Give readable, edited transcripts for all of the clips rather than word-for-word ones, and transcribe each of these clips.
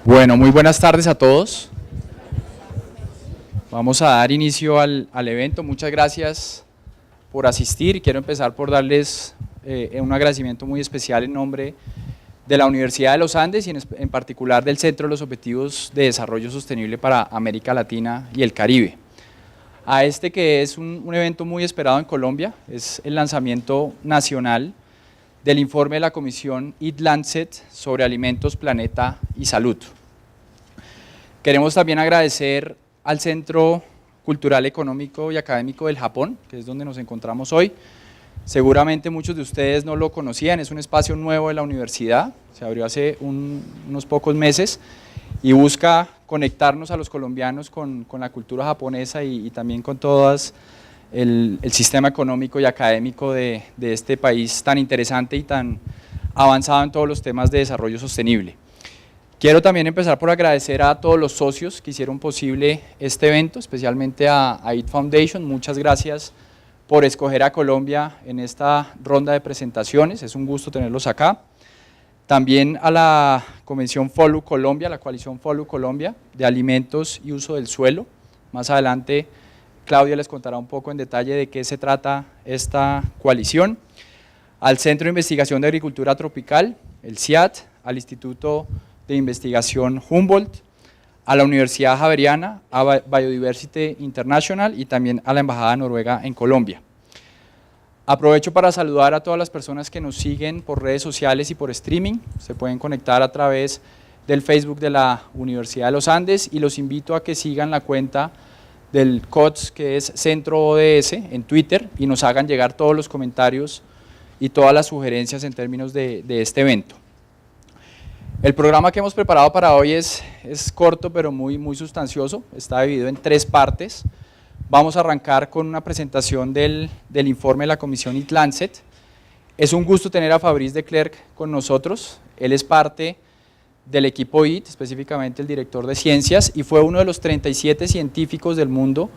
Bueno, muy buenas tardes a todos. Vamos a dar inicio al evento. Muchas gracias por asistir. Quiero empezar por darles un agradecimiento muy especial en nombre de la Universidad de los Andes y en particular del Centro de los Objetivos de Desarrollo Sostenible para América Latina y el Caribe. A este que es un evento muy esperado en Colombia, es el lanzamiento nacional del informe de la Comisión Eat-Lancet sobre alimentos, planeta y salud. Queremos también agradecer al Centro Cultural, Económico y Académico del Japón, que es donde nos encontramos hoy. Seguramente muchos de ustedes no lo conocían, es un espacio nuevo de la universidad, se abrió hace unos pocos meses y busca conectarnos a los colombianos con la cultura japonesa y también con todas el sistema económico y académico de este país tan interesante y tan avanzado en todos los temas de desarrollo sostenible. Quiero también empezar por agradecer a todos los socios que hicieron posible este evento, especialmente a Eat Foundation. Muchas gracias por escoger a Colombia en esta ronda de presentaciones, es un gusto tenerlos acá. También a la Convención Follow Colombia, la coalición Follow Colombia de alimentos y uso del suelo. Más adelante Claudia les contará un poco en detalle de qué se trata esta coalición. Al Centro de Investigación de Agricultura Tropical, el CIAT, al Instituto de Investigación Humboldt, a la Universidad Javeriana, a Biodiversity International y también a la Embajada de Noruega en Colombia. Aprovecho para saludar a todas las personas que nos siguen por redes sociales y por streaming. Se pueden conectar a través del Facebook de la Universidad de los Andes y los invito a que sigan la cuenta del COTS, que es Centro ODS, en Twitter, y nos hagan llegar todos los comentarios y todas las sugerencias en términos de este evento. El programa que hemos preparado para hoy es corto pero muy sustancioso, está dividido en 3 partes. Vamos a arrancar con una presentación del informe de la Comisión Eat-Lancet. Es un gusto tener a Fabrice de Klerk con nosotros, él es parte del equipo Eat, específicamente el director de ciencias, y fue uno de los 37 científicos del mundo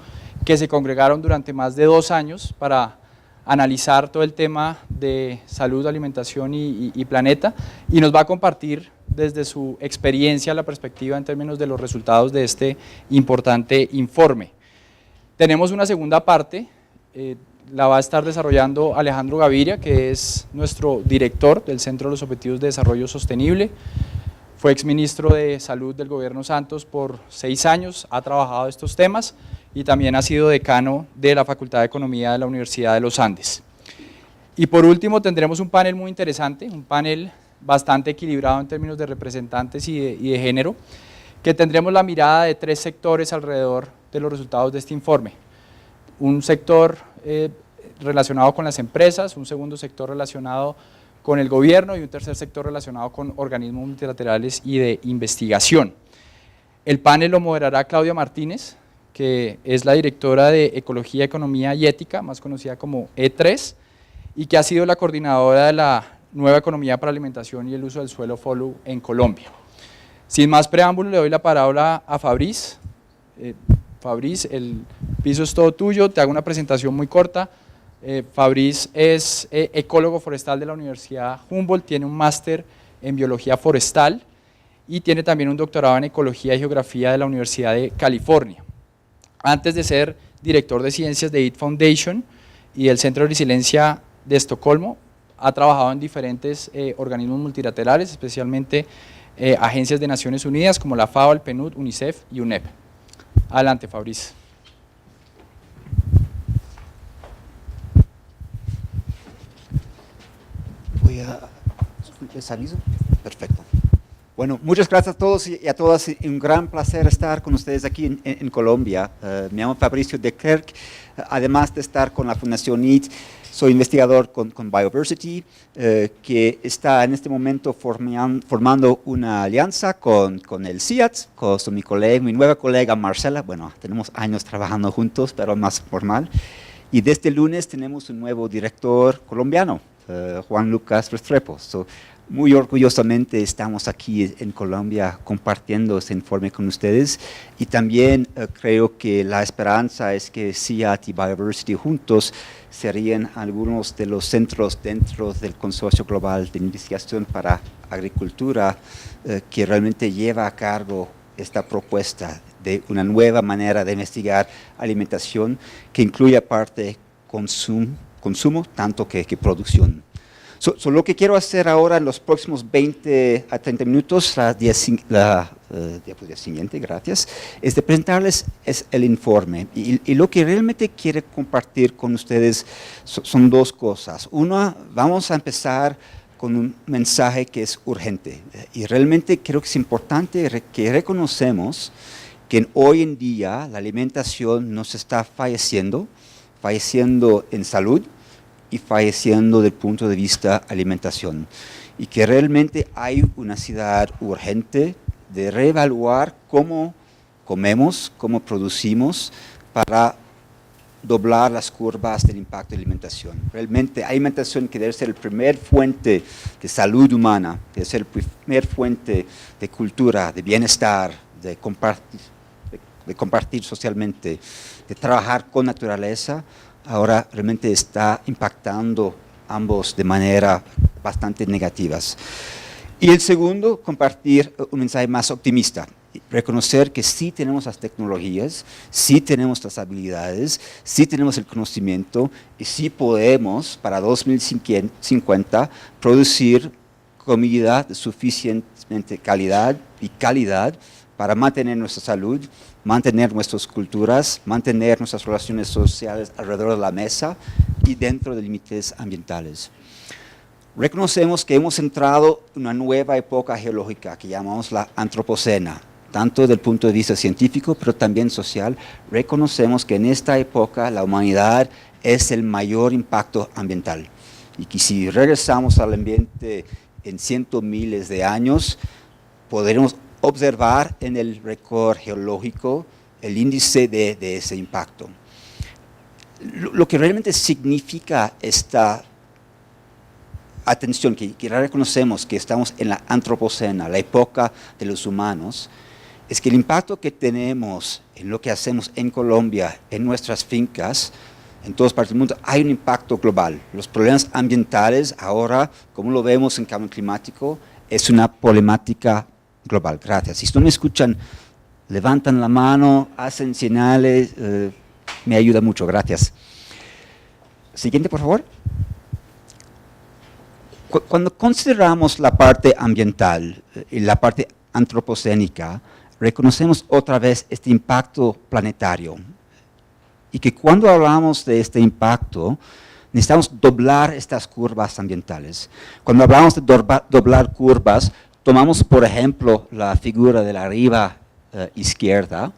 que se congregaron durante más de 2 años para analizar todo el tema de salud, alimentación y planeta, y nos va a compartir desde su experiencia la perspectiva en términos de los resultados de este importante informe. Tenemos una segunda parte, la va a estar desarrollando Alejandro Gaviria, que es nuestro director del Centro de los Objetivos de Desarrollo Sostenible. Fue exministro de Salud del gobierno Santos por 6 años, ha trabajado estos temas y también ha sido decano de la Facultad de Economía de la Universidad de los Andes. Y por último tendremos un panel muy interesante, un panel bastante equilibrado en términos de representantes y de género, que tendremos la mirada de 3 sectores alrededor de los resultados de este informe. Un sector relacionado con las empresas, un segundo sector relacionado con el gobierno y un tercer sector relacionado con organismos multilaterales y de investigación. El panel lo moderará Claudia Martínez, que es la directora de Ecología, Economía y Ética, más conocida como E3, y que ha sido la coordinadora de la Nueva Economía para la Alimentación y el Uso del Suelo Follow en Colombia. Sin más preámbulo, le doy la palabra a Fabrice. Fabrice, el piso es todo tuyo, te hago una presentación muy corta. Fabrice es ecólogo forestal de la Universidad Humboldt, tiene un máster en biología forestal y tiene también un doctorado en ecología y geografía de la Universidad de California. Antes de ser director de ciencias de Eat Foundation y del Centro de Resiliencia de Estocolmo, ha trabajado en diferentes organismos multilaterales, especialmente agencias de Naciones Unidas como la FAO, el PNUD, UNICEF y UNEP. Adelante, Fabrice. ¿Les aviso? Perfecto. Bueno, muchas gracias a todos y a todas. Un gran placer estar con ustedes aquí en Colombia. Me llamo Fabricio de Klerk. Además de estar con la Fundación EAT, soy investigador con Biodiversity, que está en este momento formando una alianza con el CIAT, con mi nueva colega Marcela. Bueno, tenemos años trabajando juntos, pero más formal. Y desde el lunes tenemos un nuevo director colombiano. Juan Lucas Restrepo. Muy orgullosamente estamos aquí en Colombia compartiendo este informe con ustedes y también creo que la esperanza es que CIAT y Biodiversity juntos serían algunos de los centros dentro del Consorcio Global de Investigación para Agricultura que realmente lleva a cargo esta propuesta de una nueva manera de investigar alimentación que incluye aparte consumo tanto que producción. Lo que quiero hacer ahora en los próximos 20 a 30 minutos, la diapositiva siguiente, gracias, es de presentarles el informe. Y lo que realmente quiero compartir con ustedes son dos cosas. Una, vamos a empezar con un mensaje que es urgente. Y realmente creo que es importante que reconocemos que hoy en día la alimentación nos está falleciendo en salud, y falleciendo desde el punto de vista alimentación. Y que realmente hay una necesidad urgente de reevaluar cómo comemos, cómo producimos, para doblar las curvas del impacto de alimentación. Realmente alimentación que debe ser la primera fuente de salud humana, debe ser la primera fuente de cultura, de bienestar, de compartir socialmente, de trabajar con naturaleza. Ahora realmente está impactando ambos de manera bastante negativas. Y el segundo, compartir un mensaje más optimista. Reconocer que sí tenemos las tecnologías, sí tenemos las habilidades, sí tenemos el conocimiento y sí podemos para 2050 producir comida de suficiente calidad para mantener nuestra salud, mantener nuestras culturas, mantener nuestras relaciones sociales alrededor de la mesa y dentro de límites ambientales. Reconocemos que hemos entrado en una nueva época geológica que llamamos la antropocena, tanto desde el punto de vista científico, pero también social. Reconocemos que en esta época la humanidad es el mayor impacto ambiental y que si regresamos al ambiente en cientos miles de años, podremos observar en el récord geológico el índice de ese impacto. Lo que realmente significa esta atención, que reconocemos que estamos en la antropocena, la época de los humanos, es que el impacto que tenemos en lo que hacemos en Colombia, en nuestras fincas, en todas partes del mundo, hay un impacto global. Los problemas ambientales ahora, como lo vemos en cambio climático, es una problemática global. Gracias. Si no me escuchan, levantan la mano, hacen señales, me ayuda mucho. Gracias. Siguiente, por favor. Cuando consideramos la parte ambiental y la parte antropocénica, reconocemos otra vez este impacto planetario. Y que cuando hablamos de este impacto, necesitamos doblar estas curvas ambientales. Cuando hablamos de doblar curvas, tomamos, por ejemplo, la figura de la arriba izquierda.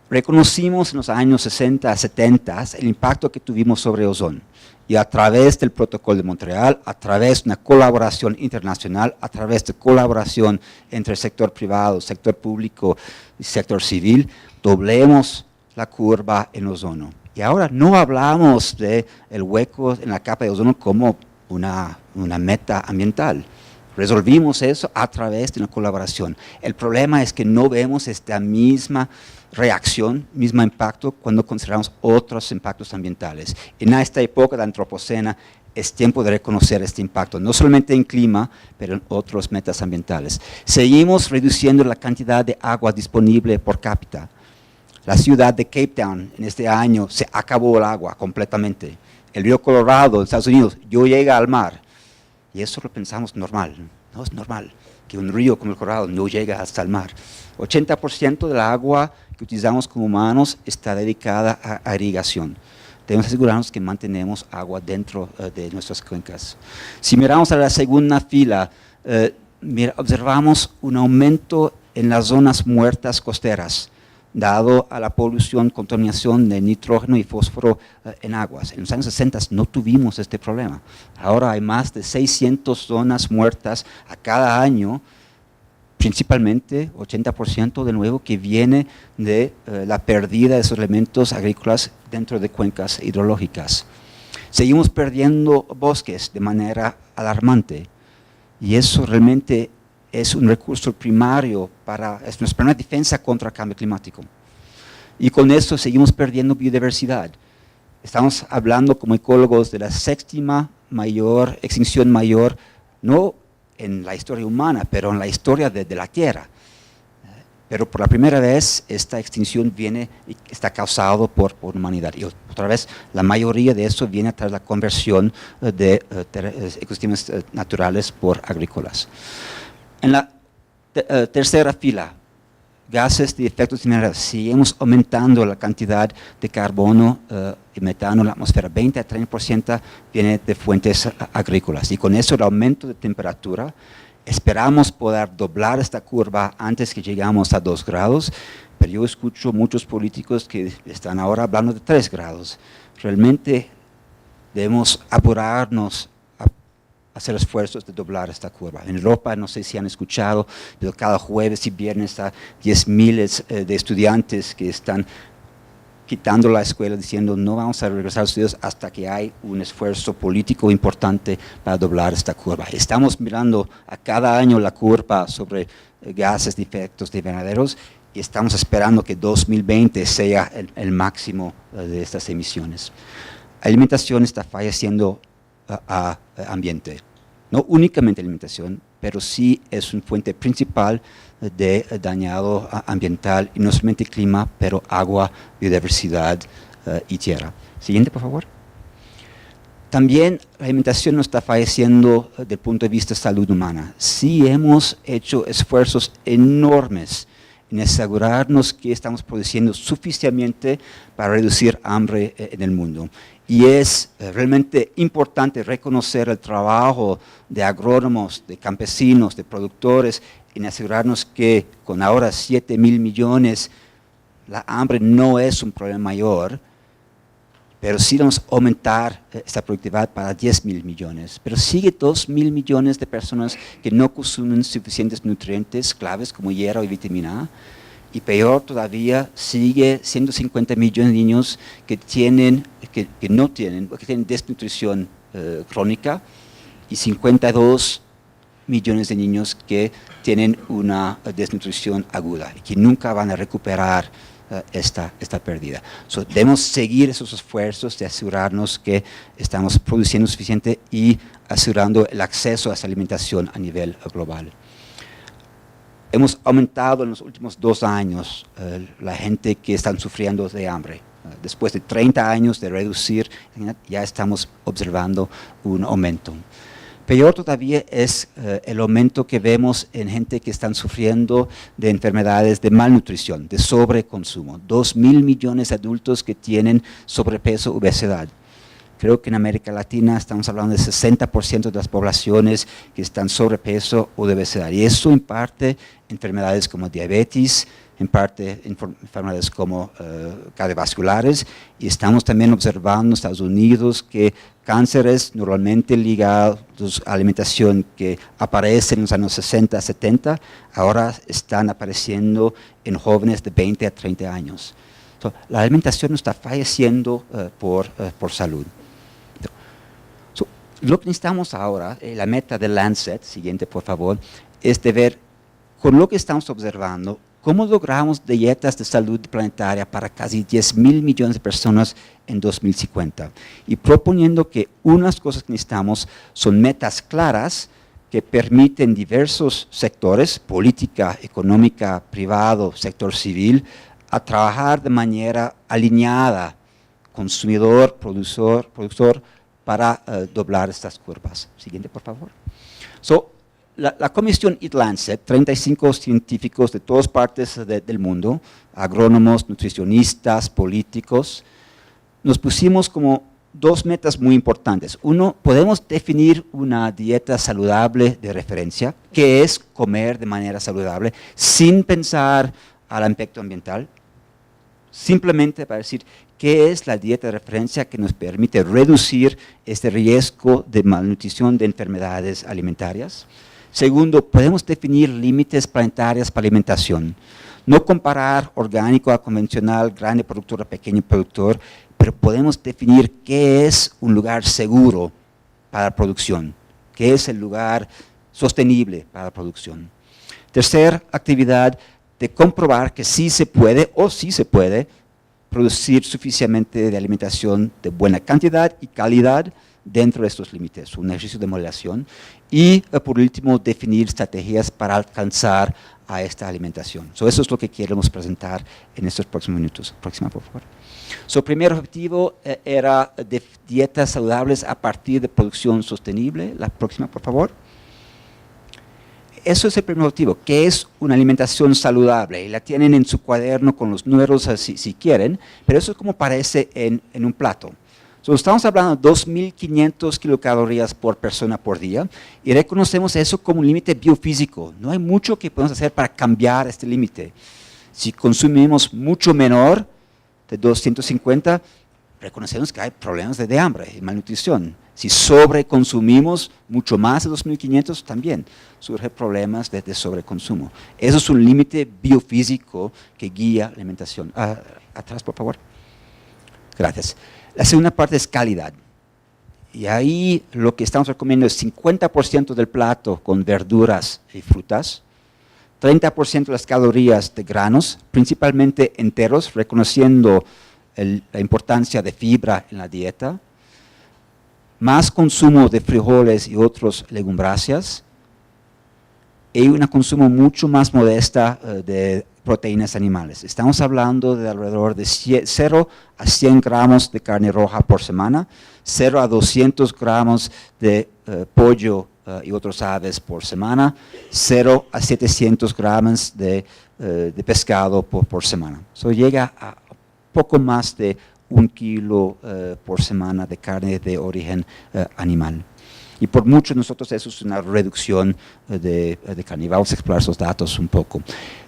Reconocimos en los años 60, 70 el impacto que tuvimos sobre ozono. Y a través del Protocolo de Montreal, a través de una colaboración internacional, a través de colaboración entre el sector privado, sector público y sector civil, doblemos la curva en ozono. Y ahora no hablamos del hueco en la capa de ozono como una meta ambiental. Resolvimos eso a través de una colaboración. El problema es que no vemos esta misma reacción, mismo impacto cuando consideramos otros impactos ambientales. En esta época de antropocena es tiempo de reconocer este impacto, no solamente en clima, pero en otros metas ambientales. Seguimos reduciendo la cantidad de agua disponible por cápita. La ciudad de Cape Town en este año se acabó el agua completamente. El río Colorado en Estados Unidos no llega al mar. Y eso lo pensamos normal. No es normal que un río como el Colorado no llegue hasta el mar. 80% del agua que utilizamos como humanos está dedicada a irrigación. Debemos asegurarnos que mantenemos agua dentro de nuestras cuencas. Si miramos a la segunda fila, observamos un aumento en las zonas muertas costeras, dado a la polución, contaminación de nitrógeno y fósforo en aguas. En los años 60 no tuvimos este problema. Ahora hay más de 600 zonas muertas a cada año, principalmente 80% de nuevo que viene de la pérdida de esos elementos agrícolas dentro de cuencas hidrológicas. Seguimos perdiendo bosques de manera alarmante y eso realmente es un recurso primario es nuestra primera defensa contra el cambio climático. Y con esto seguimos perdiendo biodiversidad. Estamos hablando como ecólogos de la séptima extinción mayor, no en la historia humana, pero en la historia de la Tierra. Pero por la primera vez esta extinción está causada por humanidad. Y otra vez, la mayoría de eso viene tras la conversión de ecosistemas naturales por agrícolas. En la tercera fila, gases de efectos invernadero. Seguimos aumentando la cantidad de carbono y metano en la atmósfera. 20 a 30% viene de fuentes agrícolas. Y con eso el aumento de temperatura, esperamos poder doblar esta curva antes que llegamos a 2 grados, pero yo escucho muchos políticos que están ahora hablando de 3 grados. Realmente debemos apurarnos a hacer esfuerzos de doblar esta curva. En Europa, no sé si han escuchado, pero cada jueves y viernes a 10.000 de estudiantes que están quitando la escuela diciendo no vamos a regresar a los estudios hasta que hay un esfuerzo político importante para doblar esta curva. Estamos mirando a cada año la curva sobre gases de efectos de invernaderos y estamos esperando que 2020 sea el máximo de estas emisiones. La alimentación está falleciendo a ambiente. No únicamente alimentación, pero sí es una fuente principal de dañado ambiental, y no solamente clima, pero agua, biodiversidad y tierra. Siguiente, por favor. También la alimentación no está falleciendo desde el punto de vista de salud humana. Sí hemos hecho esfuerzos enormes en asegurarnos que estamos produciendo suficientemente para reducir hambre en el mundo. Y es realmente importante reconocer el trabajo de agrónomos, de campesinos, de productores, en asegurarnos que con ahora 7.000 millones, la hambre no es un problema mayor, pero sí vamos a aumentar esta productividad para 10.000 millones. Pero sigue 2.000 millones de personas que no consumen suficientes nutrientes claves como hierro y vitamina A. Y peor todavía, sigue 150 millones de niños que tienen desnutrición crónica y 52 millones de niños que tienen una desnutrición aguda y que nunca van a recuperar esta pérdida. Debemos seguir esos esfuerzos de asegurarnos que estamos produciendo suficiente y asegurando el acceso a esa alimentación a nivel global. Hemos aumentado en los últimos 2 años la gente que están sufriendo de hambre. Después de 30 años de reducir, ya estamos observando un aumento. Peor todavía es el aumento que vemos en gente que están sufriendo de enfermedades de malnutrición, de sobreconsumo. 2.000 millones de adultos que tienen sobrepeso, obesidad. Creo que en América Latina estamos hablando de 60% de las poblaciones que están sobrepeso o de obesidad. Y eso en parte enfermedades como diabetes, en parte enfermedades como cardiovasculares. Y estamos también observando en Estados Unidos que cánceres normalmente ligados a alimentación que aparecen en los años 60, 70, ahora están apareciendo en jóvenes de 20 a 30 años. La alimentación está falleciendo por salud. Lo que necesitamos ahora, la meta de Lancet, siguiente por favor, es de ver con lo que estamos observando, cómo logramos dietas de salud planetaria para casi 10.000 millones de personas en 2050. Y proponiendo que unas cosas que necesitamos son metas claras que permiten diversos sectores, política, económica, privado, sector civil, a trabajar de manera alineada, consumidor, productor, para doblar estas curvas. Siguiente, por favor. La comisión Eat Lancet, 35 científicos de todas partes del mundo, agrónomos, nutricionistas, políticos, nos pusimos como 2 metas muy importantes. Uno, podemos definir una dieta saludable de referencia, que es comer de manera saludable, sin pensar al impacto ambiental, simplemente para decir qué es la dieta de referencia que nos permite reducir este riesgo de malnutrición de enfermedades alimentarias. Segundo, podemos definir límites planetarios para alimentación. No comparar orgánico a convencional, grande productor a pequeño productor, pero podemos definir qué es un lugar seguro para la producción, qué es el lugar sostenible para la producción. Tercera actividad, de comprobar que sí se puede producir suficientemente de alimentación de buena cantidad y calidad dentro de estos límites, un ejercicio de modelación. Y por último, definir estrategias para alcanzar a esta alimentación. Eso es lo que queremos presentar en estos próximos minutos. Próxima, por favor. Su primer objetivo era de dietas saludables a partir de producción sostenible. La próxima, por favor. Eso es el primer objetivo, que es una alimentación saludable. Y la tienen en su cuaderno con los números si quieren, pero eso es como parece en un plato. Estamos hablando de 2.500 kilocalorías por persona por día y reconocemos eso como un límite biofísico. No hay mucho que podemos hacer para cambiar este límite. Si consumimos mucho menor de 250, reconocemos que hay problemas de hambre y malnutrición. Si sobreconsumimos mucho más de 2.500, también surgen problemas de sobreconsumo. Eso es un límite biofísico que guía la alimentación. Atrás, por favor. Gracias. La segunda parte es calidad. Y ahí lo que estamos recomendando es 50% del plato con verduras y frutas, 30% de las calorías de granos, principalmente enteros, reconociendo la importancia de fibra en la dieta, más consumo de frijoles y otros legumbráceas, y un consumo mucho más modesta de proteínas animales. Estamos hablando de alrededor de 0 a 100 gramos de carne roja por semana, 0 a 200 gramos de pollo y otras aves por semana, 0 a 700 gramos de pescado por semana. Eso llega a poco más de 1 kilo por semana de carne de origen animal. Y por mucho nosotros eso es una reducción de carne. Vamos a explorar esos datos un poco.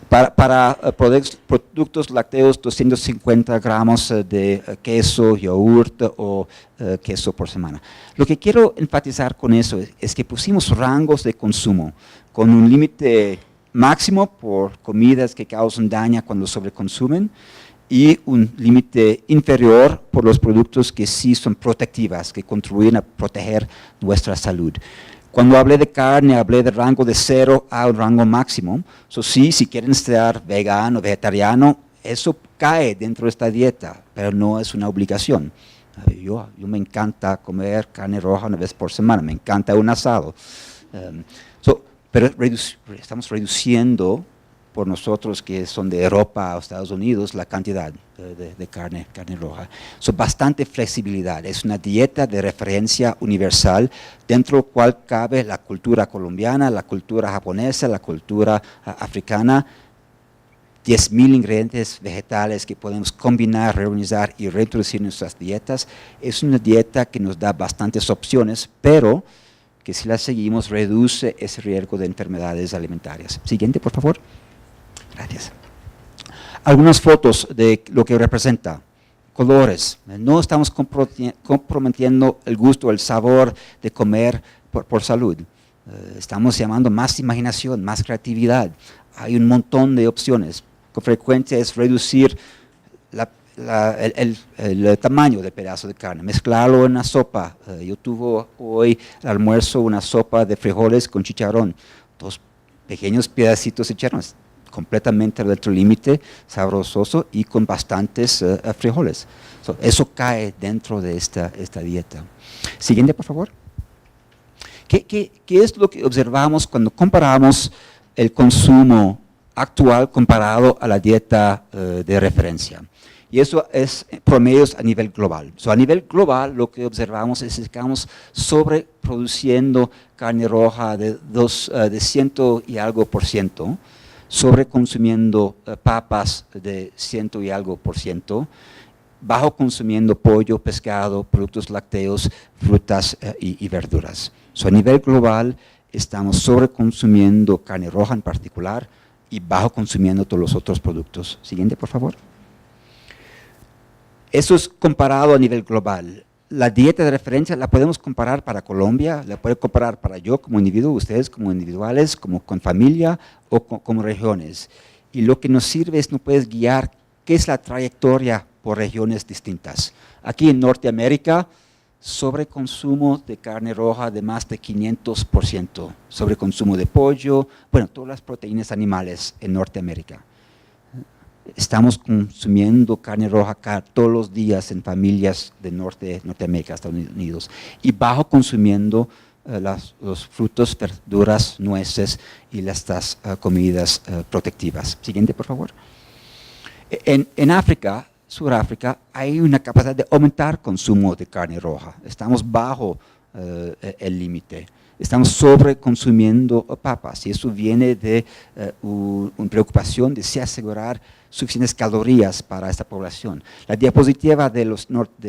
Para productos lácteos, 250 gramos de queso, yogurt o queso por semana. Lo que quiero enfatizar con eso es que pusimos rangos de consumo con un límite máximo por comidas que causan daño cuando sobreconsumen y un límite inferior por los productos que sí son protectivas, que contribuyen a proteger nuestra salud. Cuando hablé de carne, hablé de rango de 0 a un rango máximo. Sí, si quieren ser vegano, vegetariano, eso cae dentro de esta dieta, pero no es una obligación. Yo me encanta comer carne roja una vez por semana, me encanta un asado. Pero estamos reduciendo por nosotros que son de Europa o Estados Unidos, la cantidad de carne roja. Bastante flexibilidad, es una dieta de referencia universal, dentro de la cual cabe la cultura colombiana, la cultura japonesa, la cultura africana, 10.000 ingredientes vegetales que podemos combinar, reorganizar y reintroducir en nuestras dietas. Es una dieta que nos da bastantes opciones, pero que si la seguimos reduce ese riesgo de enfermedades alimentarias. Siguiente, por favor. Gracias. Algunas fotos de lo que representa. Colores. No estamos comprometiendo el gusto, el sabor de comer por salud. Estamos llamando más imaginación, más creatividad. Hay un montón de opciones. Con frecuencia es reducir el tamaño del pedazo de carne, mezclarlo en una sopa. Yo tuve hoy al almuerzo una sopa de frijoles con chicharrón. 2 pequeños pedacitos de chicharrón, completamente dentro del límite, sabroso y con bastantes frijoles. Eso cae dentro de esta dieta. Siguiente, por favor. ¿Qué es lo que observamos cuando comparamos el consumo actual comparado a la dieta de referencia? Y eso es promedios a nivel global. A nivel global lo que observamos es que estamos sobreproduciendo carne roja de 100 y algo %, sobreconsumiendo papas de 100 y algo %, bajo consumiendo pollo, pescado, productos lácteos, frutas y verduras. A nivel global estamos sobreconsumiendo carne roja en particular y bajo consumiendo todos los otros productos. Siguiente, por favor. Eso es comparado a nivel global. La dieta de referencia la podemos comparar para Colombia, la puede comparar para yo como individuo, ustedes como individuales, como con familia o como regiones. y lo que nos sirve es nos puedes guiar qué es la trayectoria por regiones distintas. Aquí en Norteamérica, sobreconsumo de carne roja de más de 500%, sobreconsumo de pollo, bueno, todas las proteínas animales en Norteamérica. Estamos consumiendo carne roja todos los días en familias de Norteamérica, Estados Unidos, y bajo consumiendo los frutos, verduras, nueces y estas comidas protectivas. Siguiente, por favor. En África, Sudáfrica, hay una capacidad de aumentar consumo de carne roja. Estamos bajo el límite. Estamos sobreconsumiendo papas y eso viene de una preocupación de asegurar suficientes calorías para esta población. La diapositiva de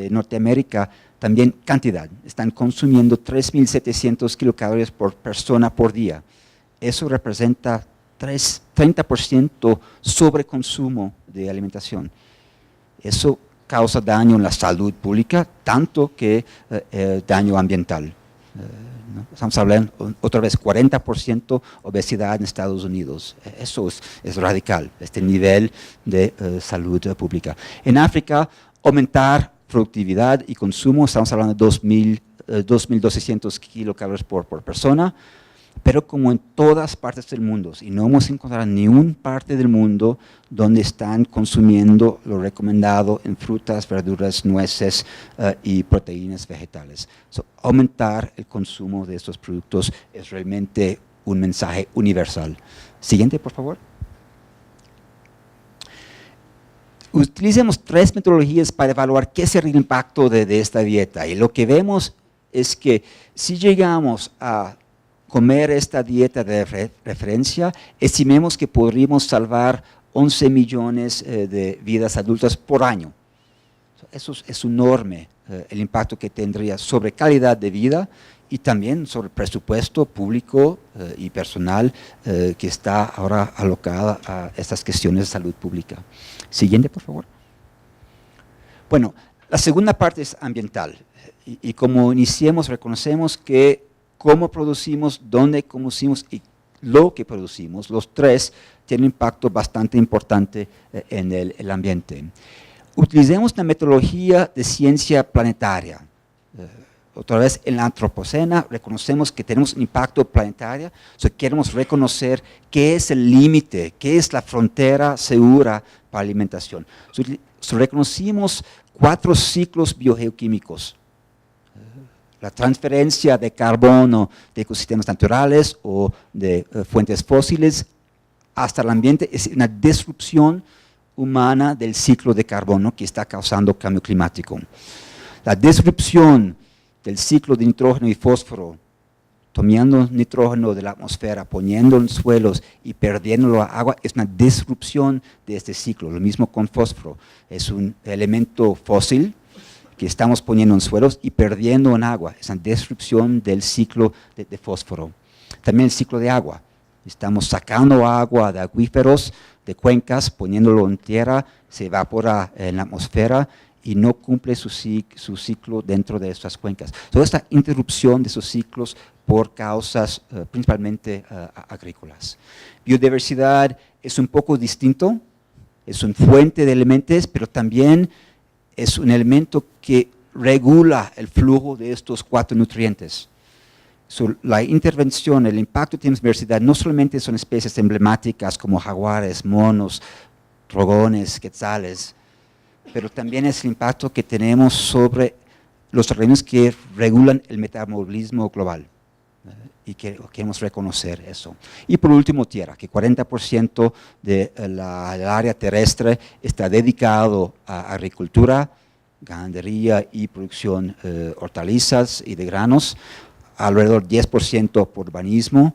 Norteamérica, también cantidad. Están consumiendo 3.700 kilocalorías por persona por día. Eso representa 30% sobreconsumo de alimentación. Eso causa daño en la salud pública, tanto que daño ambiental. ¿No? Estamos hablando otra vez 40% obesidad en Estados Unidos. Eso es radical, este nivel de salud pública. En África, aumentar productividad y consumo, estamos hablando de 2.200 kilocalorías por persona, pero como en todas partes del mundo, y no hemos encontrado ninguna parte del mundo donde están consumiendo lo recomendado en frutas, verduras, nueces y proteínas vegetales. Aumentar el consumo de estos productos es realmente un mensaje universal. Siguiente, por favor. Utilicemos 3 metodologías para evaluar qué sería el impacto de esta dieta, y lo que vemos es que si llegamos a comer esta dieta de referencia, estimemos que podríamos salvar 11 millones de vidas adultas por año. Eso es enorme, el impacto que tendría sobre calidad de vida y también sobre el presupuesto público y personal que está ahora alocada a estas cuestiones de salud pública. Siguiente, por favor. Bueno, la segunda parte es ambiental. Y como iniciemos, reconocemos que cómo producimos, dónde producimos y lo que producimos, los 3 tienen un impacto bastante importante en el ambiente. Utilicemos la metodología de ciencia planetaria. Otra vez, en la antropocena reconocemos que tenemos un impacto planetario, queremos reconocer qué es el límite, qué es la frontera segura para alimentación. Reconocimos 4 ciclos biogeoquímicos. La transferencia de carbono de ecosistemas naturales o de fuentes fósiles hasta el ambiente es una disrupción humana del ciclo de carbono que está causando cambio climático. La disrupción del ciclo de nitrógeno y fósforo, tomando nitrógeno de la atmósfera, poniéndolo en suelos y perdiéndolo a agua, es una disrupción de este ciclo. Lo mismo con fósforo, es un elemento fósil que estamos poniendo en suelos y perdiendo en agua. Es una disrupción del ciclo de fósforo. También el ciclo de agua. Estamos sacando agua de acuíferos, de cuencas, poniéndolo en tierra, se evapora en la atmósfera y no cumple su ciclo dentro de estas cuencas. Toda esta interrupción de esos ciclos por causas principalmente agrícolas. Biodiversidad es un poco distinto, es una fuente de elementos, pero también es un elemento que regula el flujo de estos 4 nutrientes. La intervención, el impacto de biodiversidad no solamente son especies emblemáticas como jaguares, monos, rogones, quetzales, pero también es el impacto que tenemos sobre los organismos que regulan el metabolismo global. Y que queremos reconocer eso. Y por último, tierra, que 40% del área terrestre está dedicado a agricultura, ganadería y producción de hortalizas y de granos, alrededor 10% por urbanismo,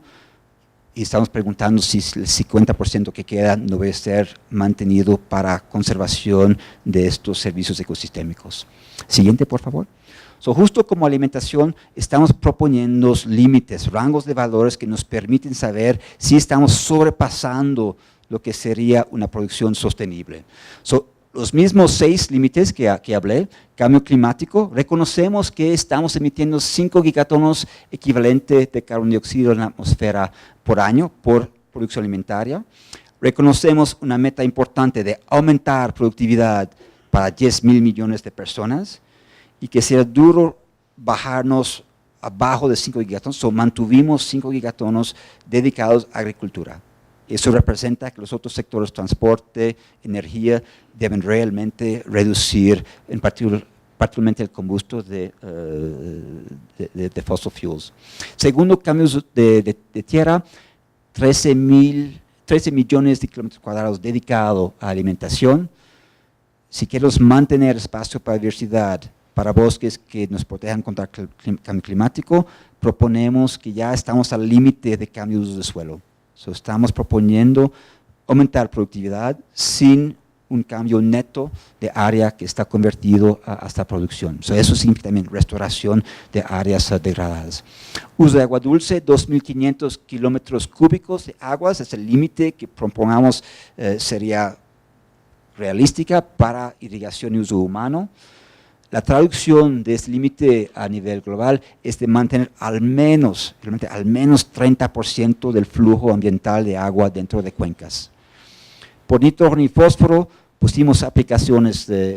y estamos preguntando si el 50% que queda no debe ser mantenido para conservación de estos servicios ecosistémicos. Siguiente, por favor. Justo como alimentación, estamos proponiendo límites, rangos de valores que nos permiten saber si estamos sobrepasando lo que sería una producción sostenible. Los mismos 6 límites que hablé, cambio climático, reconocemos que estamos emitiendo 5 gigatonos equivalente de carbono dióxido en la atmósfera por año por producción alimentaria. Reconocemos una meta importante de aumentar productividad para 10.000 millones de personas y que sea duro bajarnos abajo de 5 gigatonos, o mantuvimos 5 gigatonos dedicados a agricultura. Eso representa que los otros sectores, transporte, energía, deben realmente reducir, en particularmente el combusto de fossil fuels. Segundo, cambios de tierra, 13 millones de kilómetros cuadrados dedicados a alimentación. Si queremos mantener espacio para diversidad, para bosques que nos protejan contra el cambio climático, proponemos que ya estamos al límite de cambio de uso de suelo. Estamos proponiendo aumentar productividad sin un cambio neto de área que está convertido hasta producción. Eso significa también restauración de áreas degradadas. Uso de agua dulce, 2.500 kilómetros cúbicos de aguas, es el límite que propongamos sería realística para irrigación y uso humano. La traducción de este límite a nivel global es de mantener al menos 30% del flujo ambiental de agua dentro de cuencas. Por nitrógeno y fósforo pusimos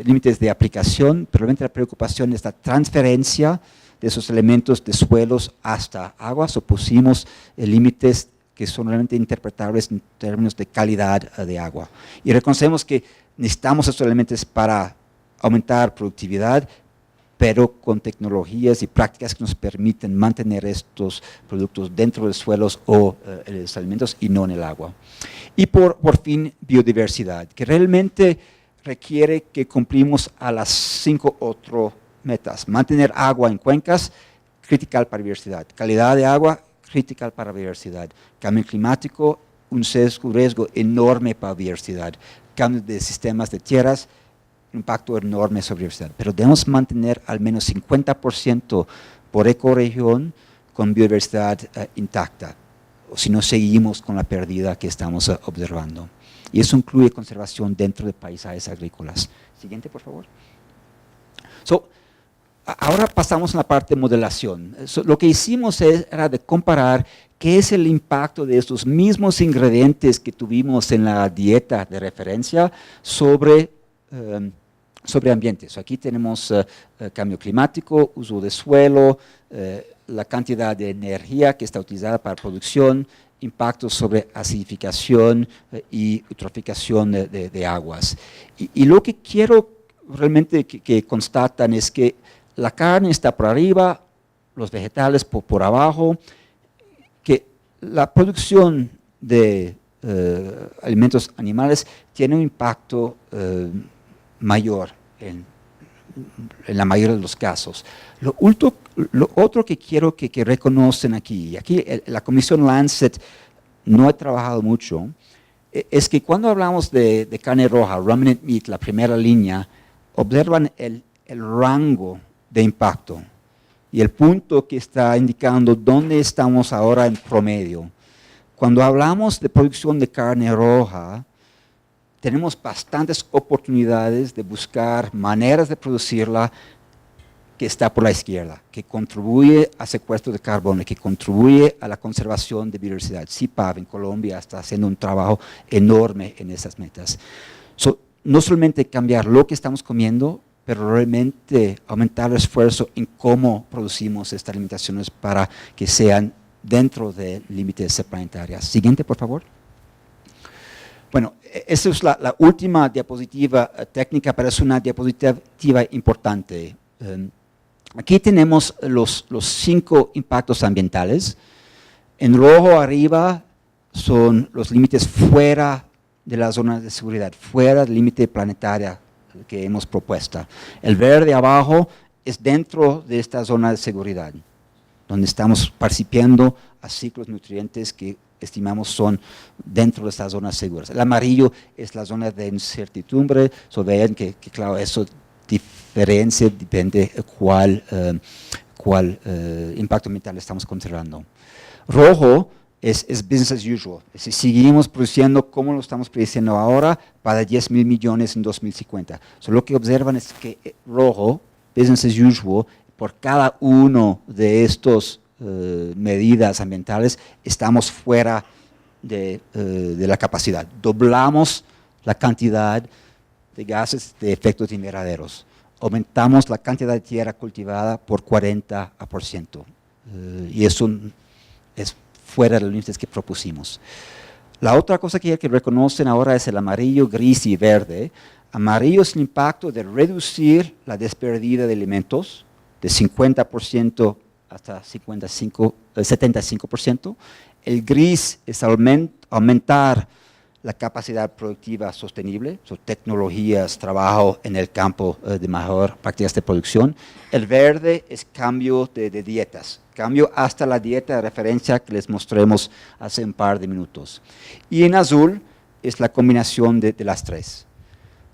límites de aplicación, pero realmente la preocupación es la transferencia de esos elementos de suelos hasta aguas, o pusimos límites que son realmente interpretables en términos de calidad de agua. Y reconocemos que necesitamos esos elementos para aumentar productividad, pero con tecnologías y prácticas que nos permiten mantener estos productos dentro de suelos o los alimentos y no en el agua. Y por fin, biodiversidad, que realmente requiere que cumplimos a las 5 otras metas. Mantener agua en cuencas, critical para biodiversidad. Calidad de agua, critical para biodiversidad. Cambio climático, un riesgo enorme para biodiversidad. Cambio de sistemas de tierras, impacto enorme sobre la biodiversidad, pero debemos mantener al menos 50% por ecorregión con biodiversidad intacta, o si no seguimos con la pérdida que estamos observando. Y eso incluye conservación dentro de paisajes agrícolas. Siguiente, por favor. Ahora pasamos a la parte de modelación. Lo que hicimos era de comparar qué es el impacto de estos mismos ingredientes que tuvimos en la dieta de referencia sobre ambientes. Aquí tenemos cambio climático, uso de suelo, la cantidad de energía que está utilizada para producción, impactos sobre acidificación y eutroficación de aguas. Y lo que quiero realmente que constatan es que la carne está por arriba, los vegetales por abajo, que la producción de alimentos animales tiene un impacto mayor en la mayoría de los casos. Lo otro que quiero que reconocen aquí la Comisión Lancet no ha trabajado mucho, es que cuando hablamos de carne roja, ruminant meat, la primera línea, observan el rango de impacto y el punto que está indicando dónde estamos ahora en promedio. Cuando hablamos de producción de carne roja, tenemos bastantes oportunidades de buscar maneras de producirla que está por la izquierda, que contribuye a secuestro de carbono, que contribuye a la conservación de biodiversidad. CIPAV en Colombia está haciendo un trabajo enorme en esas metas. No solamente cambiar lo que estamos comiendo, pero realmente aumentar el esfuerzo en cómo producimos estas alimentaciones para que sean dentro de límites planetarios. Siguiente, por favor. Bueno, esa es la última diapositiva técnica, pero es una diapositiva importante. Aquí tenemos los 5 impactos ambientales. En rojo arriba son los límites fuera de la zona de seguridad, fuera del límite planetario que hemos propuesto. El verde abajo es dentro de esta zona de seguridad, donde estamos participando a ciclos nutrientes que estimamos son dentro de estas zonas seguras. El amarillo es la zona de incertidumbre, vean que claro, eso diferencia, depende cuál impacto ambiental estamos considerando. Rojo es business as usual, si seguimos produciendo como lo estamos produciendo ahora para 10.000 millones en 2050. Lo que observan es que rojo, business as usual, por cada uno de estos medidas ambientales, estamos fuera de la capacidad. Doblamos la cantidad de gases de efectos invernaderos. Aumentamos la cantidad de tierra cultivada por 40%. Y eso es fuera de los límites que propusimos. La otra cosa que reconocen ahora es el amarillo, gris y verde. Amarillo es el impacto de reducir la desperdida de alimentos de 50% hasta 75%. El gris es aumentar la capacidad productiva sostenible, tecnologías, trabajo en el campo de mejor prácticas de producción. El verde es cambio de dietas, cambio hasta la dieta de referencia que les mostremos hace un par de minutos. Y en azul es la combinación de las tres.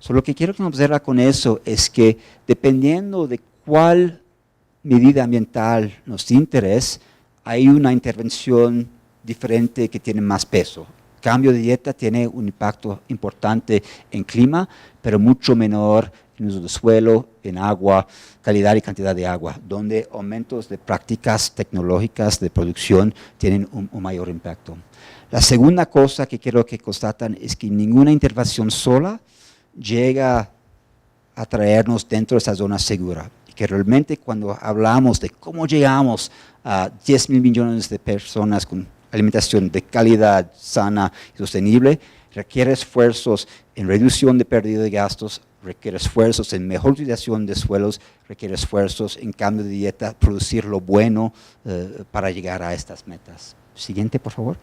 Lo que quiero que nos observa con eso es que dependiendo de cuál medida ambiental nos interesa, hay una intervención diferente que tiene más peso. Cambio de dieta tiene un impacto importante en clima, pero mucho menor en uso de suelo, en agua, calidad y cantidad de agua, donde aumentos de prácticas tecnológicas de producción tienen un mayor impacto. La segunda cosa que quiero que constatan es que ninguna intervención sola llega a traernos dentro de esa zona segura. Y que realmente cuando hablamos de cómo llegamos a 10.000 millones de personas con alimentación de calidad, sana y sostenible, requiere esfuerzos en reducción de pérdida de gastos, requiere esfuerzos en mejor utilización de suelos, requiere esfuerzos en cambio de dieta, producir lo bueno para llegar a estas metas. Siguiente, por favor.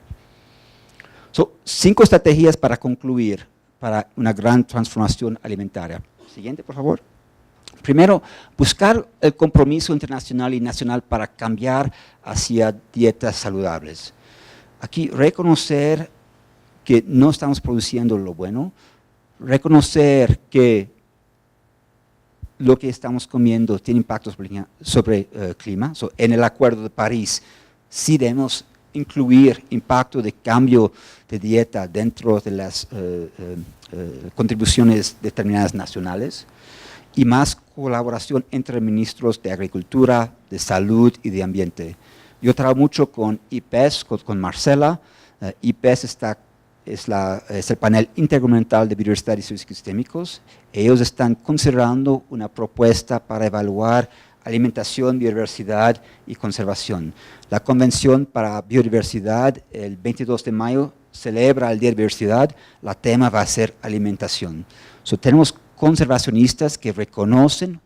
5 estrategias para concluir para una gran transformación alimentaria. Siguiente, por favor. Primero, buscar el compromiso internacional y nacional para cambiar hacia dietas saludables. Aquí, reconocer que no estamos produciendo lo bueno, reconocer que lo que estamos comiendo tiene impactos sobre el clima. En el Acuerdo de París, sí debemos incluir impacto de cambio de dieta dentro de las contribuciones determinadas nacionales y más colaboración entre ministros de Agricultura, de Salud y de Ambiente. Yo trabajo mucho con IPES, con Marcela. IPES es el panel intergubernamental de biodiversidad y servicios sistémicos. Ellos están considerando una propuesta para evaluar alimentación, biodiversidad y conservación. La Convención para Biodiversidad, el 22 de mayo, celebra el Día de Biodiversidad. La tema va a ser alimentación. Tenemos conservacionistas que reconocen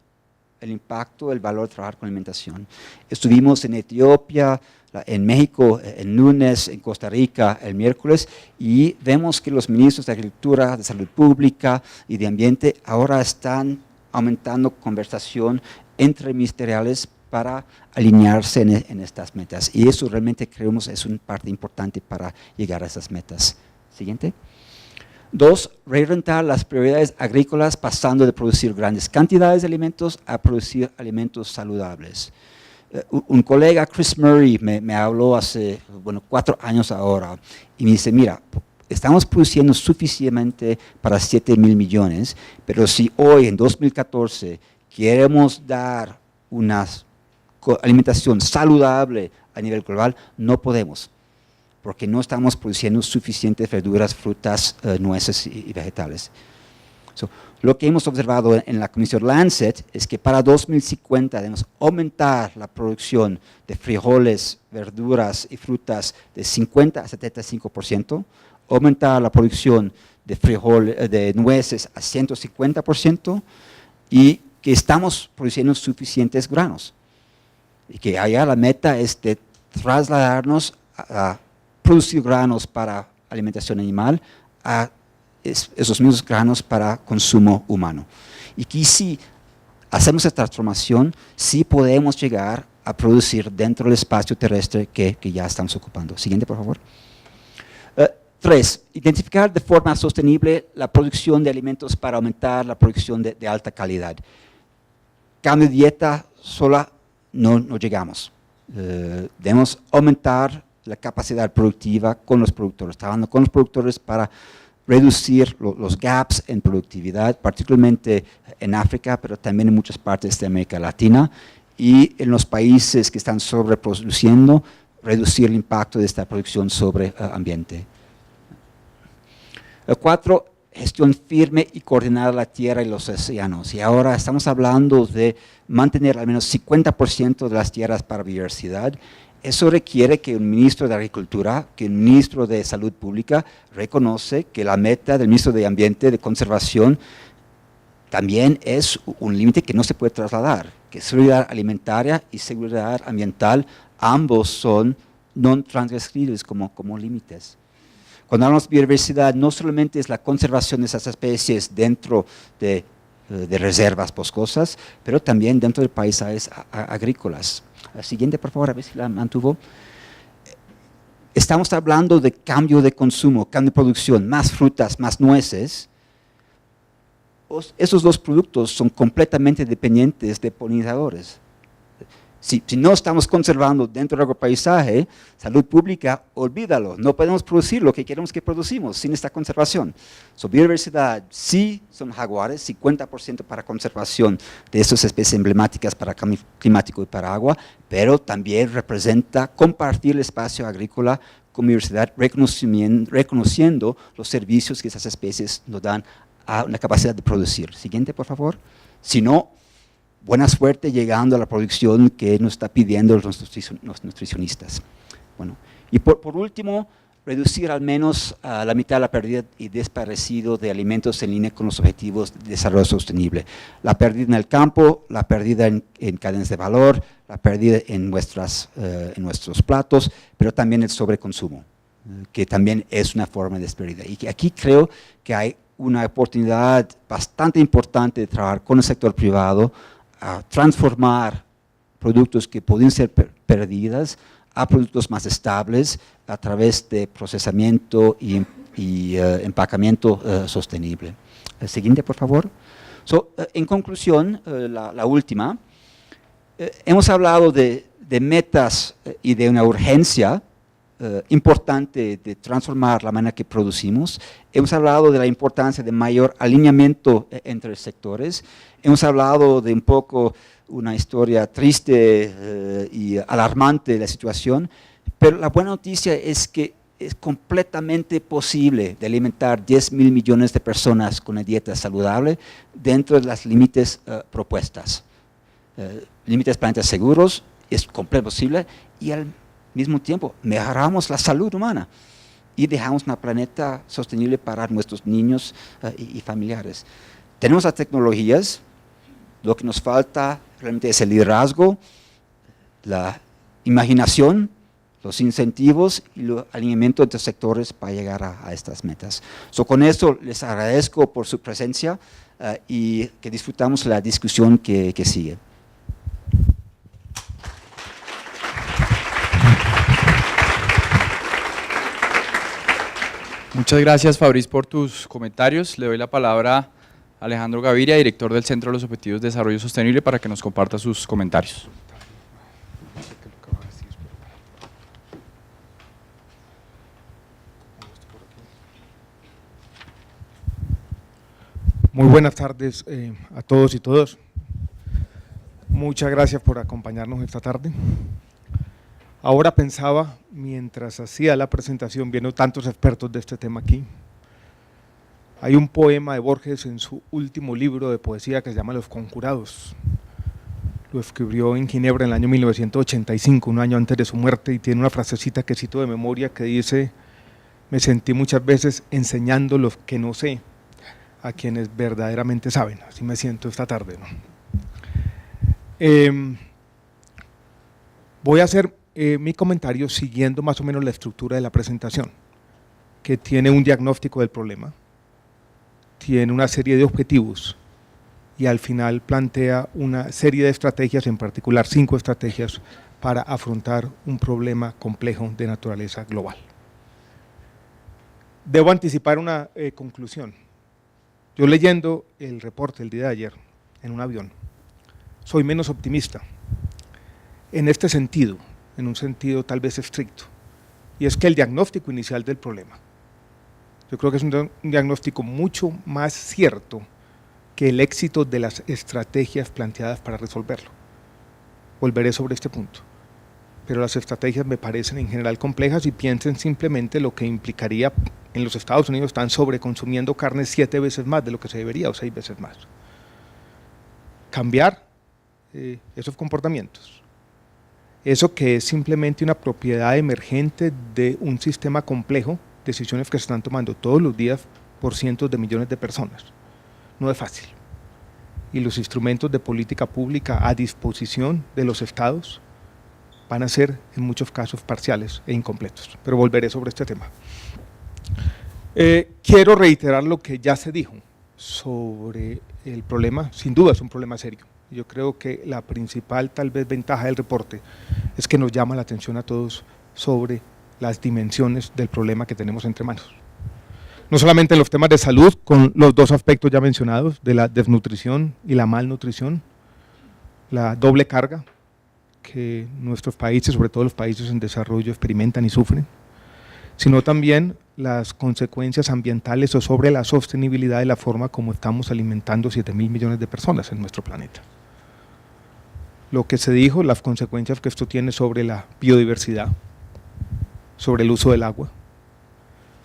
el impacto, el valor de trabajar con alimentación. Estuvimos en Etiopía, en México, el lunes, en Costa Rica, el miércoles, y vemos que los ministros de Agricultura, de Salud Pública y de Ambiente ahora están aumentando conversación entre ministeriales para alinearse en estas metas. Y eso realmente creemos es una parte importante para llegar a esas metas. Siguiente. 2, reorientar las prioridades agrícolas pasando de producir grandes cantidades de alimentos a producir alimentos saludables. Un colega, Chris Murray, me habló hace 4 años ahora y me dice, mira, estamos produciendo suficientemente para 7.000 millones, pero si hoy en 2014 queremos dar una alimentación saludable a nivel global, no podemos, porque no estamos produciendo suficientes verduras, frutas, nueces y vegetales. Lo que hemos observado en la Comisión Lancet es que para 2050 debemos aumentar la producción de frijoles, verduras y frutas de 50 a 75%, aumentar la producción de nueces a 150% y que estamos produciendo suficientes granos. Y que allá la meta es de trasladarnos a producir granos para alimentación animal a esos mismos granos para consumo humano. Y que si hacemos esta transformación, sí podemos llegar a producir dentro del espacio terrestre que ya estamos ocupando. Siguiente, por favor. 3, identificar de forma sostenible la producción de alimentos para aumentar la producción de alta calidad. Cambio de dieta sola no llegamos. Debemos aumentar la capacidad productiva con los productores, trabajando con los productores para reducir los gaps en productividad, particularmente en África, pero también en muchas partes de América Latina, y en los países que están sobreproduciendo, reducir el impacto de esta producción sobre el ambiente. 4, gestión firme y coordinada de la tierra y los océanos. Y ahora estamos hablando de mantener al menos 50% de las tierras para biodiversidad. Eso requiere que un ministro de Agricultura, que un ministro de Salud Pública reconoce que la meta del ministro de Ambiente, de Conservación, también es un límite que no se puede trasladar, que seguridad alimentaria y seguridad ambiental ambos son no transgresibles como límites. Cuando hablamos de biodiversidad, no solamente es la conservación de esas especies dentro de reservas boscosas, pero también dentro de paisajes agrícolas. La siguiente, por favor, a ver si la mantuvo. Estamos hablando de cambio de consumo, cambio de producción, más frutas, más nueces. Esos dos productos son completamente dependientes de polinizadores. Si no estamos conservando dentro del agropaisaje, salud pública, olvídalo, no podemos producir lo que queremos que producimos sin esta conservación. Biodiversidad, sí son jaguares, 50% para conservación de estas especies emblemáticas para cambio climático y para agua, pero también representa compartir el espacio agrícola con biodiversidad, reconociendo los servicios que esas especies nos dan a una capacidad de producir. Siguiente, por favor. Si no, buena suerte llegando a la producción que nos está pidiendo los nutricionistas. Bueno, y por último, reducir al menos a la mitad la pérdida y desaparecido de alimentos en línea con los objetivos de desarrollo sostenible. La pérdida en el campo, la pérdida en cadenas de valor, la pérdida en nuestros platos, pero también el sobreconsumo, que también es una forma de desperdida. Y aquí creo que hay una oportunidad bastante importante de trabajar con el sector privado a transformar productos que pueden ser perdidas a productos más estables a través de procesamiento y empacamiento sostenible. El siguiente, por favor. En conclusión, la última, hemos hablado de metas y de una urgencia importante de transformar la manera que producimos. Hemos hablado de la importancia de mayor alineamiento entre sectores. Hemos hablado de un poco una historia triste y alarmante de la situación, pero la buena noticia es que es completamente posible de alimentar 10.000 millones de personas con una dieta saludable dentro de los límites propuestas. Límites planetas seguros, es completamente posible, y al mismo tiempo mejoramos la salud humana y dejamos un planeta sostenible para nuestros niños y familiares. Tenemos las tecnologías, lo que nos falta realmente es el liderazgo, la imaginación, los incentivos y el alineamiento entre sectores para llegar a estas metas. Con esto les agradezco por su presencia y que disfrutamos la discusión que sigue. Muchas gracias, Fabriz, por tus comentarios. Le doy la palabra a Alejandro Gaviria, director del Centro de los Objetivos de Desarrollo Sostenible, para que nos comparta sus comentarios. Muy buenas tardes a todos y todas. Muchas gracias por acompañarnos esta tarde. Ahora pensaba, mientras hacía la presentación, viendo tantos expertos de este tema aquí, hay un poema de Borges en su último libro de poesía que se llama Los Conjurados. Lo escribió en Ginebra en el año 1985, un año antes de su muerte, y tiene una frasecita que cito de memoria que dice: me sentí muchas veces enseñando lo que no sé a quienes verdaderamente saben. Así me siento esta tarde, ¿no? Voy a hacer mi comentario siguiendo más o menos la estructura de la presentación, que tiene un diagnóstico del problema, tiene una serie de objetivos y al final plantea una serie de estrategias, en particular 5 estrategias para afrontar un problema complejo de naturaleza global. Debo anticipar una conclusión. Yo leyendo el reporte el día de ayer en un avión, soy menos optimista en este sentido, en un sentido tal vez estricto, y es que el diagnóstico inicial del problema, yo creo que es un diagnóstico mucho más cierto que el éxito de las estrategias planteadas para resolverlo. Volveré sobre este punto. pero las estrategias me parecen en general complejas y piensen simplemente lo que implicaría en los Estados Unidos están sobreconsumiendo carne 7 veces más de lo que se debería o 6 veces más. Cambiar esos comportamientos, eso que es simplemente una propiedad emergente de un sistema complejo, decisiones que se están tomando todos los días por cientos de millones de personas, no es fácil. Y los instrumentos de política pública a disposición de los estados van a ser en muchos casos parciales e incompletos, pero volveré sobre este tema. Quiero reiterar lo que ya se dijo sobre el problema, sin duda es un problema serio. Yo creo que la principal tal vez ventaja del reporte es que nos llama la atención a todos sobre las dimensiones del problema que tenemos entre manos. No solamente en los temas de salud, con los dos aspectos ya mencionados, de la desnutrición y la malnutrición, la doble carga que nuestros países, sobre todo los países en desarrollo, experimentan y sufren, sino también las consecuencias ambientales o sobre la sostenibilidad de la forma como estamos alimentando 7.000 millones de personas en nuestro planeta. Lo que se dijo, las consecuencias que esto tiene sobre la biodiversidad, sobre el uso del agua,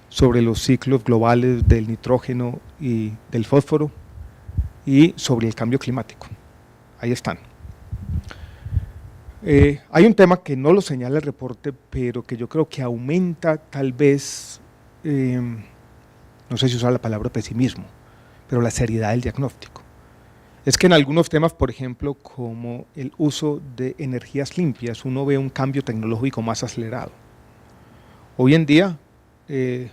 sobre los ciclos globales del nitrógeno y del fósforo y sobre el cambio climático. Ahí están. Hay un tema que no lo señala el reporte, pero que yo creo que aumenta tal vez, no sé si usar la palabra pesimismo, pero la seriedad del diagnóstico. Es que en algunos temas, por ejemplo, como el uso de energías limpias, uno ve un cambio tecnológico más acelerado. Hoy en día, el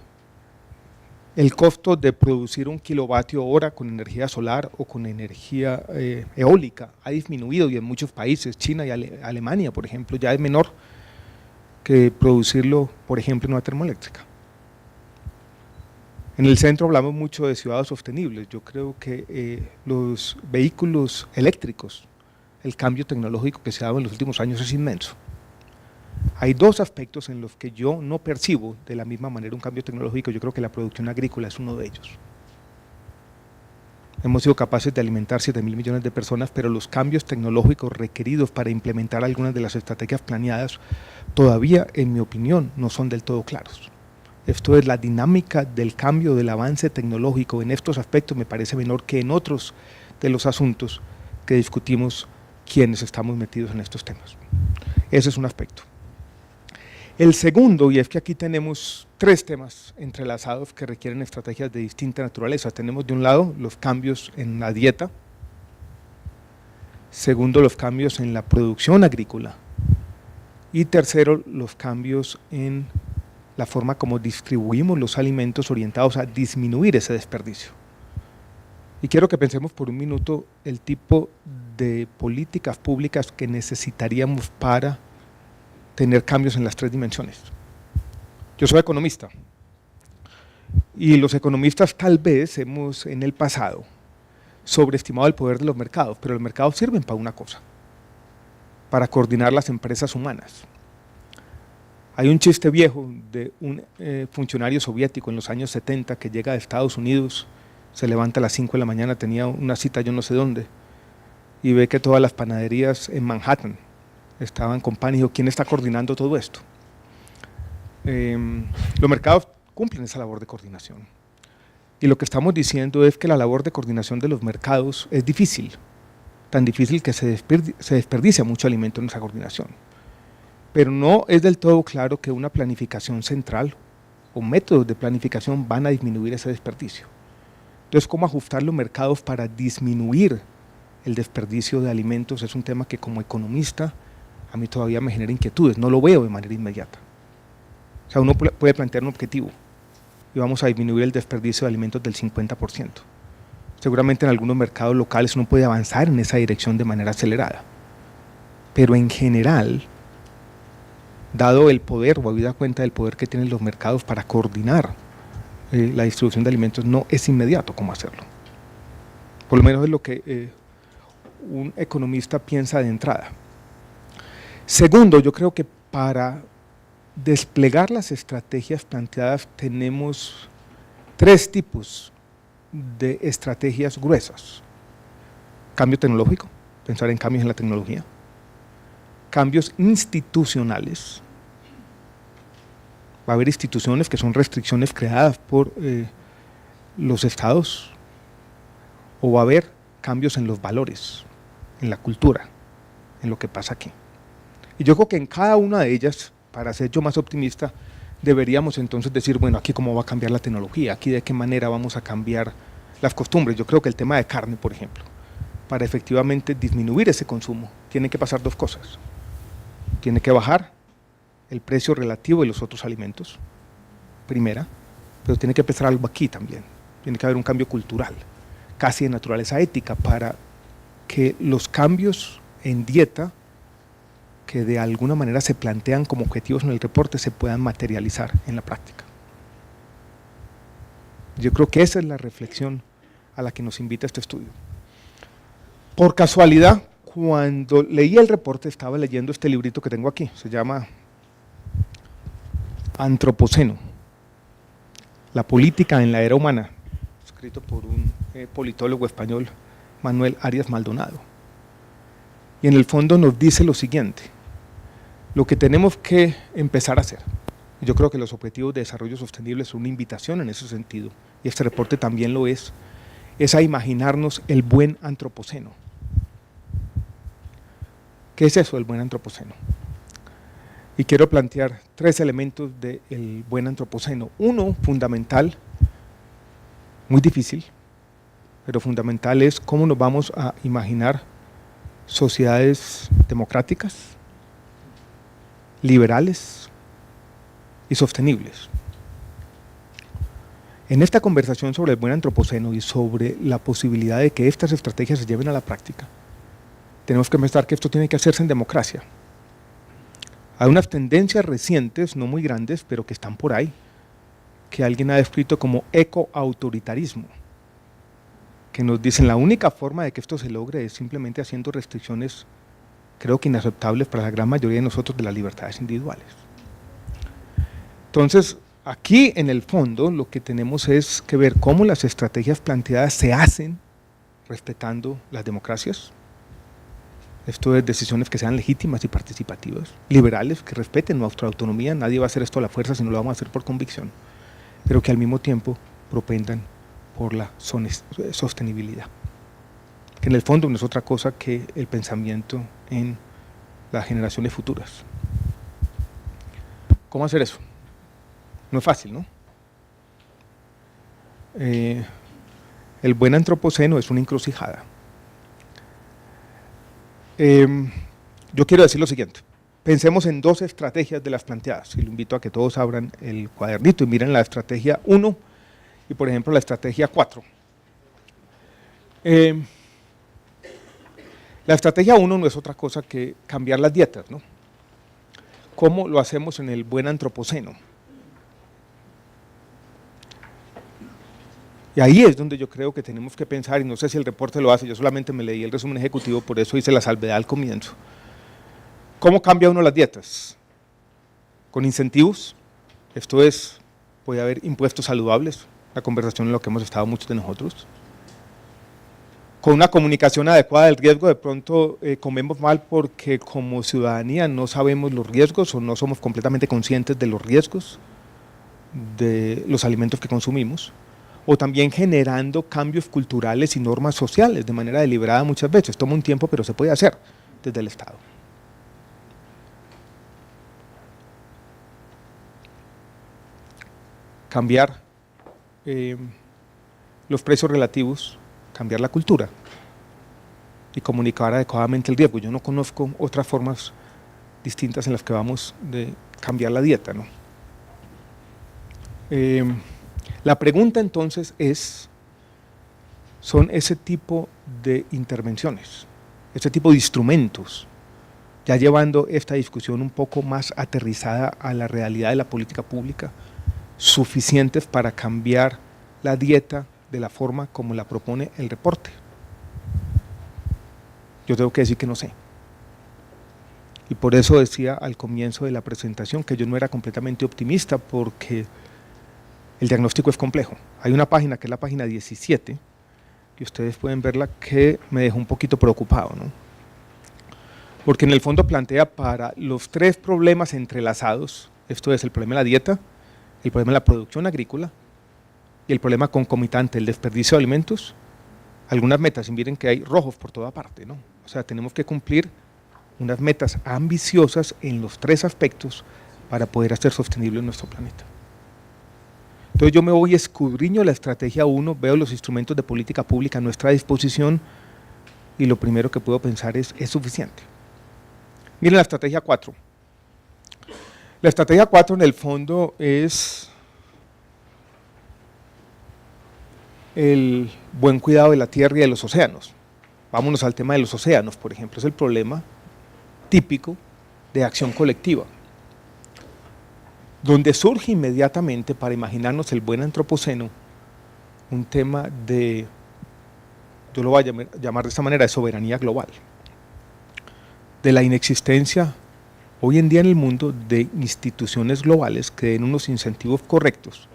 costo de producir 1 kilovatio hora con energía solar o con energía eólica ha disminuido y en muchos países, China y Alemania, por ejemplo, ya es menor que producirlo, por ejemplo, en una termoeléctrica. En el centro hablamos mucho de ciudades sostenibles. Yo creo que los vehículos eléctricos, el cambio tecnológico que se ha dado en los últimos años es inmenso. Hay dos aspectos en los que yo no percibo de la misma manera un cambio tecnológico. Yo creo que la producción agrícola es uno de ellos. Hemos sido capaces de alimentar 7.000 millones de personas, pero los cambios tecnológicos requeridos para implementar algunas de las estrategias planeadas todavía, en mi opinión, no son del todo claros. Esto es la dinámica del cambio, del avance tecnológico en estos aspectos me parece menor que en otros de los asuntos que discutimos quienes estamos metidos en estos temas. Ese es un aspecto. El segundo, y es que aquí tenemos 3 temas entrelazados que requieren estrategias de distinta naturaleza. Tenemos de un lado los cambios en la dieta, segundo los cambios en la producción agrícola y tercero los cambios en la forma como distribuimos los alimentos orientados a disminuir ese desperdicio. Y quiero que pensemos por un minuto el tipo de políticas públicas que necesitaríamos para tener cambios en las 3 dimensiones. Yo soy economista y los economistas tal vez hemos en el pasado sobreestimado el poder de los mercados, pero los mercados sirven para una cosa, para coordinar las empresas humanas. Hay un chiste viejo de un funcionario soviético en los años 70 que llega de Estados Unidos, se levanta a las 5 de la mañana, tenía una cita yo no sé dónde, y ve que todas las panaderías en Manhattan estaban con pan y dijo, ¿quién está coordinando todo esto? Los mercados cumplen esa labor de coordinación. Y lo que estamos diciendo es que la labor de coordinación de los mercados es difícil, tan difícil que se desperdicia mucho alimento en esa coordinación. Pero no es del todo claro que una planificación central o métodos de planificación van a disminuir ese desperdicio. Entonces, ¿cómo ajustar los mercados para disminuir el desperdicio de alimentos? Es un tema que como economista a mí todavía me genera inquietudes, no lo veo de manera inmediata. O sea, uno puede plantear un objetivo y vamos a disminuir el desperdicio de alimentos del 50%. Seguramente en algunos mercados locales uno puede avanzar en esa dirección de manera acelerada, pero en general, dado el poder o habida cuenta del poder que tienen los mercados para coordinar la distribución de alimentos, no es inmediato cómo hacerlo. Por lo menos es lo que un economista piensa de entrada. Segundo, yo creo que para desplegar las estrategias planteadas tenemos 3 tipos de estrategias gruesas. Cambio tecnológico, pensar en cambios en la tecnología. cambios institucionales. Va a haber instituciones que son restricciones creadas por los estados, o va a haber cambios en los valores, en la cultura, en lo que pasa aquí. Y yo creo que en cada una de ellas, para ser yo más optimista, deberíamos entonces decir, bueno, aquí cómo va a cambiar la tecnología, aquí de qué manera vamos a cambiar las costumbres. Yo creo que el tema de carne, por ejemplo, para efectivamente disminuir ese consumo, tiene que pasar dos cosas. Tiene que bajar el precio relativo de los otros alimentos, primera, pero tiene que empezar algo aquí también. Tiene que haber un cambio cultural, casi de naturaleza ética, para que los cambios en dieta que de alguna manera se plantean como objetivos en el reporte se puedan materializar en la práctica. Yo creo que esa es la reflexión a la que nos invita este estudio. Por casualidad, cuando leí el reporte, estaba leyendo este librito que tengo aquí, se llama Antropoceno, la política en la era humana, escrito por un politólogo español, Manuel Arias Maldonado. Y en el fondo nos dice lo siguiente: lo que tenemos que empezar a hacer, yo creo que los objetivos de desarrollo sostenible son una invitación en ese sentido, y este reporte también lo es a imaginarnos el buen antropoceno. ¿Qué es eso, el buen antropoceno? Y quiero plantear tres elementos del buen antropoceno. Uno, fundamental, muy difícil, pero fundamental, es cómo nos vamos a imaginar sociedades democráticas, liberales y sostenibles. En esta conversación sobre el buen antropoceno y sobre la posibilidad de que estas estrategias se lleven a la práctica, tenemos que pensar que esto tiene que hacerse en democracia. Hay unas tendencias recientes, no muy grandes, pero que están por ahí, que alguien ha descrito como ecoautoritarismo, que nos dicen la única forma de que esto se logre es simplemente haciendo restricciones, creo que inaceptables para la gran mayoría de nosotros, de las libertades individuales. Entonces, aquí en el fondo lo que tenemos es que ver cómo las estrategias planteadas se hacen respetando las democracias. Esto es decisiones que sean legítimas y participativas, liberales, que respeten nuestra autonomía, nadie va a hacer esto a la fuerza, sino lo vamos a hacer por convicción, pero que al mismo tiempo propendan por la sostenibilidad, que en el fondo no es otra cosa que el pensamiento en las generaciones futuras. ¿Cómo hacer eso? No es fácil, ¿no? El buen antropoceno es una encrucijada. Yo quiero decir lo siguiente: pensemos en dos estrategias de las planteadas, y lo invito a que todos abran el cuadernito y miren la estrategia 1 y por ejemplo la estrategia 4. La estrategia 1 no es otra cosa que cambiar las dietas, ¿no? ¿Cómo lo hacemos en el buen antropoceno? Y ahí es donde yo creo que tenemos que pensar, y no sé si el reporte lo hace, yo solamente me leí el resumen ejecutivo, por eso hice la salvedad al comienzo. ¿Cómo cambia uno las dietas? Con incentivos, esto es, puede haber impuestos saludables, la conversación en la que hemos estado muchos de nosotros. Con una comunicación adecuada del riesgo, de pronto comemos mal porque como ciudadanía no sabemos los riesgos o no somos completamente conscientes de los riesgos de los alimentos que consumimos, o también generando cambios culturales y normas sociales de manera deliberada muchas veces. Toma un tiempo, pero se puede hacer desde el Estado. Cambiar los precios relativos, cambiar la cultura y comunicar adecuadamente el riesgo. Yo no conozco otras formas distintas en las que vamos de cambiar la dieta, ¿no? La pregunta entonces son ese tipo de intervenciones, ese tipo de instrumentos, ya llevando esta discusión un poco más aterrizada a la realidad de la política pública, suficientes para cambiar la dieta de la forma como la propone el reporte. Yo tengo que decir que no sé. Y por eso decía al comienzo de la presentación que yo no era completamente optimista, porque el diagnóstico es complejo. Hay una página que es la página 17, que ustedes pueden verla, que me dejó un poquito preocupado, ¿no? porque en el fondo plantea para los tres problemas entrelazados, esto es el problema de la dieta, el problema de la producción agrícola y el problema concomitante, el desperdicio de alimentos, algunas metas, y miren que hay rojos por toda parte, ¿no? O sea, tenemos que cumplir unas metas ambiciosas en los tres aspectos para poder hacer sostenible nuestro planeta. Entonces yo me voy, escudriño la estrategia 1, veo los instrumentos de política pública a nuestra disposición y lo primero que puedo pensar es suficiente. Miren la estrategia 4. La estrategia 4 en el fondo es el buen cuidado de la tierra y de los océanos. Vámonos al tema de los océanos, por ejemplo, es el problema típico de acción colectiva, donde surge inmediatamente, para imaginarnos el buen antropoceno, un tema de, yo lo voy a llamar de esta manera, de soberanía global, de la inexistencia hoy en día en el mundo de instituciones globales que den unos incentivos correctos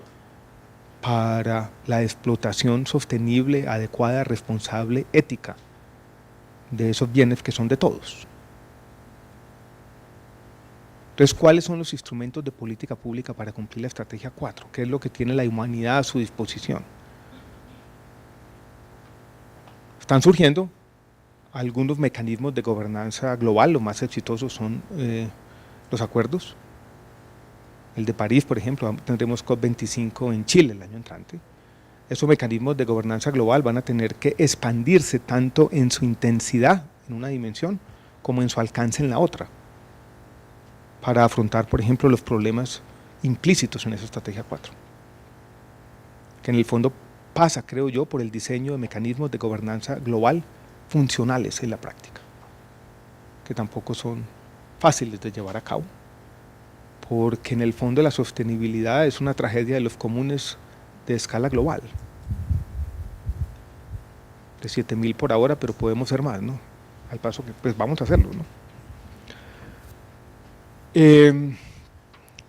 para la explotación sostenible, adecuada, responsable, ética de esos bienes que son de todos. Entonces, ¿cuáles son los instrumentos de política pública para cumplir la estrategia 4? ¿Qué es lo que tiene la humanidad a su disposición? Están surgiendo algunos mecanismos de gobernanza global, los más exitosos son los acuerdos. El de París, por ejemplo, tendremos COP25 en Chile el año entrante. Esos mecanismos de gobernanza global van a tener que expandirse tanto en su intensidad en una dimensión como en su alcance en la otra, para afrontar, por ejemplo, los problemas implícitos en esa estrategia 4, que en el fondo pasa, creo yo, por el diseño de mecanismos de gobernanza global funcionales en la práctica, que tampoco son fáciles de llevar a cabo, porque en el fondo la sostenibilidad es una tragedia de los comunes de escala global, de 7.000 por ahora, pero podemos ser más, ¿no? Al paso que pues vamos a hacerlo, ¿no?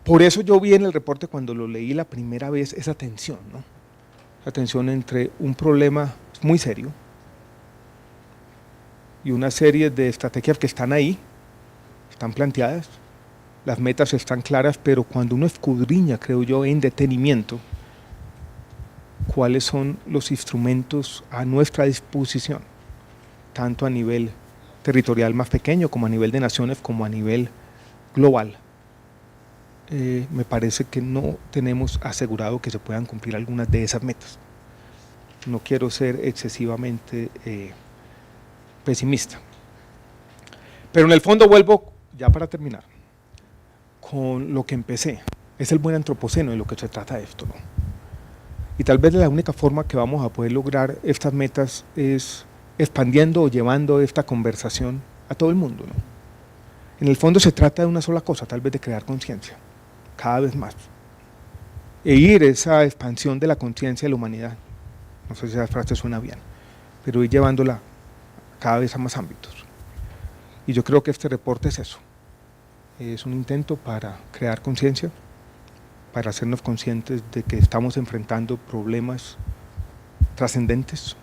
Por eso yo vi en el reporte, cuando lo leí la primera vez, esa tensión, ¿no? La tensión entre un problema muy serio y una serie de estrategias que están ahí, están planteadas, las metas están claras, pero cuando uno escudriña, creo yo, en detenimiento, cuáles son los instrumentos a nuestra disposición, tanto a nivel territorial más pequeño, como a nivel de naciones, como a nivel global, me parece que no tenemos asegurado que se puedan cumplir algunas de esas metas. No quiero ser excesivamente pesimista, pero en el fondo vuelvo, ya para terminar, con lo que empecé, es el buen antropoceno de lo que se trata de esto, ¿no? Y tal vez la única forma que vamos a poder lograr estas metas es expandiendo o llevando esta conversación a todo el mundo, ¿no? En el fondo se trata de una sola cosa, tal vez de crear conciencia, cada vez más, e ir esa expansión de la conciencia de la humanidad, no sé si esa frase suena bien, pero ir llevándola cada vez a más ámbitos. Y yo creo que este reporte es eso, es un intento para crear conciencia, para hacernos conscientes de que estamos enfrentando problemas trascendentes.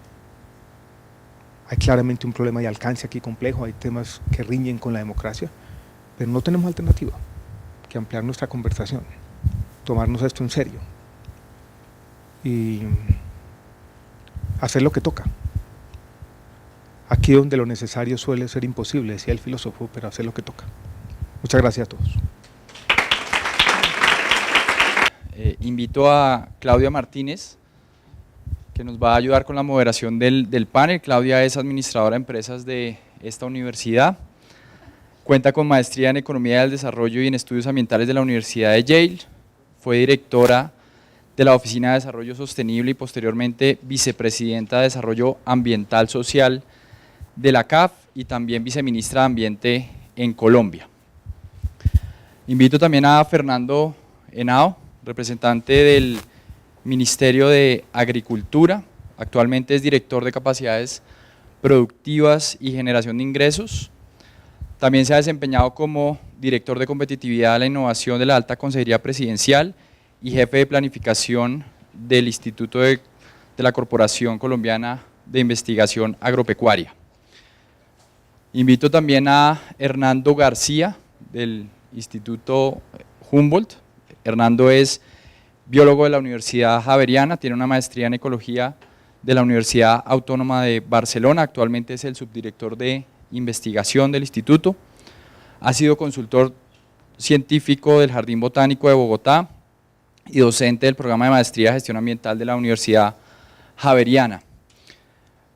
Hay claramente un problema de alcance aquí complejo, hay temas que riñen con la democracia, pero no tenemos alternativa que ampliar nuestra conversación, tomarnos esto en serio y hacer lo que toca. Aquí donde lo necesario suele ser imposible, decía el filósofo, pero hacer lo que toca. Muchas gracias a todos. Invito a Claudia Martínez, que nos va a ayudar con la moderación del panel. Claudia es administradora de empresas de esta universidad, cuenta con maestría en Economía del Desarrollo y en Estudios Ambientales de la Universidad de Yale, fue directora de la Oficina de Desarrollo Sostenible y posteriormente vicepresidenta de Desarrollo Ambiental Social de la CAF y también viceministra de Ambiente en Colombia. Invito también a Fernando Henao, representante del Ministerio de Agricultura, actualmente es director de Capacidades Productivas y Generación de Ingresos. También se ha desempeñado como director de Competitividad de la Innovación de la Alta Consejería Presidencial y jefe de Planificación del Instituto de la Corporación Colombiana de Investigación Agropecuaria. Invito también a Hernando García del Instituto Humboldt. Hernando es biólogo de la Universidad Javeriana, tiene una maestría en ecología de la Universidad Autónoma de Barcelona, actualmente es el subdirector de investigación del instituto, ha sido consultor científico del Jardín Botánico de Bogotá y docente del programa de maestría de gestión ambiental de la Universidad Javeriana.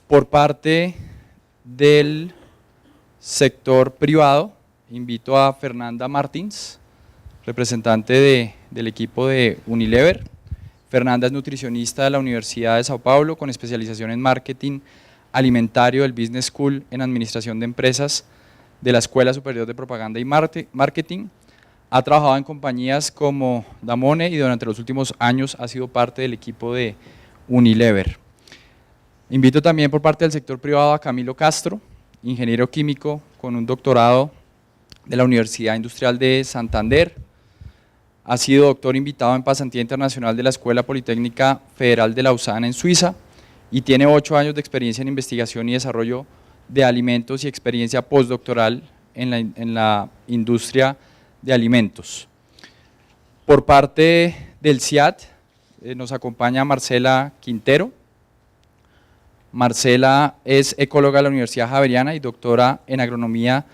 Por parte del sector privado, invito a Fernanda Martins, representante del equipo de Unilever. Fernanda es nutricionista de la Universidad de Sao Paulo con especialización en marketing alimentario del Business School en Administración de Empresas de la Escuela Superior de Propaganda y Marketing. Ha trabajado en compañías como Danone y durante los últimos años ha sido parte del equipo de Unilever. Invito también por parte del sector privado a Camilo Castro, ingeniero químico con un doctorado de la Universidad Industrial de Santander. Ha sido doctor invitado en pasantía internacional de la Escuela Politécnica Federal de Lausana en Suiza y tiene 8 años de experiencia en investigación y desarrollo de alimentos y experiencia postdoctoral en la industria de alimentos. Por parte del CIAT nos acompaña Marcela Quintero. Marcela es ecóloga de la Universidad Javeriana y doctora en agronomía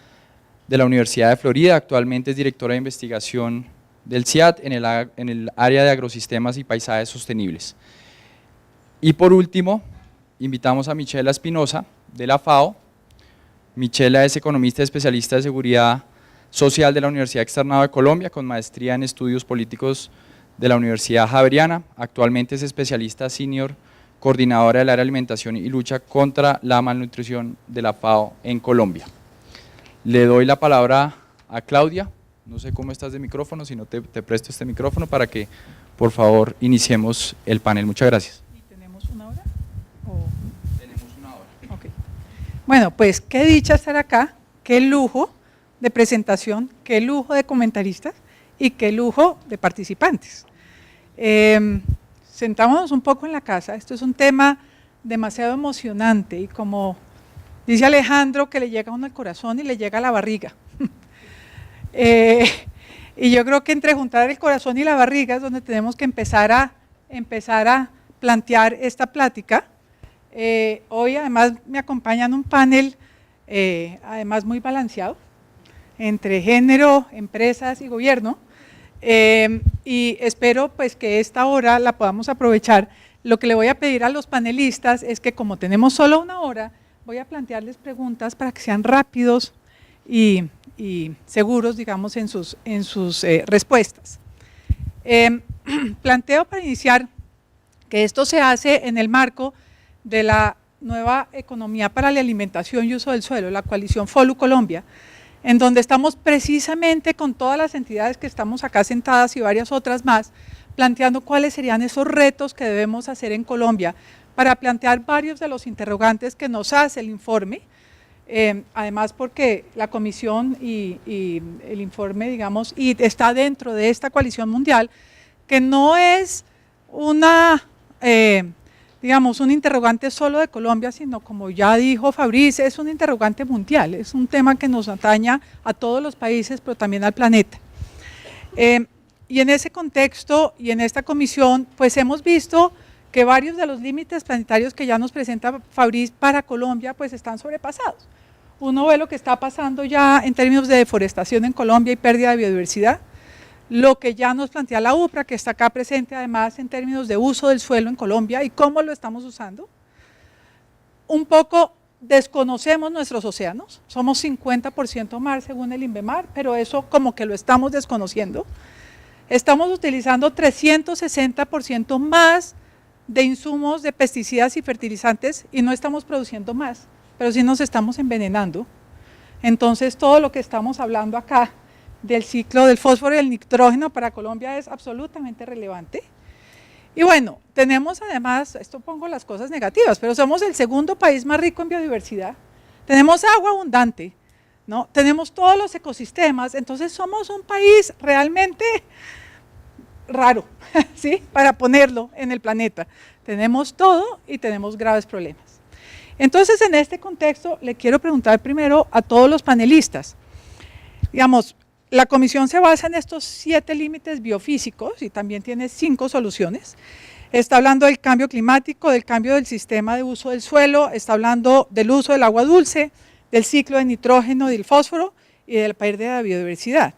de la Universidad de Florida. Actualmente es directora de investigación del CIAT en el área de agrosistemas y paisajes sostenibles. Y por último, invitamos a Michela Espinosa de la FAO. Michela es economista y especialista de seguridad social de la Universidad Externado de Colombia, con maestría en estudios políticos de la Universidad Javeriana. Actualmente es especialista senior coordinadora del área de alimentación y lucha contra la malnutrición de la FAO en Colombia. Le doy la palabra a Claudia, no sé cómo estás de micrófono, si no te presto este micrófono para que por favor iniciemos el panel. Muchas gracias. ¿Y tenemos una hora? Tenemos una hora. Okay. Bueno, pues qué dicha estar acá, qué lujo de presentación, qué lujo de comentaristas y qué lujo de participantes. Sentámonos un poco en la casa, esto es un tema demasiado emocionante y como dice Alejandro, que le llega a uno al corazón y le llega a la barriga. Y yo creo que entre juntar el corazón y la barriga es donde tenemos que empezar a plantear esta plática. Hoy además me acompañan un panel además muy balanceado entre género, empresas y gobierno. Y espero pues que esta hora la podamos aprovechar. Lo que le voy a pedir a los panelistas es que como tenemos solo una hora, voy a plantearles preguntas para que sean rápidos y seguros, digamos, en sus respuestas. Planteo para iniciar que esto se hace en el marco de la nueva economía para la alimentación y uso del suelo, la coalición FOLU Colombia, en donde estamos precisamente con todas las entidades que estamos acá sentadas y varias otras más, planteando cuáles serían esos retos que debemos hacer en Colombia para plantear varios de los interrogantes que nos hace el informe, además porque la comisión y el informe, digamos, y está dentro de esta coalición mundial, que no es digamos, un interrogante solo de Colombia, sino como ya dijo Fabrice, es un interrogante mundial, es un tema que nos ataña a todos los países, pero también al planeta. Y en ese contexto y en esta comisión, pues hemos visto que varios de los límites planetarios que ya nos presenta Fabrice para Colombia, pues están sobrepasados. Uno ve lo que está pasando ya en términos de deforestación en Colombia y pérdida de biodiversidad, lo que ya nos plantea la UPRA, que está acá presente además en términos de uso del suelo en Colombia y cómo lo estamos usando. Un poco desconocemos nuestros océanos, somos 50% mar según el INVEMAR, pero eso como que lo estamos desconociendo. Estamos utilizando 360% más de insumos de pesticidas y fertilizantes y no estamos produciendo más, pero sí nos estamos envenenando. Entonces todo lo que estamos hablando acá del ciclo del fósforo y el nitrógeno para Colombia es absolutamente relevante. Y bueno, tenemos además, esto pongo las cosas negativas, pero somos el segundo país más rico en biodiversidad, tenemos agua abundante, ¿no? Tenemos todos los ecosistemas, entonces somos un país realmente raro, ¿sí? Para ponerlo en el planeta. Tenemos todo y tenemos graves problemas. Entonces, en este contexto, le quiero preguntar primero a todos los panelistas. Digamos, la comisión se basa en estos 7 límites biofísicos y también tiene 5 soluciones. Está hablando del cambio climático, del cambio del sistema de uso del suelo, está hablando del uso del agua dulce, del ciclo de nitrógeno y del fósforo y de la pérdida de biodiversidad.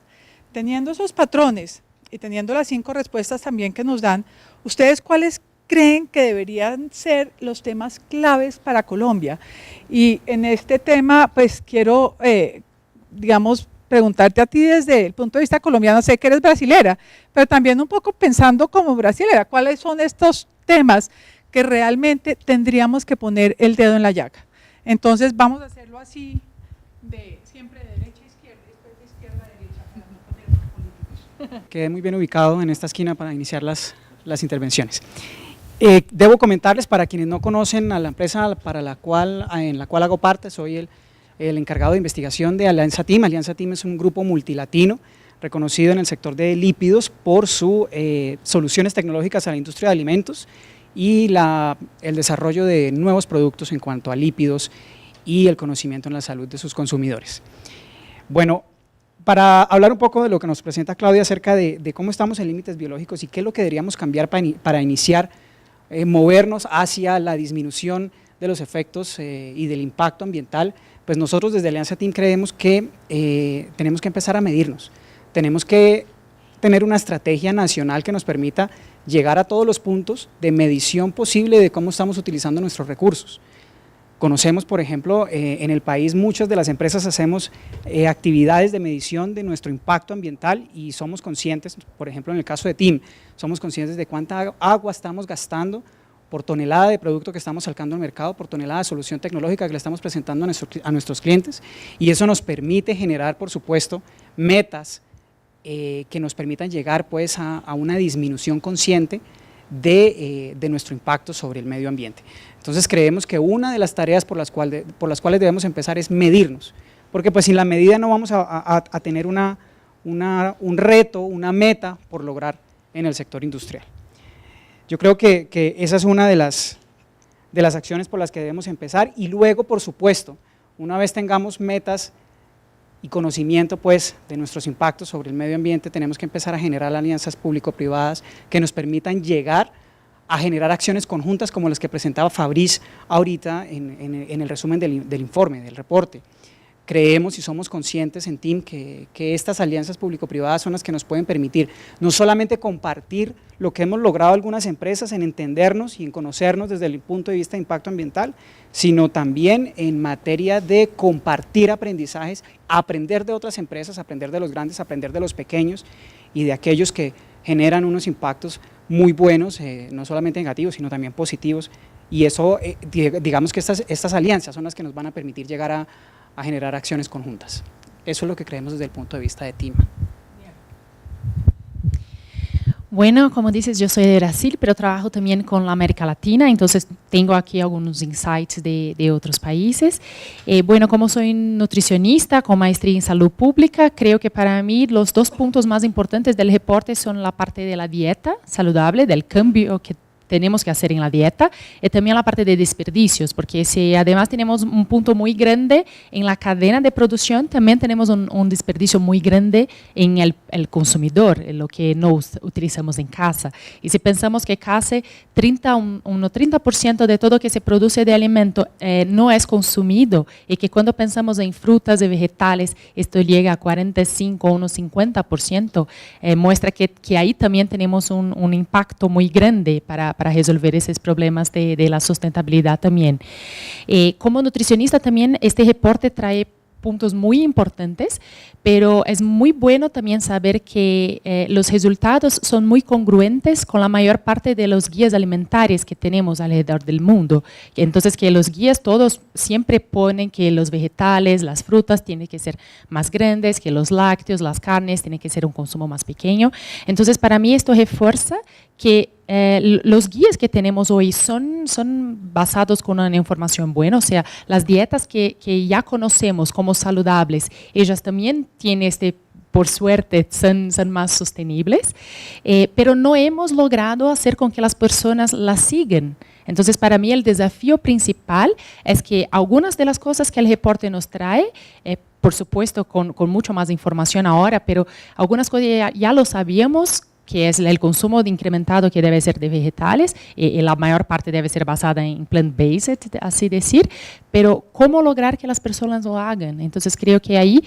Teniendo esos patrones y teniendo las 5 respuestas también que nos dan, ¿ustedes cuáles creen que deberían ser los temas claves para Colombia? Y en este tema, pues quiero, digamos, preguntarte a ti desde el punto de vista colombiano. Sé que eres brasilera, pero también un poco pensando como brasilera, ¿cuáles son estos temas que realmente tendríamos que poner el dedo en la llaga? Entonces vamos a hacerlo así, siempre de derecha a izquierda, después de izquierda a derecha, para no ponernos políticos. Quedé muy bien ubicado en esta esquina para iniciar las intervenciones. Debo comentarles, para quienes no conocen a la empresa en la cual hago parte, soy el encargado de investigación de Alianza Team. Alianza Team es un grupo multilatino reconocido en el sector de lípidos por sus soluciones tecnológicas a la industria de alimentos y el desarrollo de nuevos productos en cuanto a lípidos y el conocimiento en la salud de sus consumidores. Bueno, para hablar un poco de lo que nos presenta Claudia acerca de cómo estamos en límites biológicos y qué es lo que deberíamos cambiar para iniciar, movernos hacia la disminución de los efectos y del impacto ambiental, pues nosotros desde Alianza Team creemos que tenemos que empezar a medirnos, tenemos que tener una estrategia nacional que nos permita llegar a todos los puntos de medición posible de cómo estamos utilizando nuestros recursos. Conocemos, por ejemplo, en el país muchas de las empresas hacemos actividades de medición de nuestro impacto ambiental y somos conscientes, por ejemplo en el caso de Team, somos conscientes de cuánta agua estamos gastando por tonelada de producto que estamos sacando al mercado, por tonelada de solución tecnológica que le estamos presentando a nuestros clientes, y eso nos permite generar, por supuesto, metas que nos permitan llegar pues a una disminución consciente de nuestro impacto sobre el medio ambiente. Entonces creemos que una de las tareas por las cuales debemos empezar es medirnos, porque pues sin la medida no vamos a tener un reto, una meta por lograr en el sector industrial. Yo creo que esa es una de las acciones por las que debemos empezar, y luego, por supuesto, una vez tengamos metas y conocimiento pues de nuestros impactos sobre el medio ambiente, tenemos que empezar a generar alianzas público-privadas que nos permitan llegar a generar acciones conjuntas como las que presentaba Fabrice ahorita en el resumen del informe, del reporte. Creemos y somos conscientes en Team que estas alianzas público-privadas son las que nos pueden permitir no solamente compartir lo que hemos logrado algunas empresas en entendernos y en conocernos desde el punto de vista de impacto ambiental, sino también en materia de compartir aprendizajes, aprender de otras empresas, aprender de los grandes, aprender de los pequeños y de aquellos que generan unos impactos muy buenos, no solamente negativos, sino también positivos, y eso, digamos que estas alianzas son las que nos van a permitir llegar a generar acciones conjuntas. Eso es lo que creemos desde el punto de vista de Team. Bueno, como dices, yo soy de Brasil, pero trabajo también con la América Latina, entonces tengo aquí algunos insights de otros países. Bueno, como soy nutricionista con maestría en salud pública, creo que para mí los 2 puntos más importantes del reporte son la parte de la dieta saludable, del cambio que tenemos que hacer en la dieta, y también la parte de desperdicios, porque si además tenemos un punto muy grande en la cadena de producción, también tenemos un desperdicio muy grande en el consumidor, en lo que nos utilizamos en casa. Y si pensamos que casi 30% de todo que se produce de alimento no es consumido, y que cuando pensamos en frutas y vegetales, esto llega a 45 o unos 50%, muestra que ahí también tenemos un impacto muy grande para resolver esos problemas de la sustentabilidad también. Como nutricionista también este reporte trae puntos muy importantes, pero es muy bueno también saber que los resultados son muy congruentes con la mayor parte de los guías alimentarios que tenemos alrededor del mundo. Entonces, que los guías todos siempre ponen que los vegetales, las frutas tienen que ser más grandes, que los lácteos, las carnes tienen que ser un consumo más pequeño. Entonces, para mí esto refuerza que los guías que tenemos hoy son basados con una información buena, o sea, las dietas que ya conocemos como saludables, ellas también tienen por suerte, son más sostenibles, pero no hemos logrado hacer con que las personas las sigan. Entonces, para mí el desafío principal es que algunas de las cosas que el reporte nos trae, por supuesto con mucho más información ahora, pero algunas cosas ya lo sabíamos, que es el consumo de incrementado que debe ser de vegetales, y la mayor parte debe ser basada en plant-based, así decir, pero ¿cómo lograr que las personas lo hagan? Entonces creo que ahí,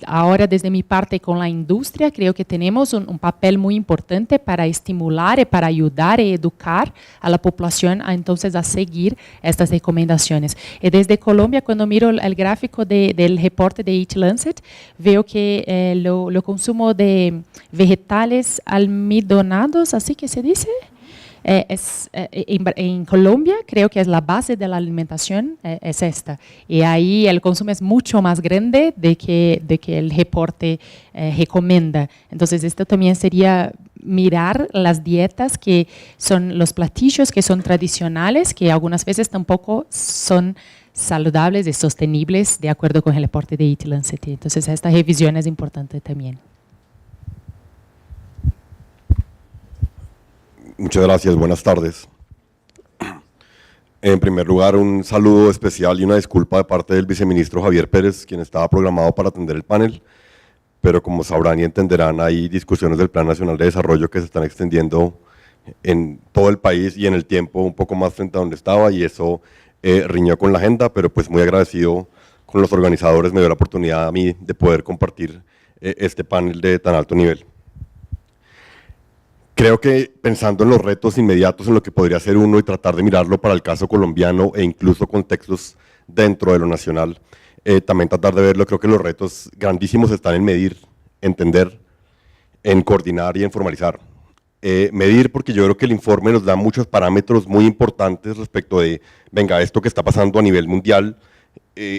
ahora desde mi parte con la industria, creo que tenemos un papel muy importante para estimular y para ayudar y educar a la población entonces a seguir estas recomendaciones. Y desde Colombia, cuando miro el gráfico del reporte de Eat Lancet, veo que lo consumo de vegetales almidonados, así que se dice, en Colombia creo que es la base de la alimentación, es esta, y ahí el consumo es mucho más grande de que el reporte recomienda. Entonces esto también sería mirar las dietas que son los platillos que son tradicionales, que algunas veces tampoco son saludables y sostenibles de acuerdo con el reporte de Eat Lancet. Entonces esta revisión es importante también. Muchas gracias, buenas tardes. En primer lugar, un saludo especial y una disculpa de parte del viceministro Javier Pérez, quien estaba programado para atender el panel, pero como sabrán y entenderán, hay discusiones del Plan Nacional de Desarrollo que se están extendiendo en todo el país y en el tiempo un poco más frente a donde estaba, y eso riñó con la agenda, pero pues muy agradecido con los organizadores, me dio la oportunidad a mí de poder compartir este panel de tan alto nivel. Creo que pensando en los retos inmediatos, en lo que podría ser uno y tratar de mirarlo para el caso colombiano e incluso contextos dentro de lo nacional, también tratar de verlo, creo que los retos grandísimos están en medir, entender, en coordinar y en formalizar. Medir porque yo creo que el informe nos da muchos parámetros muy importantes respecto de, venga, esto que está pasando a nivel mundial,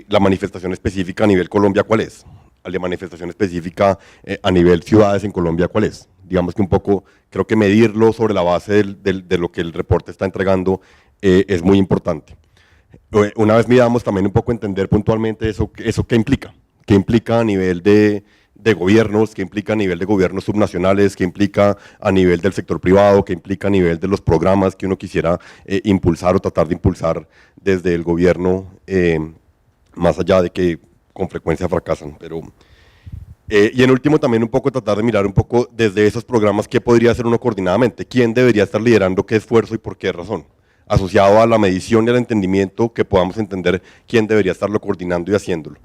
la manifestación específica a nivel Colombia, ¿cuál es? La manifestación específica a nivel ciudades en Colombia, ¿cuál es? Digamos que un poco, creo que medirlo sobre la base de lo que el reporte está entregando es muy importante. Una vez miramos también un poco entender puntualmente eso qué implica a nivel de gobiernos, qué implica a nivel de gobiernos subnacionales, qué implica a nivel del sector privado, qué implica a nivel de los programas que uno quisiera impulsar o tratar de impulsar desde el gobierno, más allá de que con frecuencia fracasan, pero... y en último también un poco tratar de mirar un poco desde esos programas qué podría hacer uno coordinadamente, quién debería estar liderando qué esfuerzo y por qué razón, asociado a la medición y al entendimiento que podamos entender quién debería estarlo coordinando y haciéndolo.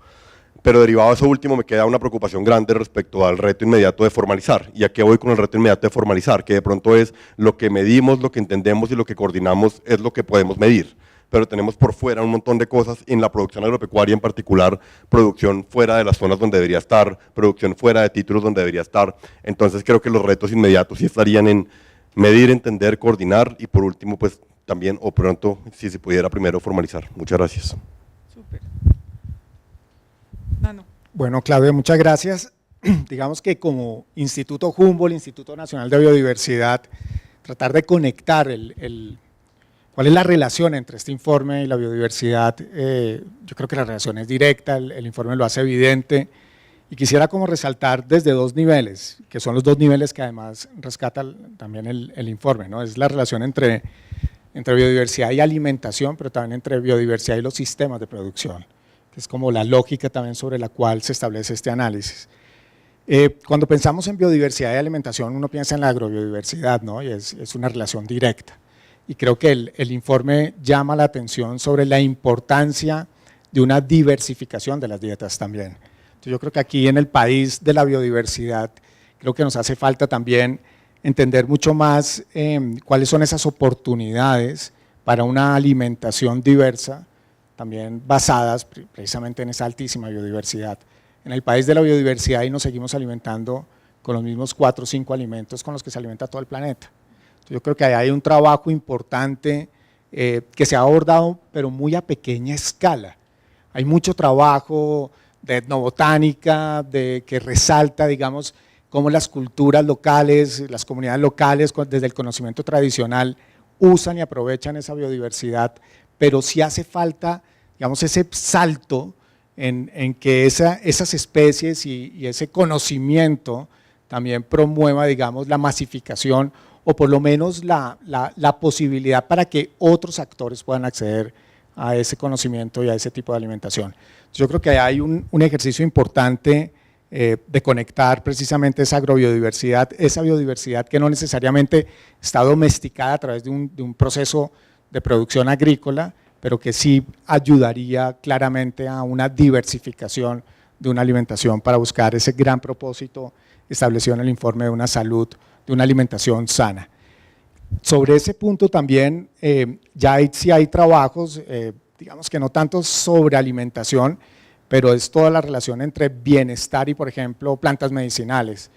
Pero derivado de eso último me queda una preocupación grande respecto al reto inmediato de formalizar. ¿Y a qué voy con el reto inmediato de formalizar? Que de pronto es lo que medimos, lo que entendemos y lo que coordinamos es lo que podemos medir. Pero tenemos por fuera un montón de cosas en la producción agropecuaria en particular, producción fuera de las zonas donde debería estar, producción fuera de títulos donde debería estar. Entonces creo que los retos inmediatos sí estarían en medir, entender, coordinar y por último pues también o pronto si se pudiera primero formalizar. Muchas gracias. Súper. Nano. Bueno, Claudia, muchas gracias. Digamos que como Instituto Humboldt, Instituto Nacional de Biodiversidad, tratar de conectar ¿cuál es la relación entre este informe y la biodiversidad? Yo creo que la relación es directa, el informe lo hace evidente, y quisiera como resaltar desde dos niveles, que son los dos niveles que además rescata también el informe, ¿no? Es la relación entre biodiversidad y alimentación, pero también entre biodiversidad y los sistemas de producción, que es como la lógica también sobre la cual se establece este análisis. Cuando pensamos en biodiversidad y alimentación, uno piensa en la agrobiodiversidad, ¿no? Y es una relación directa. Y creo que el informe llama la atención sobre la importancia de una diversificación de las dietas también. Entonces yo creo que aquí en el país de la biodiversidad, creo que nos hace falta también entender mucho más cuáles son esas oportunidades para una alimentación diversa, también basadas precisamente en esa altísima biodiversidad. En el país de la biodiversidad y nos seguimos alimentando con los mismos 4 o 5 alimentos con los que se alimenta todo el planeta. Yo creo que ahí hay un trabajo importante que se ha abordado, pero muy a pequeña escala. Hay mucho trabajo de etnobotánica, que resalta, digamos, cómo las culturas locales, las comunidades locales, desde el conocimiento tradicional, usan y aprovechan esa biodiversidad, pero sí hace falta, digamos, ese salto en que esas especies y ese conocimiento también promueva, digamos, la masificación o por lo menos la posibilidad para que otros actores puedan acceder a ese conocimiento y a ese tipo de alimentación. Yo creo que hay un ejercicio importante de conectar precisamente esa agrobiodiversidad, esa biodiversidad que no necesariamente está domesticada a través de un proceso de producción agrícola, pero que sí ayudaría claramente a una diversificación de una alimentación para buscar ese gran propósito establecido en el informe de una salud, de una alimentación sana. Sobre ese punto también sí hay trabajos, digamos que no tanto sobre alimentación, pero es toda la relación entre bienestar y, por ejemplo, plantas medicinales.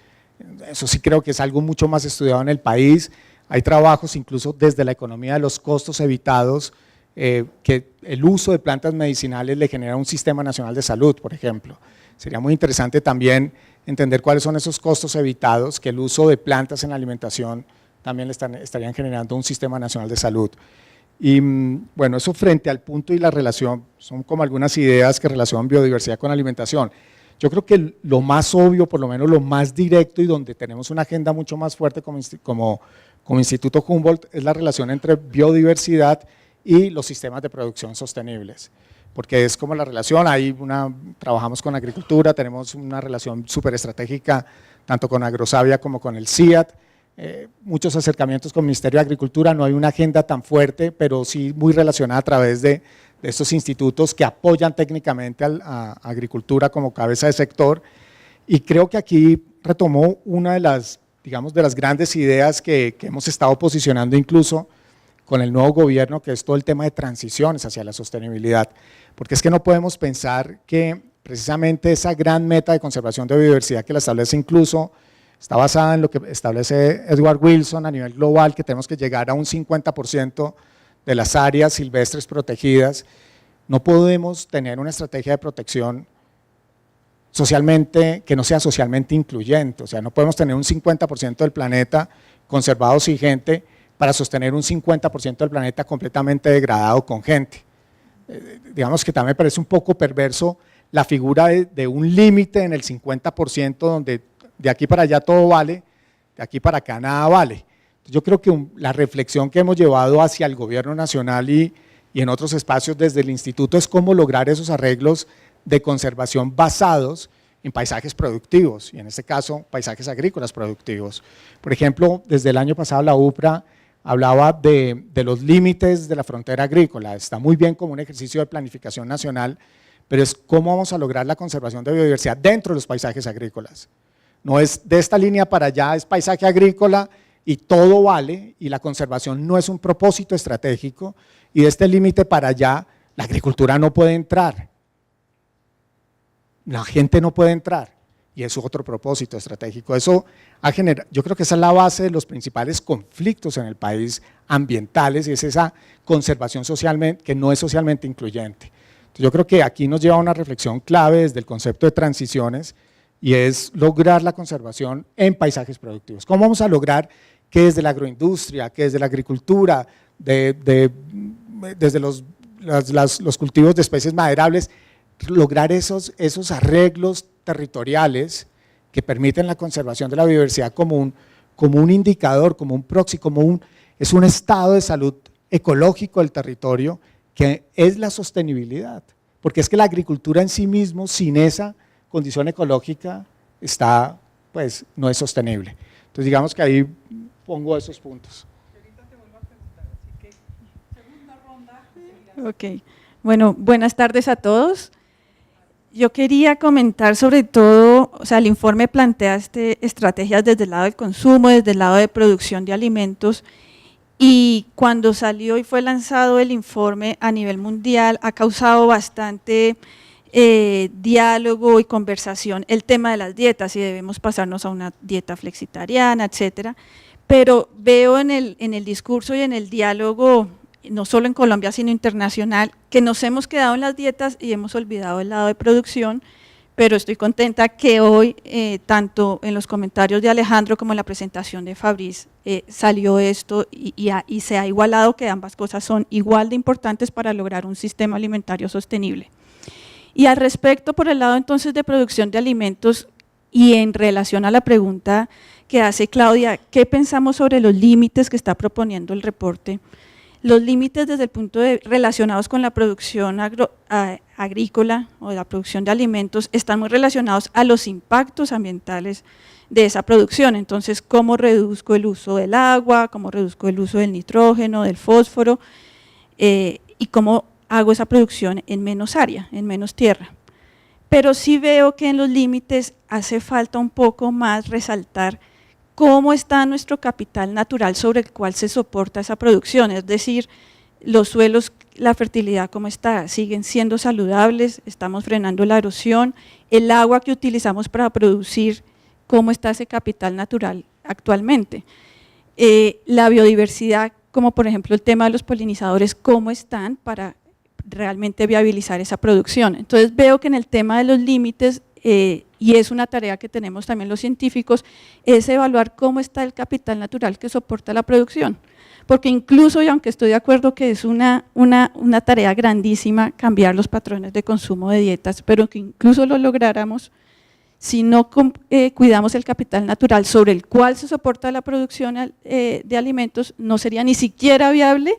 Eso sí creo que es algo mucho más estudiado en el país. Hay trabajos incluso desde la economía de los costos evitados, que el uso de plantas medicinales le genera un sistema nacional de salud, por ejemplo. Sería muy interesante también entender cuáles son esos costos evitados que el uso de plantas en la alimentación también estarían generando un sistema nacional de salud. Y bueno, eso frente al punto y la relación, son como algunas ideas que relacionan biodiversidad con alimentación. Yo creo que lo más obvio, por lo menos lo más directo y donde tenemos una agenda mucho más fuerte como Instituto Humboldt, es la relación entre biodiversidad y los sistemas de producción sostenibles, porque es como la relación, trabajamos con agricultura, tenemos una relación súper estratégica tanto con Agrosavia como con el CIAT, muchos acercamientos con el Ministerio de Agricultura, no hay una agenda tan fuerte, pero sí muy relacionada a través de estos institutos que apoyan técnicamente a agricultura como cabeza de sector, y creo que aquí retomó una de las, digamos, de las grandes ideas que hemos estado posicionando incluso con el nuevo gobierno, que es todo el tema de transiciones hacia la sostenibilidad, porque es que no podemos pensar que precisamente esa gran meta de conservación de biodiversidad que la establece incluso, está basada en lo que establece Edward Wilson a nivel global, que tenemos que llegar a un 50% de las áreas silvestres protegidas. No podemos tener una estrategia de protección socialmente, que no sea socialmente incluyente, o sea, no podemos tener un 50% del planeta conservado sin gente para sostener un 50% del planeta completamente degradado con gente. Digamos que también me parece un poco perverso la figura de un límite en el 50% donde de aquí para allá todo vale, de aquí para acá nada vale. Yo creo que la reflexión que hemos llevado hacia el gobierno nacional y en otros espacios desde el instituto es cómo lograr esos arreglos de conservación basados en paisajes productivos, y en este caso paisajes agrícolas productivos. Por ejemplo, desde el año pasado la UPRA hablaba de los límites de la frontera agrícola, está muy bien como un ejercicio de planificación nacional, pero es cómo vamos a lograr la conservación de biodiversidad dentro de los paisajes agrícolas. No es de esta línea para allá, es paisaje agrícola y todo vale, y la conservación no es un propósito estratégico, y de este límite para allá la agricultura no puede entrar, la gente no puede entrar, y eso es otro propósito estratégico. Eso yo creo que esa es la base de los principales conflictos en el país ambientales, y es esa conservación socialmente, que no es socialmente incluyente. Entonces, yo creo que aquí nos lleva a una reflexión clave desde el concepto de transiciones, y es lograr la conservación en paisajes productivos. ¿Cómo vamos a lograr que desde la agroindustria, que desde la agricultura, desde los cultivos de especies maderables, lograr esos arreglos territoriales que permiten la conservación de la biodiversidad como un indicador, como un proxy, es un estado de salud ecológico del territorio que es la sostenibilidad, porque es que la agricultura en sí mismo, sin esa condición ecológica, no es sostenible. Entonces digamos que ahí pongo esos puntos. Ok, bueno, buenas tardes a todos. Yo quería comentar sobre todo, o sea, el informe plantea estrategias desde el lado del consumo, desde el lado de producción de alimentos, y cuando salió y fue lanzado el informe a nivel mundial ha causado bastante diálogo y conversación el tema de las dietas, si debemos pasarnos a una dieta flexitariana, etcétera, pero veo en el discurso y en el diálogo, no solo en Colombia sino internacional, que nos hemos quedado en las dietas y hemos olvidado el lado de producción, pero estoy contenta que hoy, tanto en los comentarios de Alejandro como en la presentación de Fabrice, salió esto y se ha igualado que ambas cosas son igual de importantes para lograr un sistema alimentario sostenible. Y al respecto, por el lado entonces de producción de alimentos y en relación a la pregunta que hace Claudia, ¿qué pensamos sobre los límites que está proponiendo el reporte? Los límites desde el punto de relacionados con la producción agrícola o la producción de alimentos están muy relacionados a los impactos ambientales de esa producción. Entonces, ¿cómo reduzco el uso del agua? ¿Cómo reduzco el uso del nitrógeno, del fósforo? Y cómo hago esa producción en menos área, en menos tierra. Pero sí veo que en los límites hace falta un poco más resaltar cómo está nuestro capital natural sobre el cual se soporta esa producción, es decir, los suelos, la fertilidad, cómo está, siguen siendo saludables, estamos frenando la erosión, el agua que utilizamos para producir, cómo está ese capital natural actualmente, la biodiversidad, como por ejemplo el tema de los polinizadores, cómo están para realmente viabilizar esa producción. Entonces veo que en el tema de los límites, y es una tarea que tenemos también los científicos, es evaluar cómo está el capital natural que soporta la producción. Porque incluso, y aunque estoy de acuerdo que es una tarea grandísima cambiar los patrones de consumo de dietas, pero que incluso lo lográramos, si no cuidamos el capital natural sobre el cual se soporta la producción de alimentos, no sería ni siquiera viable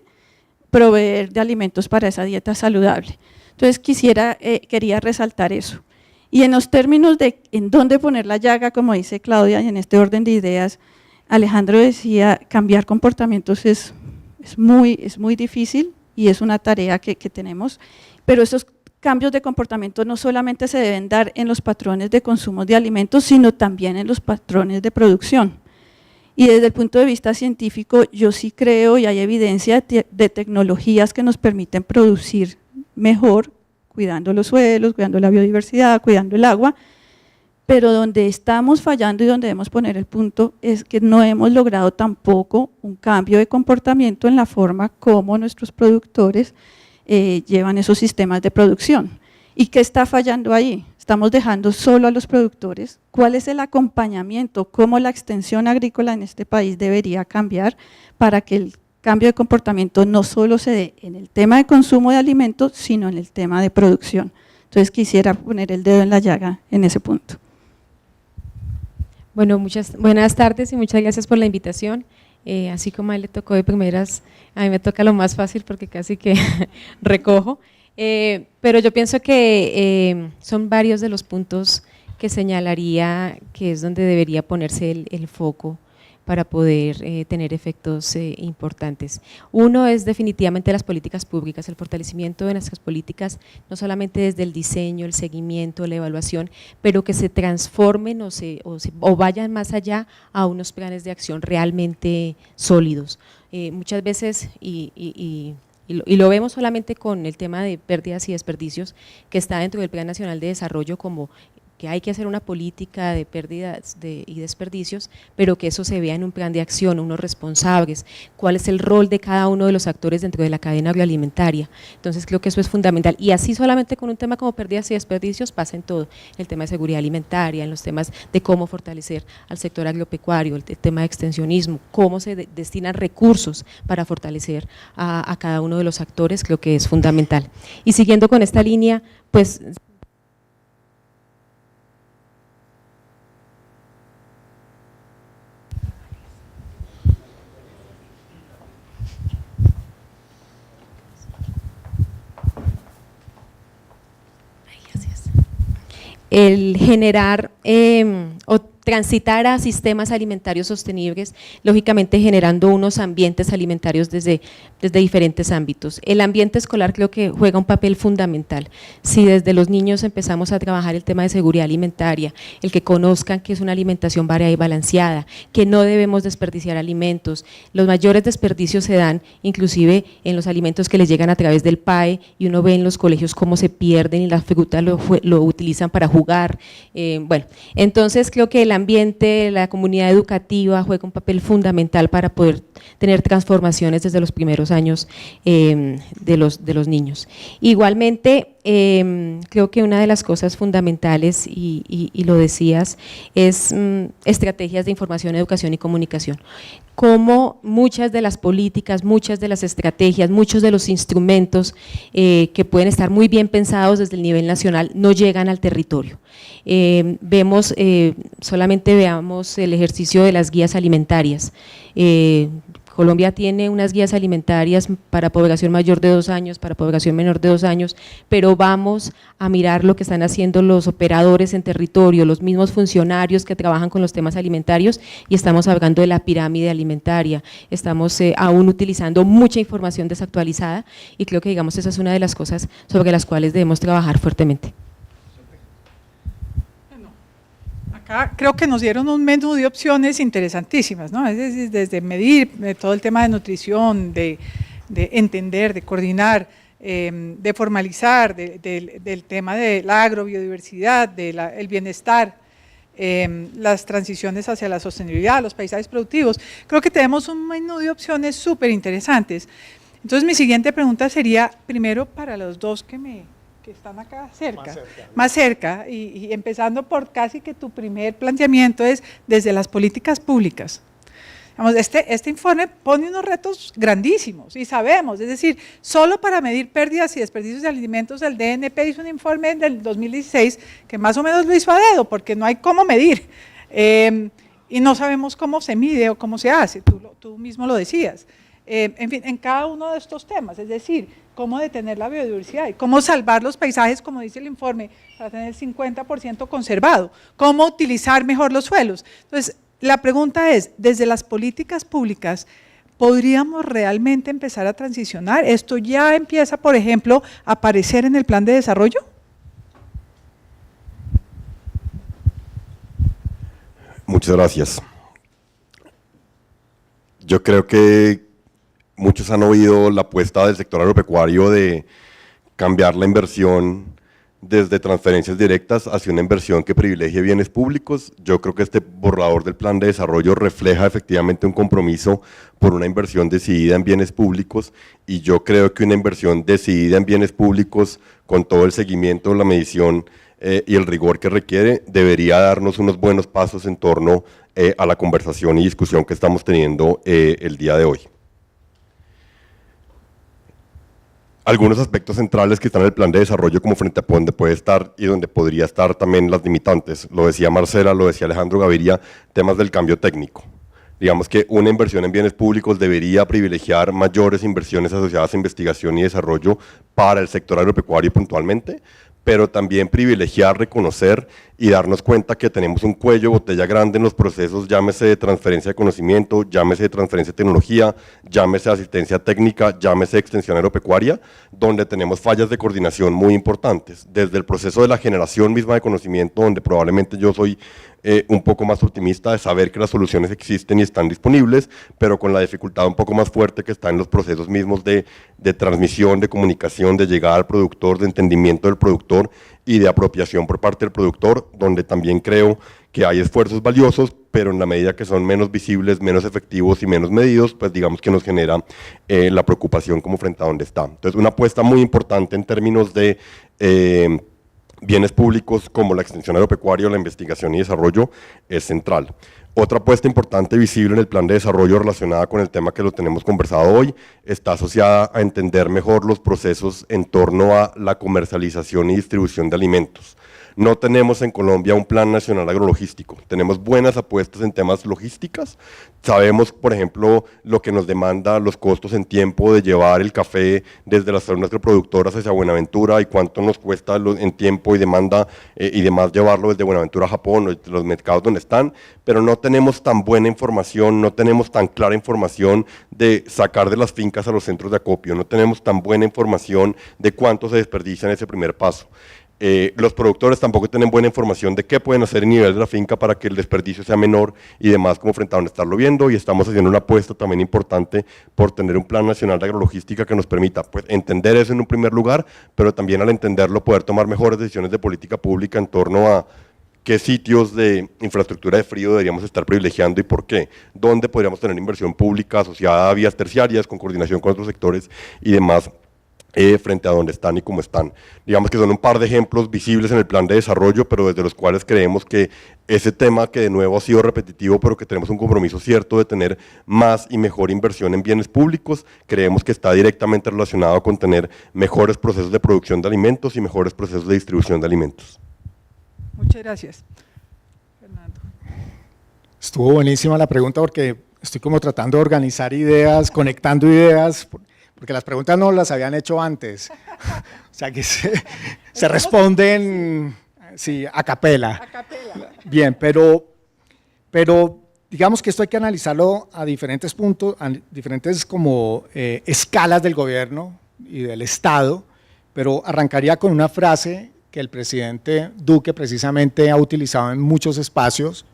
proveer de alimentos para esa dieta saludable. Entonces quería resaltar eso. Y en los términos de en dónde poner la llaga, como dice Claudia, y en este orden de ideas, Alejandro decía, cambiar comportamientos es muy difícil y es una tarea que tenemos, pero esos cambios de comportamiento no solamente se deben dar en los patrones de consumo de alimentos, sino también en los patrones de producción. Y desde el punto de vista científico, yo sí creo y hay evidencia de tecnologías que nos permiten producir mejor, cuidando los suelos, cuidando la biodiversidad, cuidando el agua, pero donde estamos fallando y donde debemos poner el punto es que no hemos logrado tampoco un cambio de comportamiento en la forma como nuestros productores llevan esos sistemas de producción. ¿Y qué está fallando ahí? Estamos dejando solo a los productores. ¿Cuál es el acompañamiento? ¿Cómo la extensión agrícola en este país debería cambiar para que el cambio de comportamiento no solo se dé en el tema de consumo de alimentos, sino en el tema de producción? Entonces quisiera poner el dedo en la llaga en ese punto. Bueno, buenas tardes y muchas gracias por la invitación. Así como a él le tocó de primeras, a mí me toca lo más fácil porque casi que recojo, pero yo pienso que son varios de los puntos que señalaría que es donde debería ponerse el foco para poder tener efectos importantes. Uno es definitivamente las políticas públicas, el fortalecimiento de nuestras políticas, no solamente desde el diseño, el seguimiento, la evaluación, pero que se transformen o vayan más allá a unos planes de acción realmente sólidos. Muchas veces, y lo vemos solamente con el tema de pérdidas y desperdicios, que está dentro del Plan Nacional de Desarrollo como que hay que hacer una política de pérdidas y desperdicios, pero que eso se vea en un plan de acción, unos responsables, cuál es el rol de cada uno de los actores dentro de la cadena agroalimentaria. Entonces creo que eso es fundamental, y así solamente con un tema como pérdidas y desperdicios pasa en todo, el tema de seguridad alimentaria, en los temas de cómo fortalecer al sector agropecuario, el tema de extensionismo, cómo se destinan recursos para fortalecer a cada uno de los actores, creo que es fundamental. Y siguiendo con esta línea, pues el generar o transitar a sistemas alimentarios sostenibles, lógicamente generando unos ambientes alimentarios desde diferentes ámbitos. El ambiente escolar creo que juega un papel fundamental. Si desde los niños empezamos a trabajar el tema de seguridad alimentaria, el que conozcan que es una alimentación variada y balanceada, que no debemos desperdiciar alimentos, los mayores desperdicios se dan inclusive en los alimentos que les llegan a través del PAE, y uno ve en los colegios cómo se pierden y las frutas lo utilizan para jugar. Bueno, entonces creo que el ambiente, la comunidad educativa juega un papel fundamental para poder tener transformaciones desde los primeros años de los niños. Igualmente, creo que una de las cosas fundamentales, y lo decías, es estrategias de información, educación y comunicación. Cómo muchas de las políticas, muchas de las estrategias, muchos de los instrumentos que pueden estar muy bien pensados desde el nivel nacional no llegan al territorio. Vemos solamente veamos el ejercicio de las guías alimentarias. Colombia tiene unas guías alimentarias para población mayor de 2 años, para población menor de 2 años, pero vamos a mirar lo que están haciendo los operadores en territorio, los mismos funcionarios que trabajan con los temas alimentarios, y estamos hablando de la pirámide alimentaria. Estamos aún utilizando mucha información desactualizada y creo que, digamos, esa es una de las cosas sobre las cuales debemos trabajar fuertemente. Acá creo que nos dieron un menú de opciones interesantísimas, ¿no? Es decir, desde medir todo el tema de nutrición, de entender, de coordinar, de formalizar, del tema de la agrobiodiversidad, del bienestar, las transiciones hacia la sostenibilidad, los paisajes productivos. Creo que tenemos un menú de opciones súper interesantes. Entonces mi siguiente pregunta sería, primero para los dos que están acá más cerca, y empezando por casi que tu primer planteamiento es desde las políticas públicas. Vamos, este informe pone unos retos grandísimos y sabemos, es decir, solo para medir pérdidas y desperdicios de alimentos el DNP hizo un informe del 2016 que más o menos lo hizo a dedo porque no hay cómo medir y no sabemos cómo se mide o cómo se hace, tú mismo lo decías. En fin, en cada uno de estos temas, es decir, cómo detener la biodiversidad y cómo salvar los paisajes, como dice el informe, para tener el 50% conservado, cómo utilizar mejor los suelos. Entonces, la pregunta es, desde las políticas públicas, ¿podríamos realmente empezar a transicionar? ¿Esto ya empieza, por ejemplo, a aparecer en el plan de desarrollo? Muchas gracias. Yo creo que muchos han oído la apuesta del sector agropecuario de cambiar la inversión desde transferencias directas hacia una inversión que privilegie bienes públicos. Yo creo que este borrador del plan de desarrollo refleja efectivamente un compromiso por una inversión decidida en bienes públicos, y yo creo que una inversión decidida en bienes públicos con todo el seguimiento, la medición y el rigor que requiere, debería darnos unos buenos pasos en torno a la conversación y discusión que estamos teniendo el día de hoy. Algunos aspectos centrales que están en el plan de desarrollo como frente a donde puede estar y donde podría estar también las limitantes, lo decía Marcela, lo decía Alejandro Gaviria, temas del cambio técnico. Digamos que una inversión en bienes públicos debería privilegiar mayores inversiones asociadas a investigación y desarrollo para el sector agropecuario puntualmente, pero también privilegiar, reconocer y darnos cuenta que tenemos un cuello de botella grande en los procesos, llámese de transferencia de conocimiento, llámese de transferencia de tecnología, llámese de asistencia técnica, llámese de extensión agropecuaria, donde tenemos fallas de coordinación muy importantes, desde el proceso de la generación misma de conocimiento, donde probablemente yo soy un poco más optimista de saber que las soluciones existen y están disponibles, pero con la dificultad un poco más fuerte que está en los procesos mismos de transmisión, de comunicación, de llegada al productor, de entendimiento del productor y de apropiación por parte del productor, donde también creo que hay esfuerzos valiosos, pero en la medida que son menos visibles, menos efectivos y menos medidos, pues digamos que nos genera la preocupación como frente a donde está. Entonces, una apuesta muy importante en términos de bienes públicos como la extensión agropecuaria, la investigación y desarrollo es central. Otra apuesta importante visible en el plan de desarrollo relacionada con el tema que lo tenemos conversado hoy está asociada a entender mejor los procesos en torno a la comercialización y distribución de alimentos. No tenemos en Colombia un plan nacional agrologístico, tenemos buenas apuestas en temas logísticas, sabemos por ejemplo lo que nos demanda los costos en tiempo de llevar el café desde las zonas productoras hacia Buenaventura y cuánto nos cuesta en tiempo y demanda y demás llevarlo desde Buenaventura a Japón o los mercados donde están, pero no tenemos tan buena información, no tenemos tan clara información de sacar de las fincas a los centros de acopio, no tenemos tan buena información de cuánto se desperdicia en ese primer paso. Los productores tampoco tienen buena información de qué pueden hacer en nivel de la finca para que el desperdicio sea menor y demás, como frente a donde estarlo viendo, y estamos haciendo una apuesta también importante por tener un plan nacional de agrologística que nos permita pues, entender eso en un primer lugar, pero también al entenderlo poder tomar mejores decisiones de política pública en torno a qué sitios de infraestructura de frío deberíamos estar privilegiando y por qué, dónde podríamos tener inversión pública asociada a vías terciarias, con coordinación con otros sectores y demás, frente a donde están y cómo están. Digamos que son un par de ejemplos visibles en el plan de desarrollo, pero desde los cuales creemos que ese tema que de nuevo ha sido repetitivo, pero que tenemos un compromiso cierto de tener más y mejor inversión en bienes públicos, creemos que está directamente relacionado con tener mejores procesos de producción de alimentos y mejores procesos de distribución de alimentos. Muchas gracias, Fernando. Estuvo buenísima la pregunta porque estoy como tratando de organizar ideas, conectando ideas, porque las preguntas no las habían hecho antes. O sea que se responden sí, a capela. Bien, pero digamos que esto hay que analizarlo a diferentes puntos, a diferentes como escalas del gobierno y del Estado, pero arrancaría con una frase que el presidente Duque precisamente ha utilizado en muchos espacios,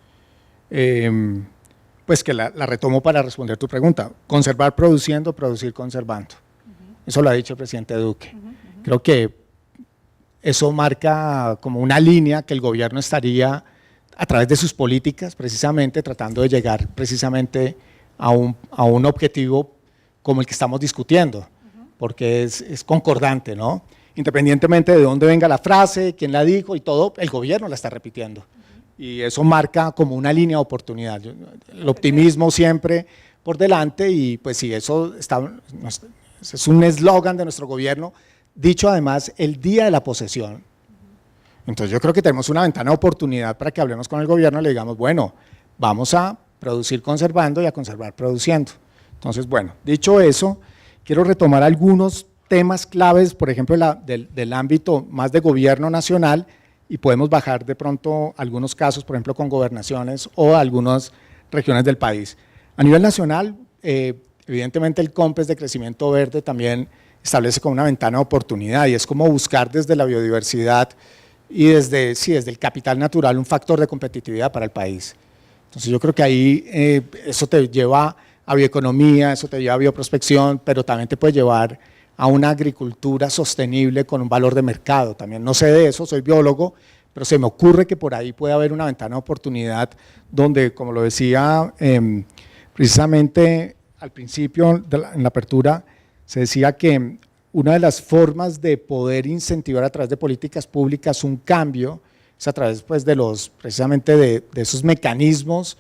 pues que la retomo para responder tu pregunta: conservar produciendo, producir conservando. Eso lo ha dicho el presidente Duque. Creo que eso marca como una línea que el gobierno estaría a través de sus políticas precisamente tratando de llegar precisamente a un objetivo como el que estamos discutiendo, porque es concordante, ¿no? Independientemente de dónde venga la frase, quién la dijo y todo, el gobierno la está repitiendo. Y eso marca como una línea de oportunidad. El optimismo siempre por delante y pues sí, eso es un eslogan de nuestro gobierno, dicho además el día de la posesión. Entonces yo creo que tenemos una ventana de oportunidad para que hablemos con el gobierno y le digamos, bueno, vamos a producir conservando y a conservar produciendo. Entonces, bueno, dicho eso, quiero retomar algunos temas claves, por ejemplo, del ámbito más de gobierno nacional, y podemos bajar de pronto algunos casos, por ejemplo, con gobernaciones o algunas regiones del país. A nivel nacional, evidentemente el COMPES de crecimiento verde también establece como una ventana de oportunidad y es como buscar desde la biodiversidad y desde el capital natural un factor de competitividad para el país. Entonces yo creo que ahí eso te lleva a bioeconomía, eso te lleva a bioprospección, pero también te puede llevar a una agricultura sostenible con un valor de mercado. También no sé de eso, soy biólogo, pero se me ocurre que por ahí puede haber una ventana de oportunidad donde, como lo decía precisamente al principio en la apertura, se decía que una de las formas de poder incentivar a través de políticas públicas un cambio es a través pues, precisamente de esos mecanismos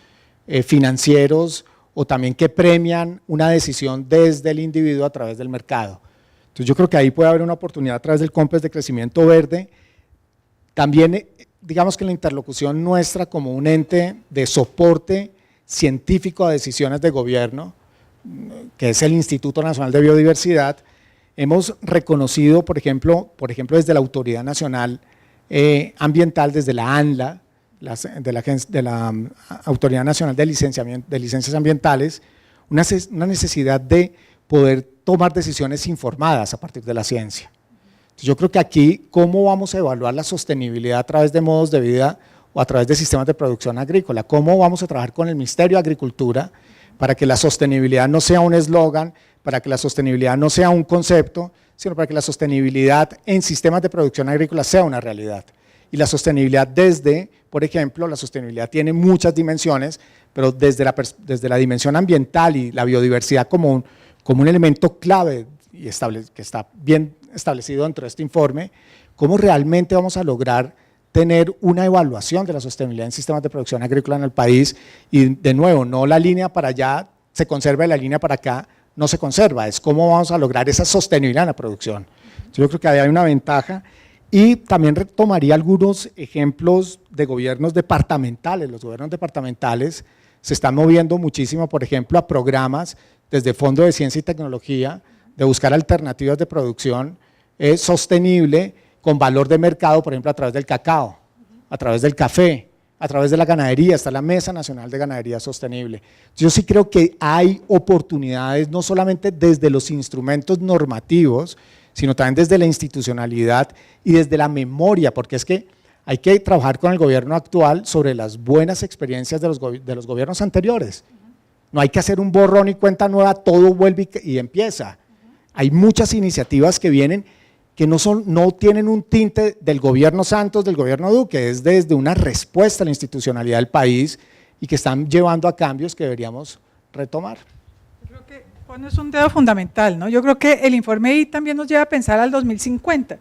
financieros o también que premian una decisión desde el individuo a través del mercado. Entonces yo creo que ahí puede haber una oportunidad a través del COMPES de crecimiento verde. También digamos que la interlocución nuestra como un ente de soporte científico a decisiones de gobierno, que es el Instituto Nacional de Biodiversidad, hemos reconocido, por ejemplo desde la Autoridad Nacional Ambiental, desde la ANLA, de la Autoridad Nacional de Licencias Ambientales, una necesidad de poder tomar decisiones informadas a partir de la ciencia. Entonces, yo creo que aquí, ¿cómo vamos a evaluar la sostenibilidad a través de modos de vida o a través de sistemas de producción agrícola? ¿Cómo vamos a trabajar con el Ministerio de Agricultura para que la sostenibilidad no sea un eslogan, para que la sostenibilidad no sea un concepto, sino para que la sostenibilidad en sistemas de producción agrícola sea una realidad? Y la sostenibilidad por ejemplo, la sostenibilidad tiene muchas dimensiones, pero desde la dimensión ambiental y la biodiversidad como un elemento clave y que está bien establecido dentro de este informe, ¿cómo realmente vamos a lograr tener una evaluación de la sostenibilidad en sistemas de producción agrícola en el país? Y de nuevo, no la línea para allá se conserva y la línea para acá no se conserva, es cómo vamos a lograr esa sostenibilidad en la producción. Yo creo que ahí hay una ventaja. Y también retomaría algunos ejemplos de gobiernos departamentales. Los gobiernos departamentales se están moviendo muchísimo, por ejemplo, a programas desde Fondo de Ciencia y Tecnología, de buscar alternativas de producción sostenible con valor de mercado, por ejemplo, a través del cacao, a través del café, a través de la ganadería. Está la Mesa Nacional de Ganadería Sostenible. Yo sí creo que hay oportunidades, no solamente desde los instrumentos normativos, sino también desde la institucionalidad y desde la memoria, porque es que hay que trabajar con el gobierno actual sobre las buenas experiencias de los gobiernos anteriores. No hay que hacer un borrón y cuenta nueva, todo vuelve y empieza. Hay muchas iniciativas que vienen que no tienen un tinte del gobierno Santos, del gobierno Duque, es desde una respuesta a la institucionalidad del país y que están llevando a cambios que deberíamos retomar. Creo que pones un dedo fundamental, ¿no? Yo creo que el informe I también nos lleva a pensar al 2050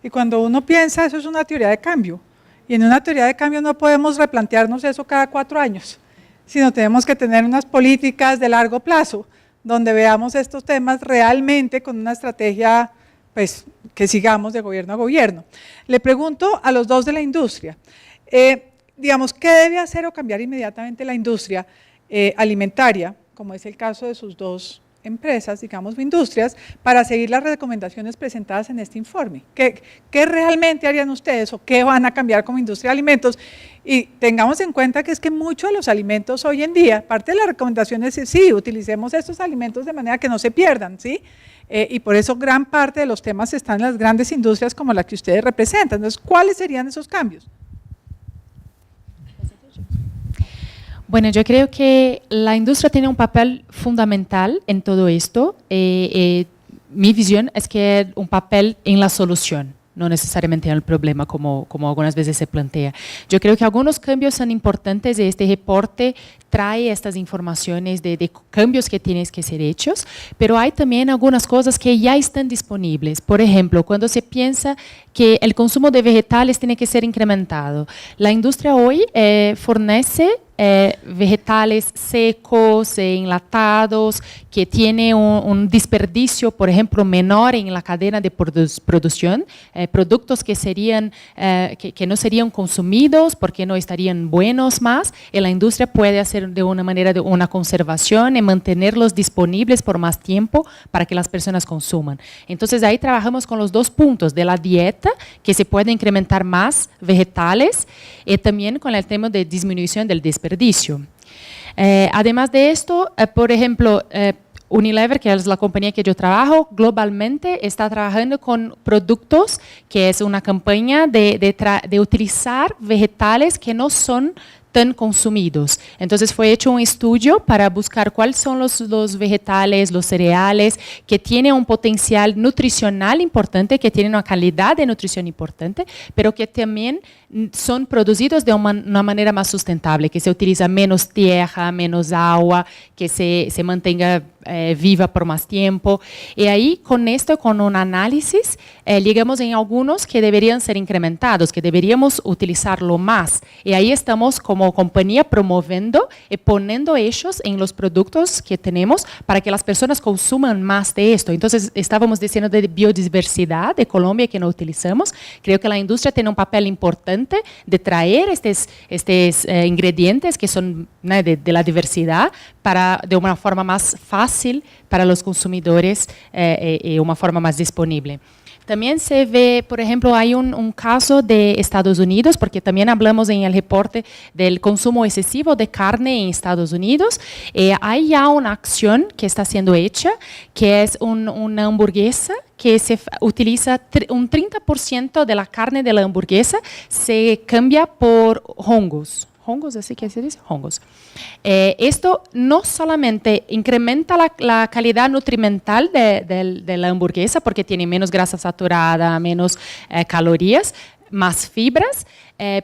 y cuando uno piensa eso es una teoría de cambio y en una teoría de cambio no podemos replantearnos eso cada 4 años, sino tenemos que tener unas políticas de largo plazo donde veamos estos temas realmente con una estrategia pues, que sigamos de gobierno a gobierno. Le pregunto a los dos de la industria, digamos, ¿qué debe hacer o cambiar inmediatamente la industria alimentaria, como es el caso de sus dos empresas, digamos, industrias, para seguir las recomendaciones presentadas en este informe? ¿Qué realmente harían ustedes o qué van a cambiar como industria de alimentos? Y tengamos en cuenta que es que muchos de los alimentos hoy en día, parte de las recomendaciones es, sí, utilicemos estos alimentos de manera que no se pierdan, ¿sí? Y por eso gran parte de los temas están en las grandes industrias como la que ustedes representan. Entonces, ¿cuáles serían esos cambios? Bueno, yo creo que la industria tiene un papel fundamental en todo esto. Mi visión es que un papel en la solución, no necesariamente en el problema, como algunas veces se plantea. Yo creo que algunos cambios son importantes y este reporte trae estas informaciones de cambios que tienen que ser hechos, pero hay también algunas cosas que ya están disponibles. Por ejemplo, cuando se piensa que el consumo de vegetales tiene que ser incrementado, la industria hoy fornece vegetales secos, enlatados, que tiene un desperdicio, por ejemplo, menor en la cadena de producción, productos que no serían consumidos porque no estarían buenos más, y la industria puede hacer de una manera de una conservación y mantenerlos disponibles por más tiempo para que las personas consuman. Entonces ahí trabajamos con los dos puntos de la dieta, que se puede incrementar más vegetales, y también con el tema de disminución del desperdicio. Además de esto, por ejemplo, Unilever, que es la compañía que yo trabajo, globalmente está trabajando con productos, que es una campaña de utilizar vegetales que no son tan consumidos. Entonces fue hecho un estudio para buscar cuáles son los vegetales, los cereales que tienen un potencial nutricional importante, que tienen una calidad de nutrición importante, pero que también son producidos de una manera más sustentable, que se utiliza menos tierra, menos agua, que se mantenga viva por más tiempo. Y ahí, con esto, con un análisis, llegamos en algunos que deberían ser incrementados, que deberíamos utilizarlo más. Y ahí estamos como compañía promoviendo y poniendo ellos en los productos que tenemos para que las personas consuman más de esto. Entonces, estábamos diciendo de biodiversidad de Colombia que no utilizamos. Creo que la industria tiene un papel importante de traer estos ingredientes que son de la diversidad de una forma más fácil para los consumidores y una forma más disponible. También se ve, por ejemplo, hay un caso de Estados Unidos, porque también hablamos en el reporte del consumo excesivo de carne en Estados Unidos. Hay ya una acción que está siendo hecha, que es una hamburguesa que se utiliza un 30% de la carne de la hamburguesa se cambia por hongos. Hongos, así que se dice, hongos. Esto no solamente incrementa la calidad nutrimental de la hamburguesa, porque tiene menos grasa saturada, menos calorías, más fibras,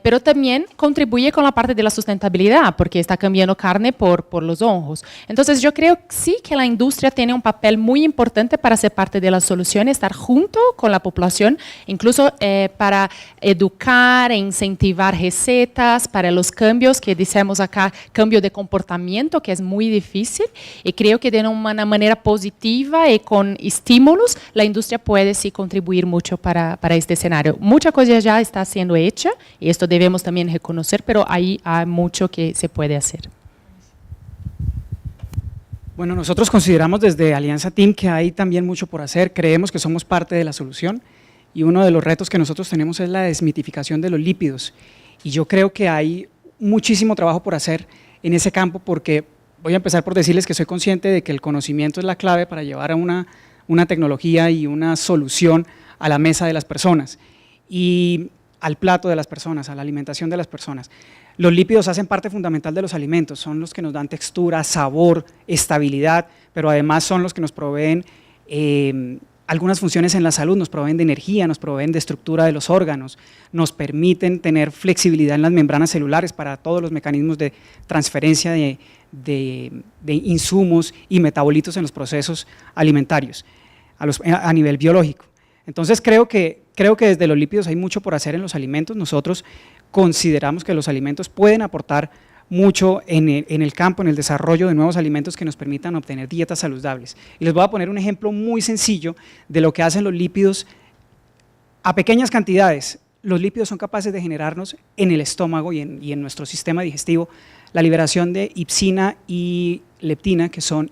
pero también contribuye con la parte de la sustentabilidad, porque está cambiando carne por los hongos. Entonces yo creo sí que la industria tiene un papel muy importante para ser parte de la solución, estar junto con la población, incluso para educar e incentivar recetas para los cambios que decimos acá, cambio de comportamiento, que es muy difícil, y creo que de una manera positiva y con estímulos, la industria puede sí contribuir mucho para este escenario. Mucha cosa ya está siendo hecha, y esto debemos también reconocer, pero ahí hay mucho que se puede hacer. Bueno, nosotros consideramos desde Alianza Team que hay también mucho por hacer, creemos que somos parte de la solución, y uno de los retos que nosotros tenemos es la desmitificación de los lípidos, y yo creo que hay muchísimo trabajo por hacer en ese campo, porque voy a empezar por decirles que soy consciente de que el conocimiento es la clave para llevar a una tecnología y una solución a la mesa de las personas, y al plato de las personas, a la alimentación de las personas. Los lípidos hacen parte fundamental de los alimentos, son los que nos dan textura, sabor, estabilidad, pero además son los que nos proveen algunas funciones en la salud, nos proveen de energía, nos proveen de estructura de los órganos, nos permiten tener flexibilidad en las membranas celulares para todos los mecanismos de transferencia de insumos y metabolitos en los procesos alimentarios a nivel biológico. Entonces creo que desde los lípidos hay mucho por hacer en los alimentos. Nosotros consideramos que los alimentos pueden aportar mucho en el campo, en el desarrollo de nuevos alimentos que nos permitan obtener dietas saludables. Y les voy a poner un ejemplo muy sencillo de lo que hacen los lípidos a pequeñas cantidades los lípidos son capaces de generarnos en el estómago y en nuestro sistema digestivo la liberación de ipsina y leptina, que son,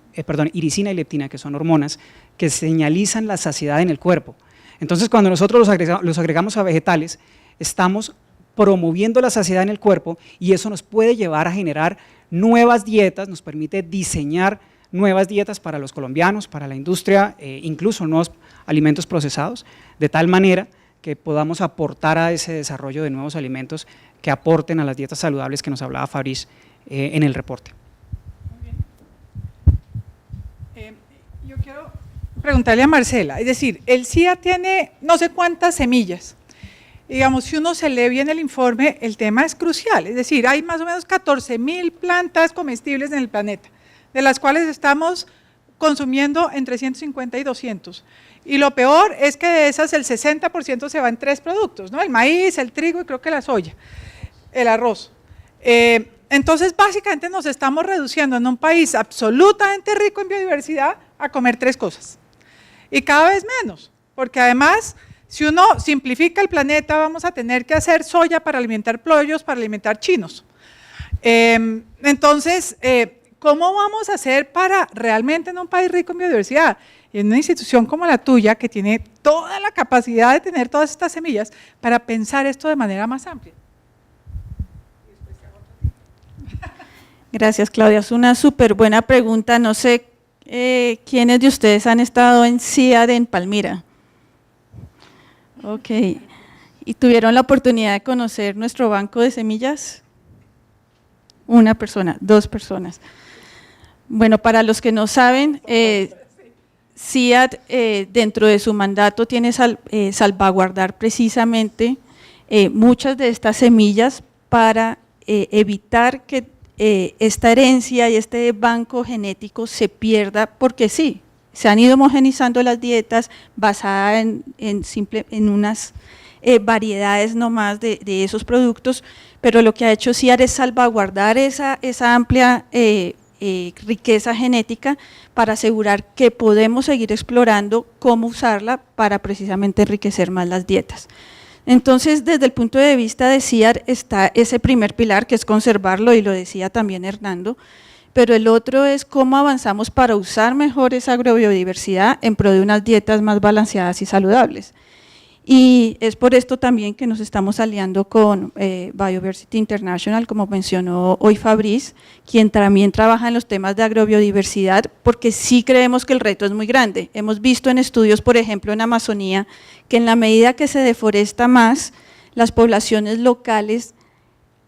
iricina y leptina, que son hormonas que señalizan la saciedad en el cuerpo. Entonces, cuando nosotros los agregamos a vegetales, estamos promoviendo la saciedad en el cuerpo y eso nos puede llevar a generar nuevas dietas, nos permite diseñar nuevas dietas para los colombianos, para la industria, incluso nuevos alimentos procesados, de tal manera que podamos aportar a ese desarrollo de nuevos alimentos que aporten a las dietas saludables que nos hablaba Fabrice en el reporte. Yo quiero preguntarle a Marcela, es decir, el CIA tiene no sé cuántas semillas. Digamos, si uno se lee bien el informe, el tema es crucial, es decir, hay más o menos 14.000 plantas comestibles en el planeta, de las cuales estamos consumiendo entre 150 y 200. Y lo peor es que de esas el 60% se va en 3 productos, ¿no? El maíz, el trigo y creo que la soya, el arroz. Entonces, básicamente nos estamos reduciendo en un país absolutamente rico en biodiversidad a comer 3 cosas. Y cada vez menos, porque además, si uno simplifica el planeta, vamos a tener que hacer soya para alimentar pollos, para alimentar chinos. Entonces, ¿cómo vamos a hacer para realmente en un país rico en biodiversidad, y en una institución como la tuya, que tiene toda la capacidad de tener todas estas semillas, para pensar esto de manera más amplia? Gracias, Claudia. Es una súper buena pregunta. No sé quiénes de ustedes han estado en CIAD en Palmira. Ok. ¿Y tuvieron la oportunidad de conocer nuestro banco de semillas? Una persona, 2 personas. Bueno, para los que no saben, CIAD dentro de su mandato tiene salvaguardar precisamente muchas de estas semillas para evitar que esta herencia y este banco genético se pierda, porque sí, se han ido homogenizando las dietas basadas en unas variedades nomás de esos productos, pero lo que ha hecho CIAD es salvaguardar esa amplia riqueza genética para asegurar que podemos seguir explorando cómo usarla para precisamente enriquecer más las dietas. Entonces, desde el punto de vista de CIAD está ese primer pilar, que es conservarlo, y lo decía también Hernando, pero el otro es cómo avanzamos para usar mejor esa agrobiodiversidad en pro de unas dietas más balanceadas y saludables. Y es por esto también que nos estamos aliando con Biodiversity International, como mencionó hoy Fabrice, quien también trabaja en los temas de agrobiodiversidad, porque sí creemos que el reto es muy grande. Hemos visto en estudios, por ejemplo, en Amazonía, que en la medida que se deforesta más, las poblaciones locales,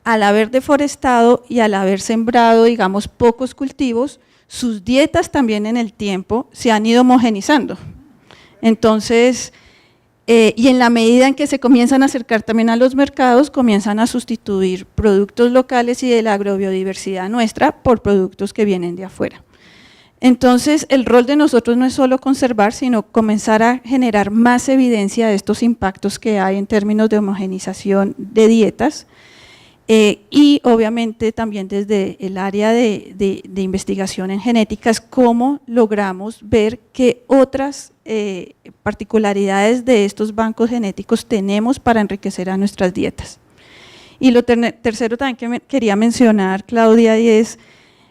al haber deforestado y al haber sembrado, digamos, pocos cultivos, sus dietas también en el tiempo se han ido homogenizando. Entonces, y en la medida en que se comienzan a acercar también a los mercados, comienzan a sustituir productos locales y de la agrobiodiversidad nuestra por productos que vienen de afuera. Entonces, el rol de nosotros no es solo conservar, sino comenzar a generar más evidencia de estos impactos que hay en términos de homogenización de dietas, y obviamente también desde el área de investigación en genéticas, cómo logramos ver qué otras particularidades de estos bancos genéticos tenemos para enriquecer a nuestras dietas. Y lo tercero también que quería mencionar, Claudia, y es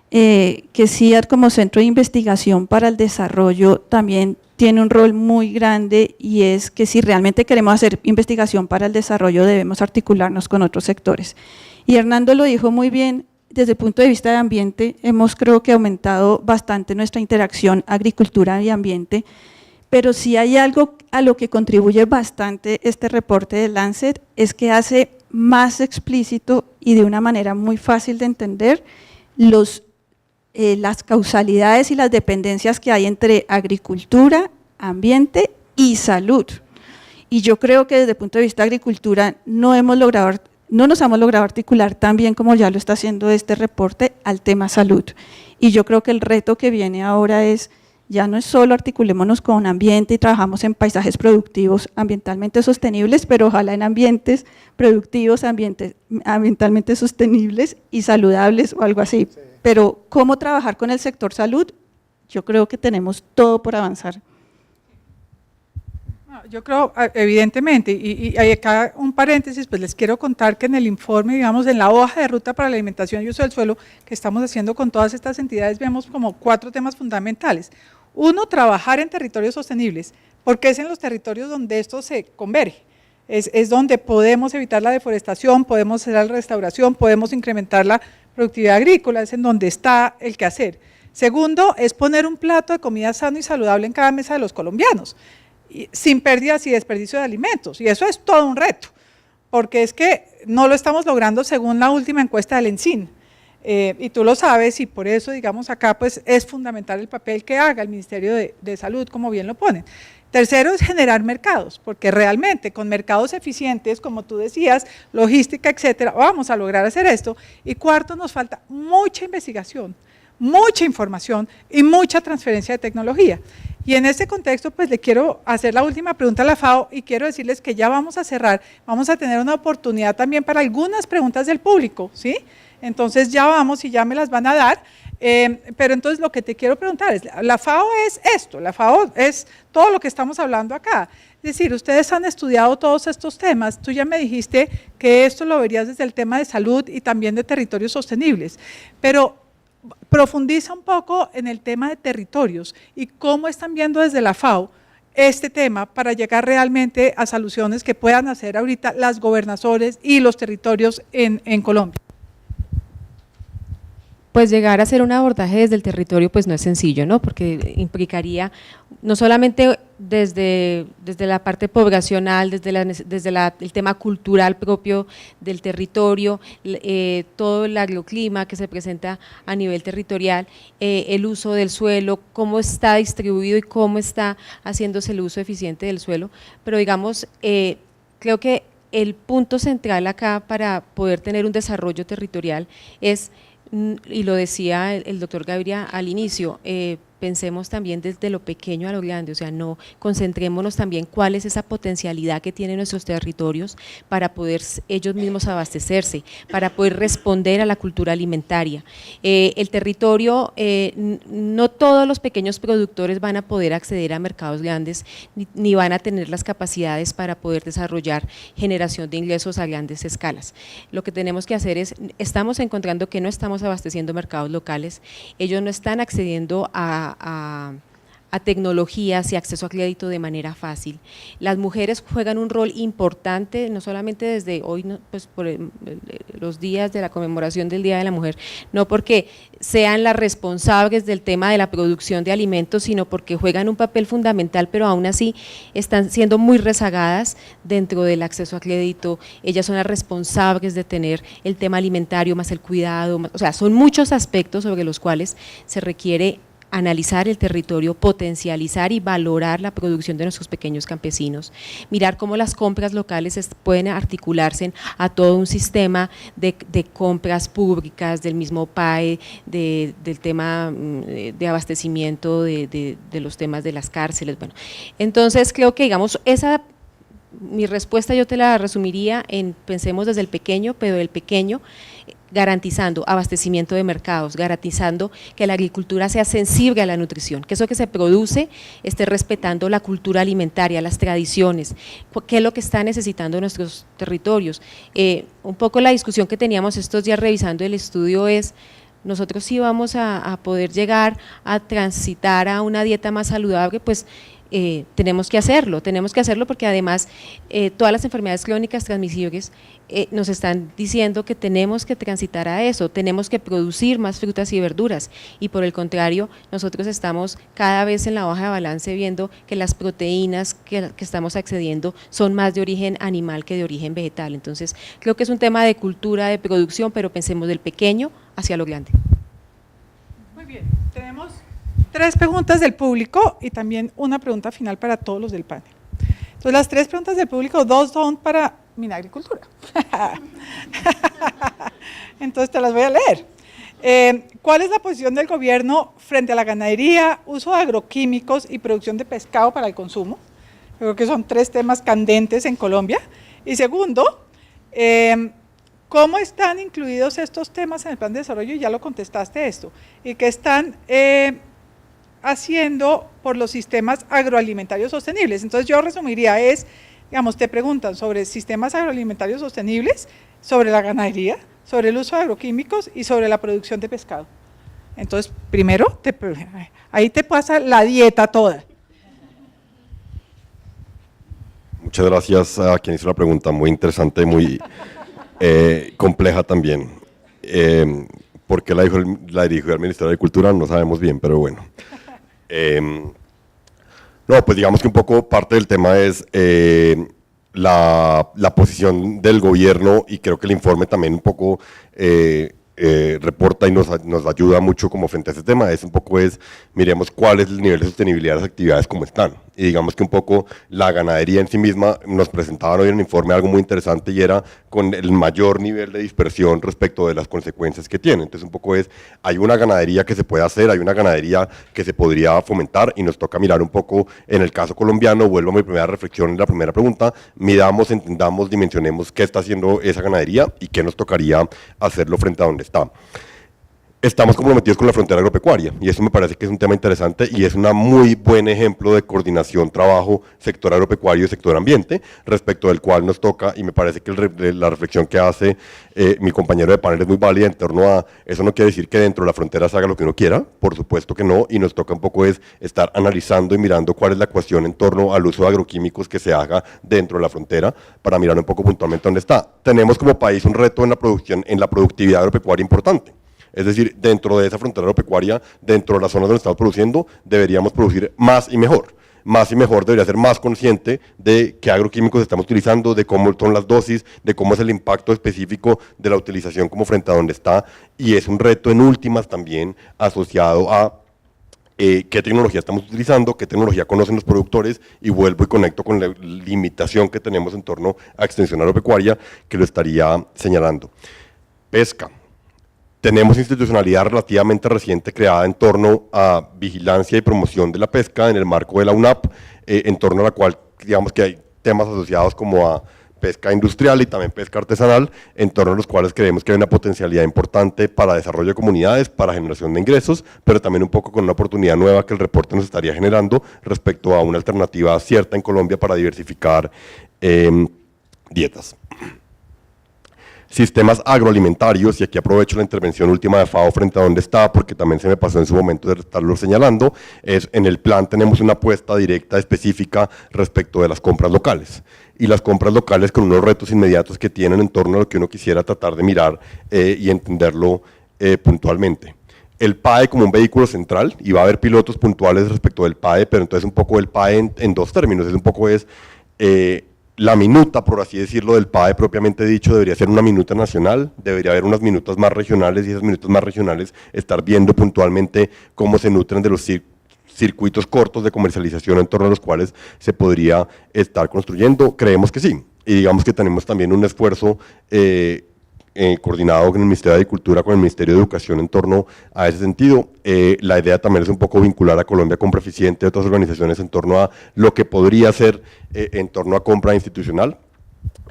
que CIAD como Centro de Investigación para el Desarrollo también tiene un rol muy grande, y es que si realmente queremos hacer investigación para el desarrollo debemos articularnos con otros sectores. Y Hernando lo dijo muy bien, desde el punto de vista de ambiente hemos creo que aumentado bastante nuestra interacción agricultura y ambiente, pero si hay algo a lo que contribuye bastante este reporte de Lancet es que hace más explícito y de una manera muy fácil de entender las causalidades y las dependencias que hay entre agricultura, ambiente y salud. Y yo creo que desde el punto de vista de agricultura no nos hemos logrado articular tan bien como ya lo está haciendo este reporte al tema salud. Y yo creo que el reto que viene ahora es, ya no es solo articulémonos con ambiente y trabajamos en paisajes productivos ambientalmente sostenibles, pero ojalá en ambientes productivos, ambientalmente sostenibles y saludables o algo así. Sí. Pero cómo trabajar con el sector salud, yo creo que tenemos todo por avanzar. Yo creo, evidentemente, y hay acá un paréntesis, pues les quiero contar que en el informe, digamos, en la hoja de ruta para la alimentación y uso del suelo que estamos haciendo con todas estas entidades, vemos como 4 temas fundamentales. Uno, trabajar en territorios sostenibles, porque es en los territorios donde esto se converge. Es donde podemos evitar la deforestación, podemos hacer la restauración, podemos incrementar la productividad agrícola, es en donde está el quehacer. Segundo, es poner un plato de comida sano y saludable en cada mesa de los colombianos, sin pérdidas y desperdicio de alimentos, y eso es todo un reto, porque es que no lo estamos logrando según la última encuesta del ENSIN, y tú lo sabes, y por eso, digamos, acá pues es fundamental el papel que haga el Ministerio de Salud, como bien lo ponen. Tercero es generar mercados, porque realmente con mercados eficientes, como tú decías, logística, etcétera, vamos a lograr hacer esto. Y cuarto, nos falta mucha investigación, mucha información y mucha transferencia de tecnología. Y en este contexto, pues le quiero hacer la última pregunta a la FAO y quiero decirles que ya vamos a cerrar, vamos a tener una oportunidad también para algunas preguntas del público, ¿sí? Entonces ya vamos y ya me las van a dar, pero entonces lo que te quiero preguntar es, la FAO es esto, la FAO es todo lo que estamos hablando acá, es decir, ustedes han estudiado todos estos temas, tú ya me dijiste que esto lo verías desde el tema de salud y también de territorios sostenibles, pero profundiza un poco en el tema de territorios y cómo están viendo desde la FAO este tema para llegar realmente a soluciones que puedan hacer ahorita las gobernaciones y los territorios en Colombia. Pues llegar a hacer un abordaje desde el territorio pues no es sencillo, ¿no? Porque implicaría no solamente desde la parte poblacional, desde el tema cultural propio del territorio, todo el agroclima que se presenta a nivel territorial, el uso del suelo, cómo está distribuido y cómo está haciéndose el uso eficiente del suelo, pero digamos, creo que el punto central acá para poder tener un desarrollo territorial es, y lo decía el doctor Gaviria al inicio, pensemos también desde lo pequeño a lo grande, o sea, no concentrémonos también cuál es esa potencialidad que tienen nuestros territorios para poder ellos mismos abastecerse, para poder responder a la cultura alimentaria. El territorio, no todos los pequeños productores van a poder acceder a mercados grandes, ni van a tener las capacidades para poder desarrollar generación de ingresos a grandes escalas. Lo que tenemos que hacer es, estamos encontrando que no estamos abasteciendo mercados locales, ellos no están accediendo a tecnologías y acceso a crédito de manera fácil. Las mujeres juegan un rol importante, no solamente desde hoy, pues por los días de la conmemoración del Día de la Mujer, no porque sean las responsables del tema de la producción de alimentos, sino porque juegan un papel fundamental, pero aún así están siendo muy rezagadas dentro del acceso a crédito. Ellas son las responsables de tener el tema alimentario más el cuidado, o sea, son muchos aspectos sobre los cuales se requiere analizar el territorio, potencializar y valorar la producción de nuestros pequeños campesinos, mirar cómo las compras locales pueden articularse a todo un sistema de compras públicas, del mismo PAE, del tema de abastecimiento, de los temas de las cárceles. Bueno, entonces creo que digamos mi respuesta yo te la resumiría en pensemos desde el pequeño, pero el pequeño garantizando abastecimiento de mercados, garantizando que la agricultura sea sensible a la nutrición, que eso que se produce esté respetando la cultura alimentaria, las tradiciones, qué es lo que están necesitando nuestros territorios. Un poco la discusión que teníamos estos días revisando el estudio es, nosotros sí vamos a poder llegar a transitar a una dieta más saludable, pues tenemos que hacerlo porque además todas las enfermedades crónicas transmisibles nos están diciendo que tenemos que transitar a eso, tenemos que producir más frutas y verduras y por el contrario nosotros estamos cada vez en la hoja de balance viendo que las proteínas que estamos accediendo son más de origen animal que de origen vegetal, entonces creo que es un tema de cultura, de producción, pero pensemos del pequeño hacia lo grande. Muy bien, tenemos 3 preguntas del público y también una pregunta final para todos los del panel. Entonces las 3 preguntas del público, 2 son para Minagricultura. Entonces te las voy a leer. ¿Cuál es la posición del gobierno frente a la ganadería, uso de agroquímicos y producción de pescado para el consumo? Creo que son 3 temas candentes en Colombia. Y segundo, ¿cómo están incluidos estos temas en el plan de desarrollo? Y ya lo contestaste esto. Y que están haciendo por los sistemas agroalimentarios sostenibles. Entonces yo resumiría digamos, te preguntan sobre sistemas agroalimentarios sostenibles, sobre la ganadería, sobre el uso de agroquímicos y sobre la producción de pescado. Entonces, primero, ahí te pasa la dieta toda. Muchas gracias a quien hizo la pregunta, muy interesante, muy compleja también. ¿Por qué la dirigió al Ministerio de Agricultura? No sabemos bien, pero bueno. No, pues digamos que un poco parte del tema es la posición del gobierno, y creo que el informe también un poco reporta y nos ayuda mucho como frente a este tema, miremos cuál es el nivel de sostenibilidad de las actividades como están, y digamos que un poco la ganadería en sí misma, nos presentaban hoy en el informe algo muy interesante, y era con el mayor nivel de dispersión respecto de las consecuencias que tiene. Entonces un poco hay una ganadería que se puede hacer, hay una ganadería que se podría fomentar, y nos toca mirar un poco en el caso colombiano. Vuelvo a mi primera reflexión en la primera pregunta: midamos, entendamos, dimensionemos qué está haciendo esa ganadería y qué nos tocaría hacerlo frente a donde está. Estamos comprometidos con la frontera agropecuaria, y eso me parece que es un tema interesante y es un muy buen ejemplo de coordinación, trabajo, sector agropecuario y sector ambiente, respecto del cual nos toca, y me parece que la reflexión que hace mi compañero de panel es muy válida en torno a eso. No quiere decir que dentro de la frontera se haga lo que uno quiera, por supuesto que no, y nos toca un poco estar analizando y mirando cuál es la ecuación en torno al uso de agroquímicos que se haga dentro de la frontera, para mirar un poco puntualmente dónde está. Tenemos como país un reto en la productividad agropecuaria importante. Es decir, dentro de esa frontera agropecuaria, dentro de las zonas donde estamos produciendo, deberíamos producir más y mejor. Más y mejor debería ser más consciente de qué agroquímicos estamos utilizando, de cómo son las dosis, de cómo es el impacto específico de la utilización como frente a donde está, y es un reto en últimas también asociado a qué tecnología estamos utilizando, qué tecnología conocen los productores, y vuelvo y conecto con la limitación que tenemos en torno a extensión agropecuaria, que lo estaría señalando. Pesca. Tenemos institucionalidad relativamente reciente creada en torno a vigilancia y promoción de la pesca en el marco de la UNAP, en torno a la cual digamos que hay temas asociados como a pesca industrial y también pesca artesanal, en torno a los cuales creemos que hay una potencialidad importante para desarrollo de comunidades, para generación de ingresos, pero también un poco con una oportunidad nueva que el reporte nos estaría generando respecto a una alternativa cierta en Colombia para diversificar dietas. Sistemas agroalimentarios, y aquí aprovecho la intervención última de FAO frente a donde está, porque también se me pasó en su momento de estarlo señalando. En el plan tenemos una apuesta directa específica respecto de las compras locales, y las compras locales con unos retos inmediatos que tienen en torno a lo que uno quisiera tratar de mirar y entenderlo puntualmente. El PAE como un vehículo central, y va a haber pilotos puntuales respecto del PAE, pero entonces un poco el PAE en dos términos, la minuta, por así decirlo, del PAE propiamente dicho debería ser una minuta nacional, debería haber unas minutas más regionales, y esas minutas más regionales estar viendo puntualmente cómo se nutren de los circuitos cortos de comercialización en torno a los cuales se podría estar construyendo. Creemos que sí, y digamos que tenemos también un esfuerzo coordinado con el Ministerio de Agricultura, con el Ministerio de Educación en torno a ese sentido. La idea también es un poco vincular a Colombia con Proficiente y otras organizaciones en torno a lo que podría ser en torno a compra institucional,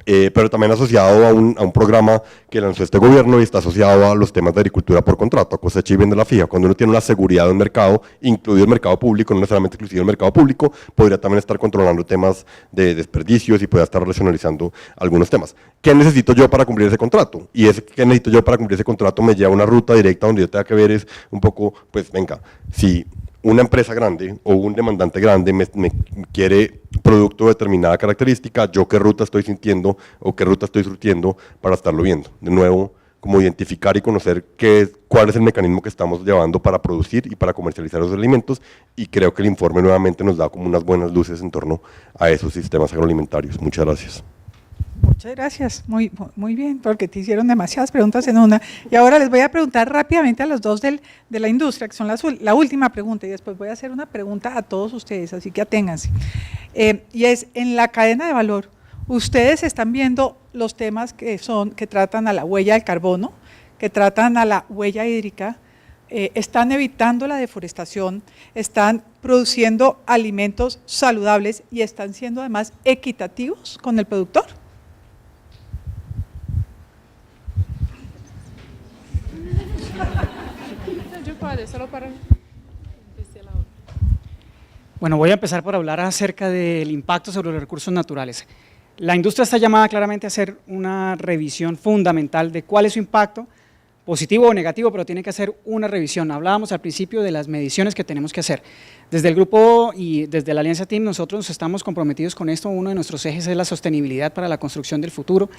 pero también asociado a un programa que lanzó este gobierno y está asociado a los temas de agricultura por contrato, a cosecha y venta de la fija. Cuando uno tiene una seguridad de un mercado, incluido el mercado público, no necesariamente exclusivo del mercado público, podría también estar controlando temas de desperdicios y podría estar racionalizando algunos temas. ¿Qué necesito yo para cumplir ese contrato? Y ¿qué necesito yo para cumplir ese contrato? Me lleva a una ruta directa donde yo tenga que ver un poco, pues venga, si una empresa grande o un demandante grande me quiere producto de determinada característica, yo qué ruta estoy sintiendo o qué ruta estoy surtiendo para estarlo viendo. De nuevo, como identificar y conocer cuál es el mecanismo que estamos llevando para producir y para comercializar los alimentos, y creo que el informe nuevamente nos da como unas buenas luces en torno a esos sistemas agroalimentarios. Muchas gracias. Muchas gracias, muy bien, porque te hicieron demasiadas preguntas en una. Y ahora les voy a preguntar rápidamente a los dos de la industria, que son la última pregunta, y después voy a hacer una pregunta a todos ustedes, así que aténganse. Y es, en la cadena de valor, ustedes están viendo los temas que tratan a la huella del carbono, que tratan a la huella hídrica, están evitando la deforestación, están produciendo alimentos saludables y están siendo además equitativos con el productor. Yo puedo, solo para este lado. Bueno, voy a empezar por hablar acerca del impacto sobre los recursos naturales. La industria está llamada claramente a hacer una revisión fundamental de cuál es su impacto, positivo o negativo, pero tiene que hacer una revisión. Hablábamos al principio de las mediciones que tenemos que hacer. Desde el grupo y desde la Alianza Team nosotros estamos comprometidos con esto. Uno de nuestros ejes es la sostenibilidad para la construcción del futuro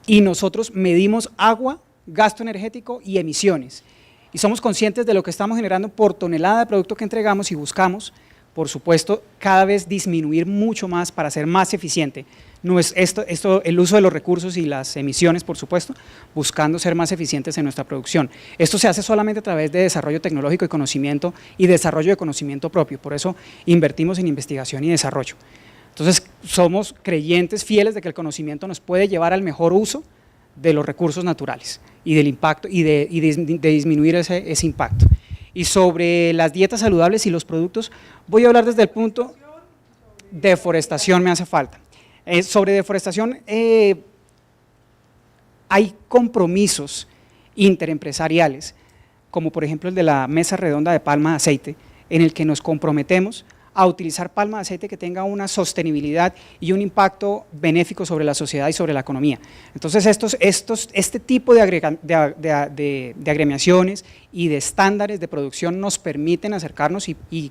y nosotros medimos agua, gasto energético y emisiones. Y somos conscientes de lo que estamos generando por tonelada de producto que entregamos y buscamos, por supuesto, cada vez disminuir mucho más para ser más eficiente. No es el uso de los recursos y las emisiones, por supuesto, buscando ser más eficientes en nuestra producción. Esto se hace solamente a través de desarrollo tecnológico y conocimiento y desarrollo de conocimiento propio, por eso invertimos en investigación y desarrollo. Entonces, somos creyentes fieles de que el conocimiento nos puede llevar al mejor uso de los recursos naturales y del impacto y de disminuir ese impacto. Y sobre las dietas saludables y los productos, voy a hablar desde el punto de deforestación, me hace falta. Sobre deforestación, hay compromisos interempresariales, como por ejemplo el de la Mesa Redonda de Palma de Aceite, en el que nos comprometemos a utilizar palma de aceite que tenga una sostenibilidad y un impacto benéfico sobre la sociedad y sobre la economía. Entonces, este tipo de agremiaciones y de estándares de producción nos permiten acercarnos y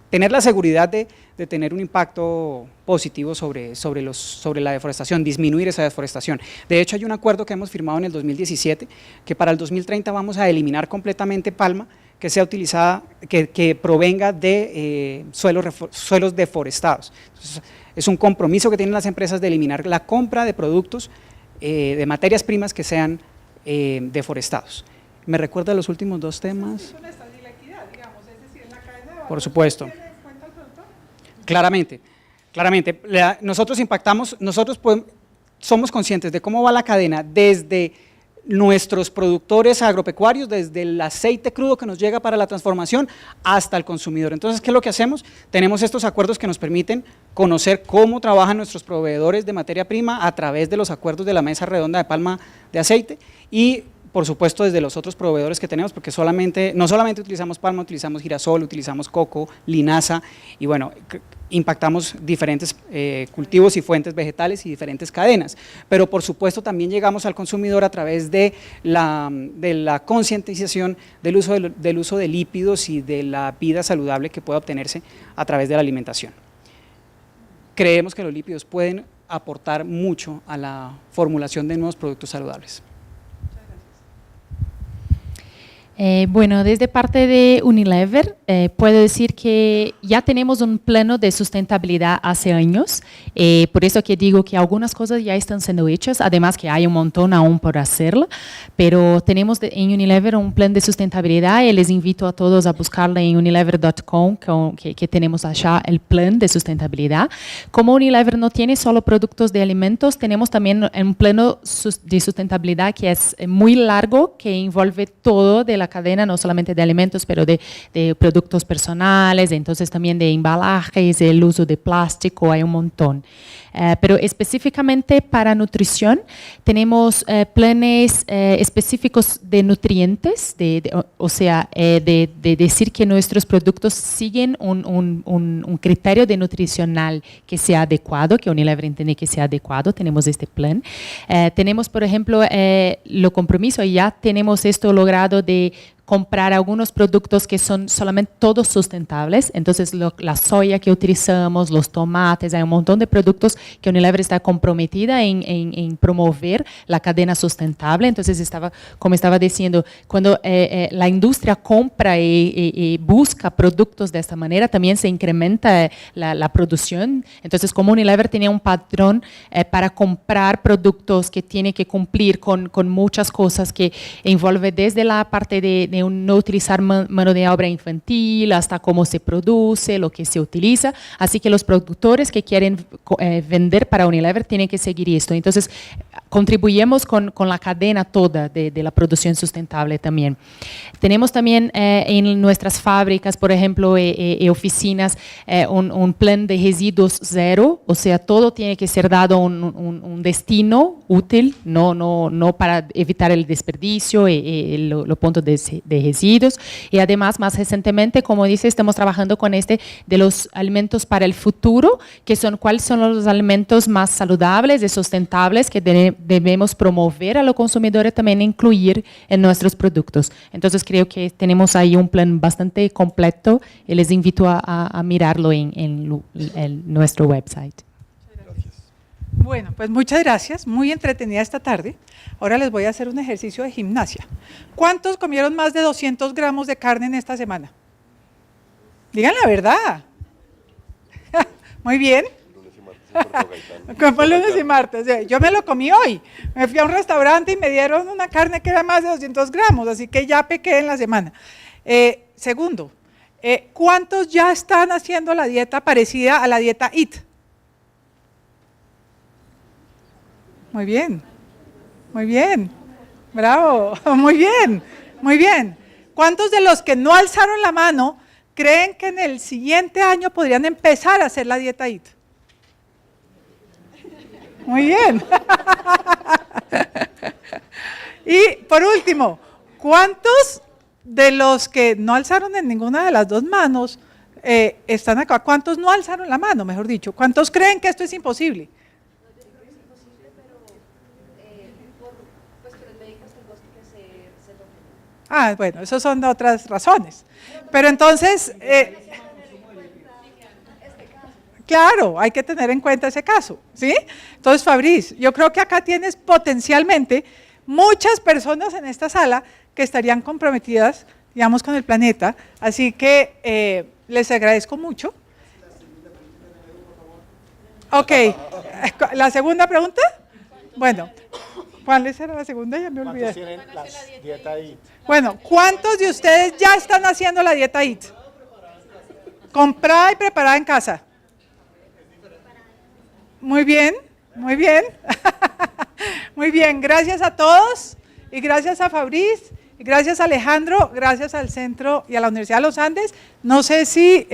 tener la seguridad de tener un impacto positivo sobre la deforestación, disminuir esa deforestación. De hecho, hay un acuerdo que hemos firmado en el 2017, que para el 2030 vamos a eliminar completamente palma que sea utilizada, que provenga de suelos deforestados. Entonces, es un compromiso que tienen las empresas de eliminar la compra de productos de materias primas que sean deforestados. ¿Me recuerda los últimos dos temas? Por supuesto. Claramente. Nosotros impactamos, somos conscientes de cómo va la cadena desde nuestros productores agropecuarios, desde el aceite crudo que nos llega para la transformación hasta el consumidor. Entonces, ¿qué es lo que hacemos? Tenemos estos acuerdos que nos permiten conocer cómo trabajan nuestros proveedores de materia prima a través de los acuerdos de la Mesa Redonda de Palma de Aceite y, por supuesto, desde los otros proveedores que tenemos, porque no solamente utilizamos palma, utilizamos girasol, utilizamos coco, linaza y bueno, impactamos diferentes cultivos y fuentes vegetales y diferentes cadenas, pero por supuesto también llegamos al consumidor a través de la concientización del uso de lípidos y de la vida saludable que puede obtenerse a través de la alimentación. Creemos que los lípidos pueden aportar mucho a la formulación de nuevos productos saludables. Bueno, desde parte de Unilever, puedo decir que ya tenemos un plano de sustentabilidad hace años, por eso que digo que algunas cosas ya están siendo hechas, además que hay un montón aún por hacerlo, pero tenemos en Unilever un plan de sustentabilidad y les invito a todos a buscarlo en unilever.com, que tenemos allá el plan de sustentabilidad. Como Unilever no tiene solo productos de alimentos, tenemos también un plano de sustentabilidad que es muy largo, que envuelve todo de la cadena, no solamente de alimentos, pero de productos personales, entonces también de embalajes, el uso de plástico, hay un montón. Pero específicamente para nutrición tenemos planes específicos de nutrientes, o sea, de decir que nuestros productos siguen un criterio de nutricional que sea adecuado, que Unilever entiende que sea adecuado, tenemos este plan. Tenemos, por ejemplo, lo compromiso, y ya tenemos esto logrado de comprar algunos productos que son solamente todos sustentables, entonces la soya que utilizamos, los tomates, hay un montón de productos que Unilever está comprometida en promover la cadena sustentable, entonces como estaba diciendo, cuando la industria compra y busca productos de esta manera, también se incrementa la producción, entonces como Unilever tenía un patrón para comprar productos que tiene que cumplir con muchas cosas que envuelve desde la parte de no utilizar mano de obra infantil, hasta cómo se produce, lo que se utiliza. Así que los productores que quieren vender para Unilever tienen que seguir esto. Entonces, contribuimos con la cadena toda de la producción sustentable también. Tenemos también en nuestras fábricas, por ejemplo, y oficinas, un plan de residuos cero, o sea, todo tiene que ser dado un destino útil, no para evitar el desperdicio y los puntos de de residuos. Y además, más recientemente, como dice, estamos trabajando con de los alimentos para el futuro, que son cuáles son los alimentos más saludables y sustentables que debemos promover a los consumidores, también incluir en nuestros productos. Entonces creo que tenemos ahí un plan bastante completo y les invito a mirarlo en nuestro website. Bueno, pues muchas gracias, muy entretenida esta tarde. Ahora les voy a hacer un ejercicio de gimnasia. ¿Cuántos comieron más de 200 gramos de carne en esta semana? Digan la verdad. Muy bien. Como lunes y martes. Yo me lo comí hoy. Me fui a un restaurante y me dieron una carne que era más de 200 gramos, así que ya pequé en la semana. Segundo, ¿cuántos ya están haciendo la dieta parecida a la dieta EAT? Muy bien, muy bien, bravo, muy bien, muy bien. ¿Cuántos de los que no alzaron la mano creen que en el siguiente año podrían empezar a hacer la dieta EAT? Muy bien. Y por último, ¿cuántos de los que no alzaron en ninguna de las dos manos están acá? ¿Cuántos no alzaron la mano, mejor dicho? ¿Cuántos creen que esto es imposible? Ah, bueno, esas son otras razones. Pero entonces, claro, hay que tener en cuenta ese caso, ¿sí? Entonces, Fabriz, yo creo que acá tienes potencialmente muchas personas en esta sala que estarían comprometidas, digamos, con el planeta, así que les agradezco mucho. Ok, ¿la segunda pregunta? Bueno, ¿cuál era la segunda? Ya me olvidé. Bueno, ¿cuántos de ustedes ya están haciendo la dieta EAT? Comprada y preparada en casa. Muy bien, muy bien. Muy bien, gracias a todos y gracias a Fabriz y gracias a Alejandro, gracias al centro y a la Universidad de los Andes. No sé si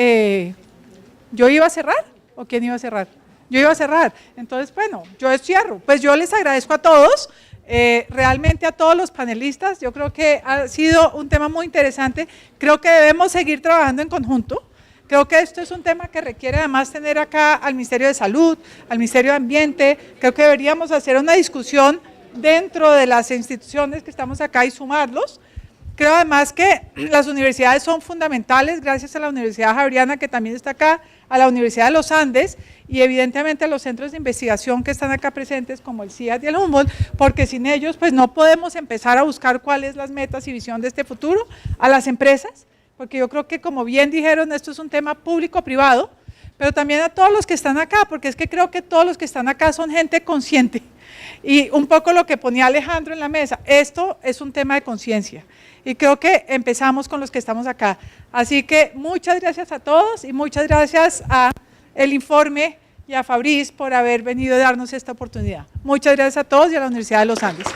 yo iba a cerrar o quién iba a cerrar. Yo iba a cerrar, entonces bueno, yo cierro. Pues yo les agradezco a todos, realmente a todos los panelistas. Yo creo que ha sido un tema muy interesante, creo que debemos seguir trabajando en conjunto. Creo que esto es un tema que requiere además tener acá al Ministerio de Salud, al Ministerio de Ambiente. Creo que deberíamos hacer una discusión dentro de las instituciones que estamos acá y sumarlos. Creo además que las universidades son fundamentales, gracias a la Universidad Javeriana que también está acá, a la Universidad de los Andes y evidentemente a los centros de investigación que están acá presentes como el CIAT y el Humboldt, porque sin ellos pues no podemos empezar a buscar cuáles las metas y visión de este futuro, a las empresas, porque yo creo que como bien dijeron, esto es un tema público-privado, pero también a todos los que están acá, porque es que creo que todos los que están acá son gente consciente. Y un poco lo que ponía Alejandro en la mesa, esto es un tema de conciencia. Y creo que empezamos con los que estamos acá. Así que muchas gracias a todos y muchas gracias a el informe y a Fabriz por haber venido a darnos esta oportunidad. Muchas gracias a todos y a la Universidad de los Andes.